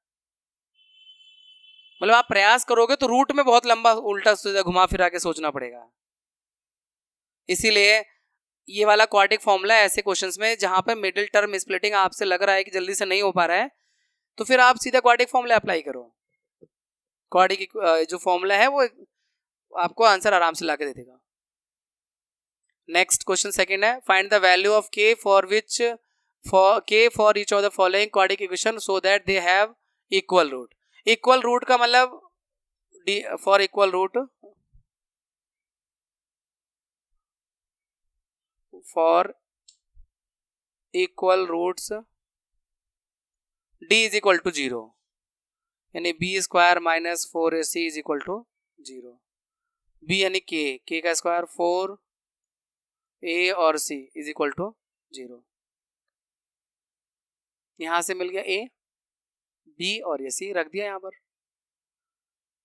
मतलब आप प्रयास करोगे तो रूट में बहुत लंबा उल्टा सीधा घुमा फिरा के सोचना पड़ेगा। इसीलिए ये वाला क्वाड्रेटिक फॉर्मूला है ऐसे क्वेश्चंस में जहां पे मिडिल टर्म स्प्लिटिंग आपसे लग रहा है कि जल्दी से नहीं हो पा रहा है, तो फिर आप सीधा क्वाड्रेटिक फॉर्मूला अप्लाई करो। क्वाड्रेटिक जो फॉर्मूला है वो आपको आंसर आराम से ला के दे देगा। नेक्स्ट क्वेश्चन सेकंड है, find the value of k for each of the following quadratic equation so that they have equal root. Equal root का मतलब for equal root, for equal roots d is equal to 0, यानी b² minus 4ac is equal to 0। b यानी k का square 4a और c is equal to 0। यहां से मिल गया a, b और ये c रख दिया यहां पर।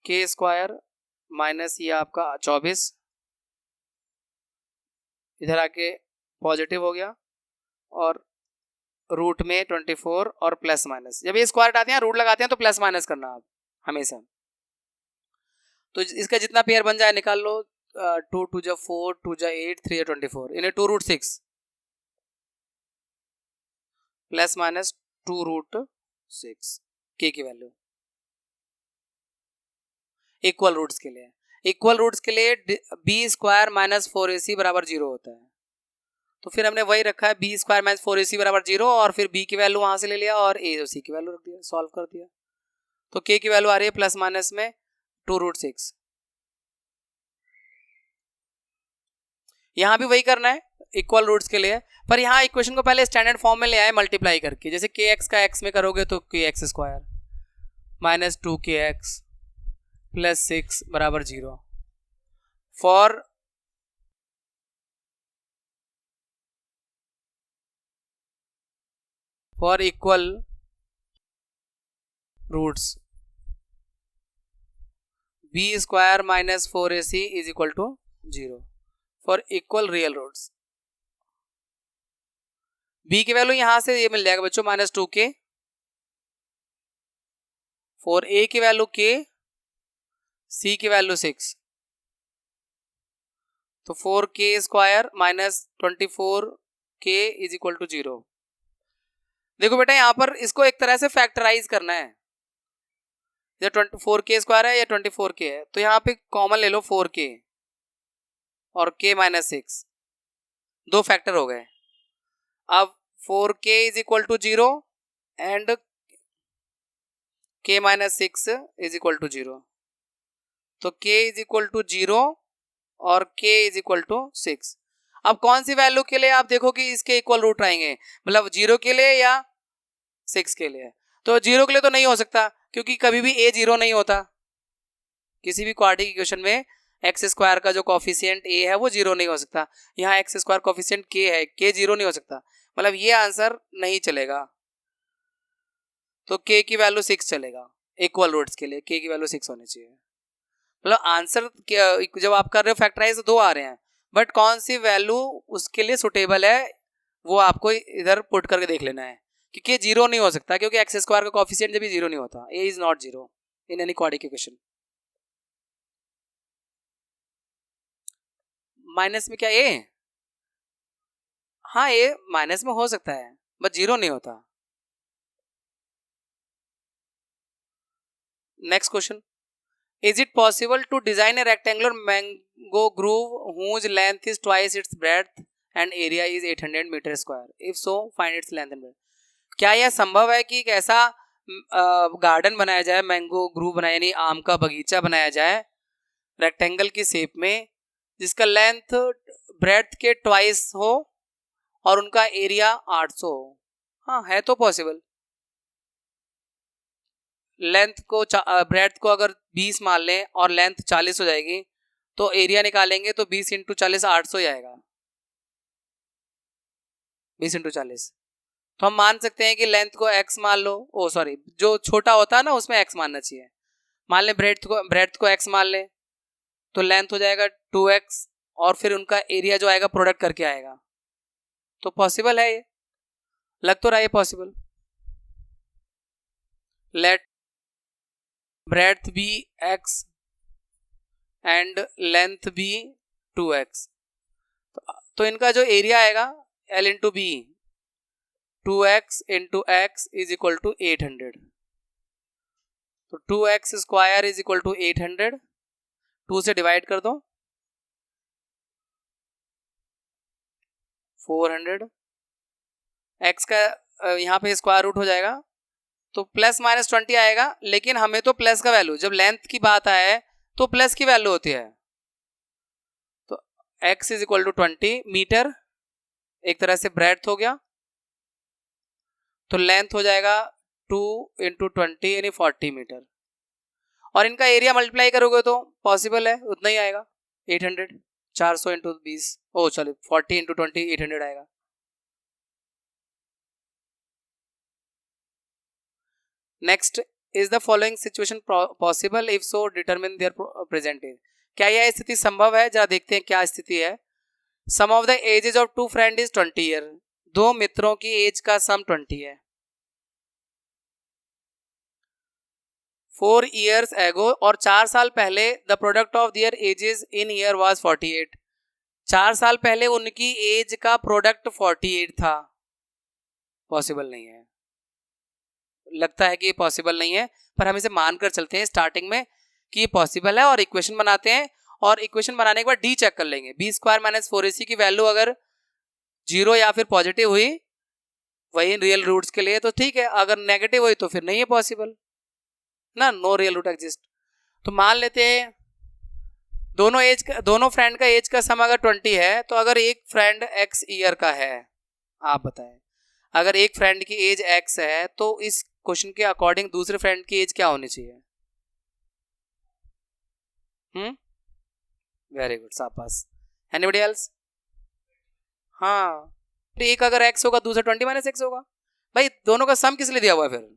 k² माइनस ये आपका 24 इधर आके पॉजिटिव हो गया, और रूट में 24 और प्लस माइनस, जब ये स्क्वायर हटाते हैं रूट लगाते हैं तो प्लस माइनस करना आप हमेशा। तो इसका जितना पेयर बन जाए निकाल लो, 2 2 जा 4, 2 जा 8, 3 जा 24, इन्हें 2√6 प्लस माइनस 2√6 के की वैल्यू इक्वल रूट्स के लिए। इक्वल रूट्स के लिए b² माइनस 4ac बराबर 0 होता है। तो फिर हमने वही रखा है, b² माइनस 4ac बराबर 0, और फिर b की वैल्यू वहां से ले लिया और a और c की वैल्यू रख दिया, सॉल्व कर दिया। तो k की वैल्यू आ रही है प्लस माइनस में 2√6। यहां भी वही करना है इक्वल रूट्स के लिए, पर यहाँ इक्वेशन को पहले स्टैंडर्ड फॉर्म में ले आए मल्टीप्लाई करके। जैसे kx का x में करोगे तो kx² माइनस 2kx प्लस 6 बराबर 0। For equal roots b² minus 4ac is equal to 0 for equal real roots. b की वैल्यू यहां से ये मिल जाएगा बच्चों -2k, फॉर a की वैल्यू k, c की वैल्यू 6, तो 4k² minus 24k is equal to 0। देखो बेटा यहाँ पर इसको एक तरह से फैक्टराइज करना है, या 24k² है या 24k है, तो यहाँ पे कॉमन ले लो 4k और k माइनस 6, दो फैक्टर हो गए। अब 4k is equal to 0 and k minus 6 is equal to 0, तो k इज इक्वल टू 0 और k इज इक्वल टू 6। अब कौन सी वैल्यू के लिए आप देखो कि इसके इक्वल रूट आएंगे, मतलब 0 के लिए या 6 के लिए। तो 0 के लिए तो नहीं हो सकता, क्योंकि कभी भी a 0 नहीं होता। किसी भी क्वाड्रेटिक इक्वेशन में x² का जो कोफिशिएंट a है वो 0 नहीं हो सकता। यहाँ x² कोफिशिएंट k है, k 0 नहीं हो सकता, मतलब ये आंसर नहीं चलेगा। तो k की वैल्यू 6 चलेगा इक्वल रूट्स के लिए, k की वैल्यू 6 होनी चाहिए। मतलब आंसर जब आप कर रहे हो फैक्टराइज तो 2 आ रहे हैं, बट कौन सी वैल्यू उसके लिए सुटेबल है वो आपको इधर पुट करके देख लेना है, क्योंकि ये 0 नहीं हो सकता, क्योंकि एक्स स्क्वायर का कोफिशिएंट जब 0 नहीं होता, a is not 0 in any quadratic equation. Minus में क्या ए? हाँ, ए माइनस में हो सकता है बट 0 नहीं होता। Next question, is it possible to design a rectangular mango groove whose length is twice its breadth and area is 800 meter square? If so, find its length and breadth. क्या यह संभव है कि एक ऐसा गार्डन बनाया जाए, मैंगो ग्रूव बनाया यानी आम का बगीचा बनाया जाए रेक्टेंगल की शेप में, जिसका लेंथ ब्रेड्थ के ट्वाइस हो और उनका एरिया 800 हो? हाँ, है तो पॉसिबल। लेंथ को ब्रेड्थ को अगर 20 मान लें और लेंथ 40 हो जाएगी, तो एरिया निकालेंगे तो 20 इंटू 40 800 ही आएगा। 20 इंटू 40 तो हम मान सकते हैं कि लेंथ को x मान लो, ओ सॉरी, जो छोटा होता है ना उसमें x मानना चाहिए। मान लें ब्रेड्थ को x मान लें, तो लेंथ हो जाएगा 2x और फिर उनका एरिया जो आएगा प्रोडक्ट करके आएगा। तो पॉसिबल है, ये लग तो रहा है पॉसिबल। लेट ब्रेड्थ भी x एंड लेंथ भी 2x, तो इनका जो एरिया आएगा L into b, 2x into x is equal to 800, तो 2x square is equal to 800, 2 से डिवाइड कर दो 400, x का यहाँ पे स्क्वायर रूट हो जाएगा तो प्लस माइनस 20 आएगा, लेकिन हमें तो प्लस का वैल्यू, जब लेंथ की बात आए तो प्लस की वैल्यू होती है, तो x is equal to 20 metre, एक तरह से ब्रेड्थ हो गया, तो लेंथ हो जाएगा 2 इंटू 20 यानी 40 मीटर, और इनका एरिया मल्टीप्लाई करोगे तो पॉसिबल है उतना ही आएगा 800, 400 इंटू 20, ओ सॉरी 40 इंटू 20 800 आएगा। Next, is the following situation possible, if so determine their present age. क्या यह स्थिति संभव है? जरा देखते हैं क्या स्थिति है। Sum of the ages of 2 friend is 20 year, 2 मित्रों की एज का सम 20 है। 4 years ago, और 4 साल पहले the product of their edges in year was 48, 4 साल पहले उनकी एज का प्रोडक्ट 48 था। पॉसिबल नहीं है, लगता है कि ये पॉसिबल नहीं है, पर हम इसे मानकर चलते हैं स्टार्टिंग में कि ये पॉसिबल है, और इक्वेशन बनाते हैं, और इक्वेशन बनाने के बाद डी चेक कर लेंगे। बी स्क्वायर माइनस 4ac की वैल्यू अगर 0 या फिर पॉजिटिव हुई वही रियल रूट्स के लिए तो ठीक है, अगर नेगेटिव हुई तो फिर नहीं है पॉसिबल ना, नो रियल रूट एग्जिस्ट। तो मान लेते हैं दोनों फ्रेंड का एज का सम अगर 20 है, तो अगर एक फ्रेंड x ईयर का है, आप बताएं, अगर एक फ्रेंड की एज x है तो इस क्वेश्चन के अकॉर्डिंग दूसरे फ्रेंड की एज क्या होनी चाहिए? वेरी गुड, शाबाश। Anybody else? हाँ, तो एक अगर x होगा दूसरा 20 माइनस x होगा। भाई दोनों का सम किस लिए दिया हुआ है फिर?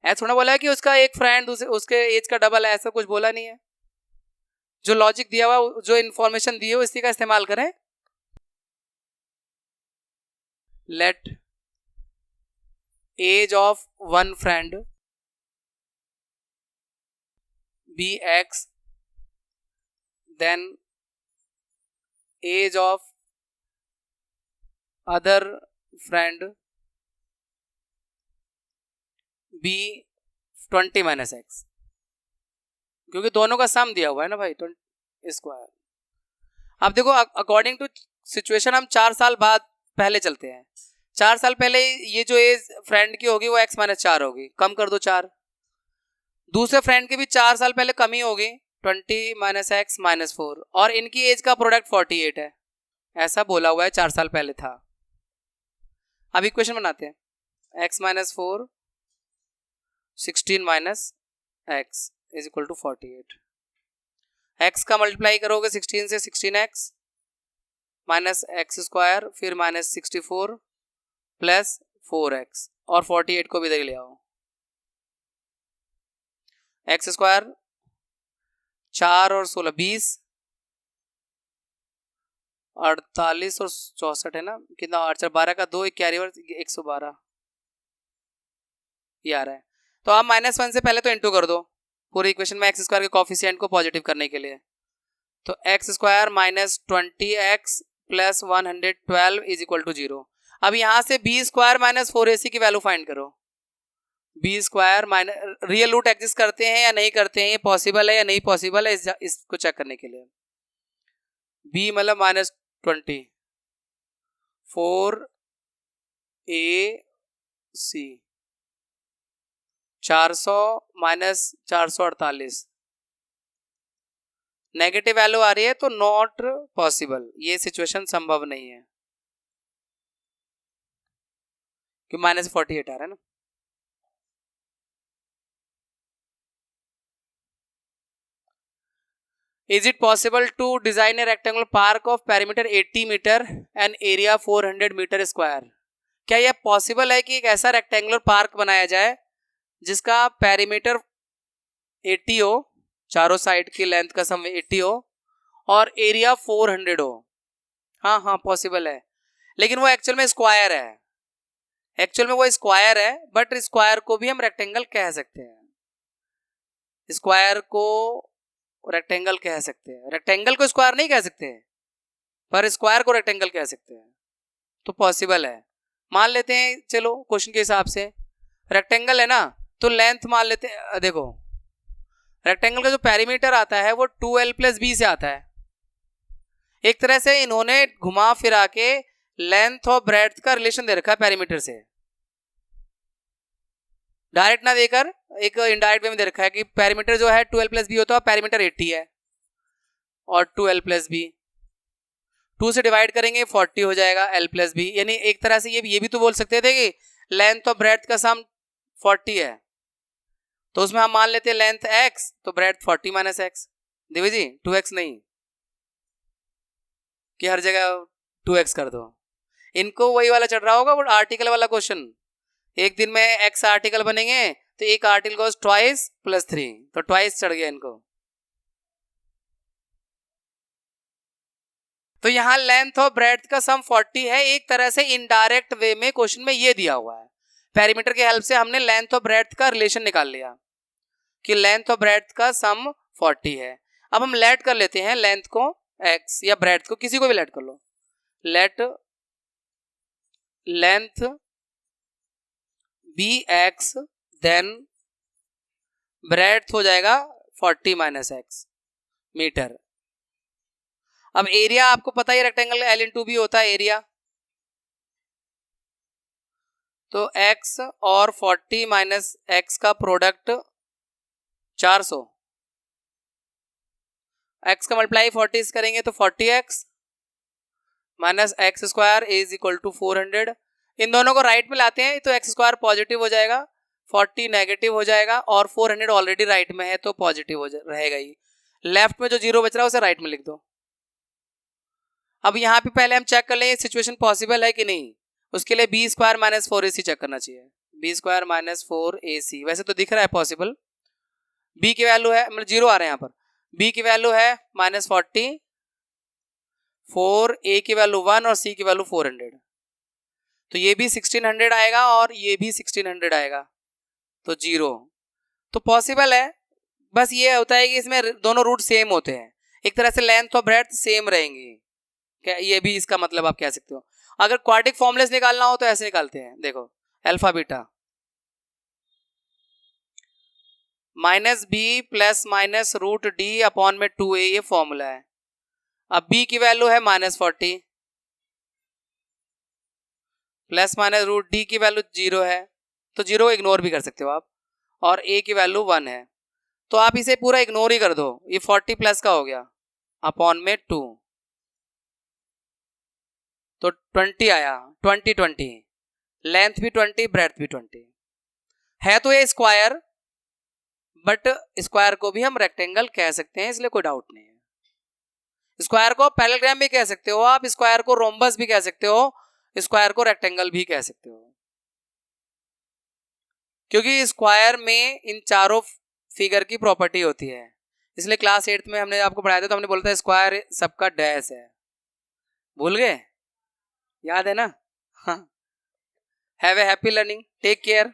ऐसा थोड़ा बोला है कि उसका एक फ्रेंड उसके एज का डबल है, ऐसा कुछ बोला नहीं है। जो लॉजिक दिया हुआ, जो इंफॉर्मेशन दी है इसी का इस्तेमाल करें। Let age of one friend be x, then age of other friend be 20 minus x, क्योंकि दोनों का सम दिया हुआ है ना भाई, 20 स्क्वायर। अब देखो अकॉर्डिंग टू सिचुएशन हम 4 साल बाद पहले चलते हैं। 4 साल पहले ये जो एज फ्रेंड की होगी वो x माइनस 4 होगी, कम कर दो 4। दूसरे फ्रेंड की भी 4 साल पहले कमी होगी, 20 माइनस x माइनस 4, और इनकी एज का प्रोडक्ट 48 है, ऐसा बोला हुआ है 4 साल पहले था। अब इक्वेशन बनाते हैं, x minus 4 16 minus x is equal to 48। x का मल्टीप्लाई करोगे 16 से 16x माइनस एक्स स्क्वायर, फिर माइनस 64 प्लस 4x, और 48 को भी इधर ले आओ। एक्स स्क्वायर 4 और 16 20, 48 और 64 है ना, कितना 8 12 का 2 एक कैरी ओवर 112 ये आ रहा है। तो आप -1 से पहले तो इंटू कर दो पूरी इक्वेशन में एक्स स्क्वायर के कोफिशिएंट को पॉजिटिव करने के लिए। तो x square minus 20x plus 112 is equal to 0। अब यहां से बी स्क्वायर माइनस 4ac की वैल्यू फाइंड करो। B square minus real root exist करते हैं या नहीं करते हैं, ये पॉसिबल है या नहीं पॉसिबल है, इसको चेक करने के लिए। बी मतलब -20 4ac 400 माइनस 448 नेगेटिव वैल्यू आ रही है तो नॉट पॉसिबल, ये सिचुएशन संभव नहीं है कि -48 आ रहा है ना। Is it possible to design a rectangular park of perimeter 80 metre and area 400 metre square? क्या यह पॉसिबल है कि एक ऐसा रेक्टेंगुलर पार्क बनाया जाए जिसका पेरीमीटर 80 हो, चारों साइड की लेंथ का सम 80 हो और एरिया 400 हो? हाँ हाँ पॉसिबल है, लेकिन वो एक्चुअल में स्क्वायर है। एक्चुअल में वो स्क्वायर है, बट स्क्वायर को भी हम रेक्टेंगल कह सकते हैं। स्क्वायर को रेक्टेंगल कह सकते हैं, रेक्टेंगल को स्क्वायर नहीं कह सकते, पर स्क्वायर को रेक्टेंगल कह सकते हैं। तो पॉसिबल है, मान लेते हैं। चलो क्वेश्चन के हिसाब से रेक्टेंगल है ना, तो लेंथ मान लेते हैं। देखो रेक्टेंगल का जो पेरीमीटर आता है वो 2l + b से आता है। एक तरह से इन्होंने घुमा फिरा के लेंथ और ब्रेड्थ का रिलेशन दे रखा है पेरीमीटर से, डायरेक्ट ना देकर एक इनडायरेक्ट वे में दे रखा है कि पेरीमीटर जो है 2l + b होता है, पेरीमीटर 80 है और 2l + b 2 से डिवाइड करेंगे 40 हो जाएगा l + b। यानी एक तरह से ये भी तो बोल सकते थे कि लेंथ और ब्रेड्थ का सम 40 है, तो उसमें हम मान लेते हैं लेंथ x तो ब्रेड्थ 40 - x। देखो जी 2x नहीं कि हर जगह 2x कर दो। इनको वही वाला चढ़ रहा होगा, वो आर्टिकल वाला क्वेश्चन। एक दिन में x आर्टिकल बनेंगे तो एक आर्टिकल गोस ट्वाइस + 3, तो ट्वाइस चढ़ गया इनको। तो यहां लेंथ और ब्रेड्थ का सम 40 है। एक तरह से इनडायरेक्ट वे में क्वेश्चन में ये दिया हुआ है, पेरीमीटर के हेल्प से हमने लेंथ और ब्रेड्थ का रिलेशन निकाल लिया कि लेंथ और ब्रेड्थ का सम 40 है। अब हम लेट कर लेते हैं लेंथ को x या ब्रेड्थ को, किसी को भी लेट कर लो। Let length bx then breadth हो जाएगा 40 - x मीटर। अब एरिया आपको पता ही रेक्टेंगल l × b होता है एरिया, तो x और 40 - x का प्रोडक्ट 400, x का मल्टीप्लाई 40 करेंगे तो 40x - x square is equal to 400। इन दोनों को राइट में लाते हैं तो x स्क्वायर पॉजिटिव हो जाएगा, 40 नेगेटिव हो जाएगा और 400 ऑलरेडी राइट में है तो पॉजिटिव हो रहेगा ही। लेफ्ट में जो 0 बच रहा है उसे राइट में लिख दो। अब यहाँ पे पहले हम चेक कर लें सिचुएशन पॉसिबल है कि नहीं। उसके लिए b² - 4ac चेक करना चाहिए। b² - 4ac वैसे तो दिख रहा है पॉसिबल। b की वैल्यू है, मतलब 0 आ रहे हैं यहाँ पर। b की वैल्यू है -40, 4 a की वैल्यू 1 और c की वैल्यू 400, तो ये भी 1600 आएगा और ये भी 1600 आएगा, तो 0। तो पॉसिबल है, बस ये होता है कि इसमें दोनों रूट सेम होते हैं, एक तरह से लेंथ और ब्रेड्थ सेम रहेंगी। क्या ये भी इसका मतलब आप कह सकते हो। अगर क्वाड्रेटिक फॉर्मूले निकालना हो तो ऐसे निकालते हैं, देखो alpha beta -b + √d upon में 2a ये फॉर्मूला है। अब b की वैल्यू है -40 प्लस √d की वैल्यू 0 है, तो 0 को इग्नोर भी कर सकते हो आप, और a की वैल्यू 1 है, तो आप इसे पूरा इग्नोर ही कर दो। ये 40 प्लस का हो गया अपॉन में 2, तो 20 आया। 20 लेंथ भी 20 ब्रेड्थ भी 20 है, तो ये स्क्वायर, बट स्क्वायर को भी हम रेक्टेंगल कह सकते हैं, इसलिए कोई डाउट नहीं है। स्क्वायर को पैरेललोग्राम भी कह सकते हो आप, स्क्वायर को रोम्बस भी कह सकते हो, स्क्वायर को रेक्टेंगल भी कह सकते हो, क्योंकि स्क्वायर में इन चारों फिगर की प्रॉपर्टी होती है इसलिए क्लास 8th में हमने आपको पढ़ाया था तो हमने बोला था स्क्वायर सबका डैश है, भूल गए? याद है ना? हाँ। Have a happy learning, take care.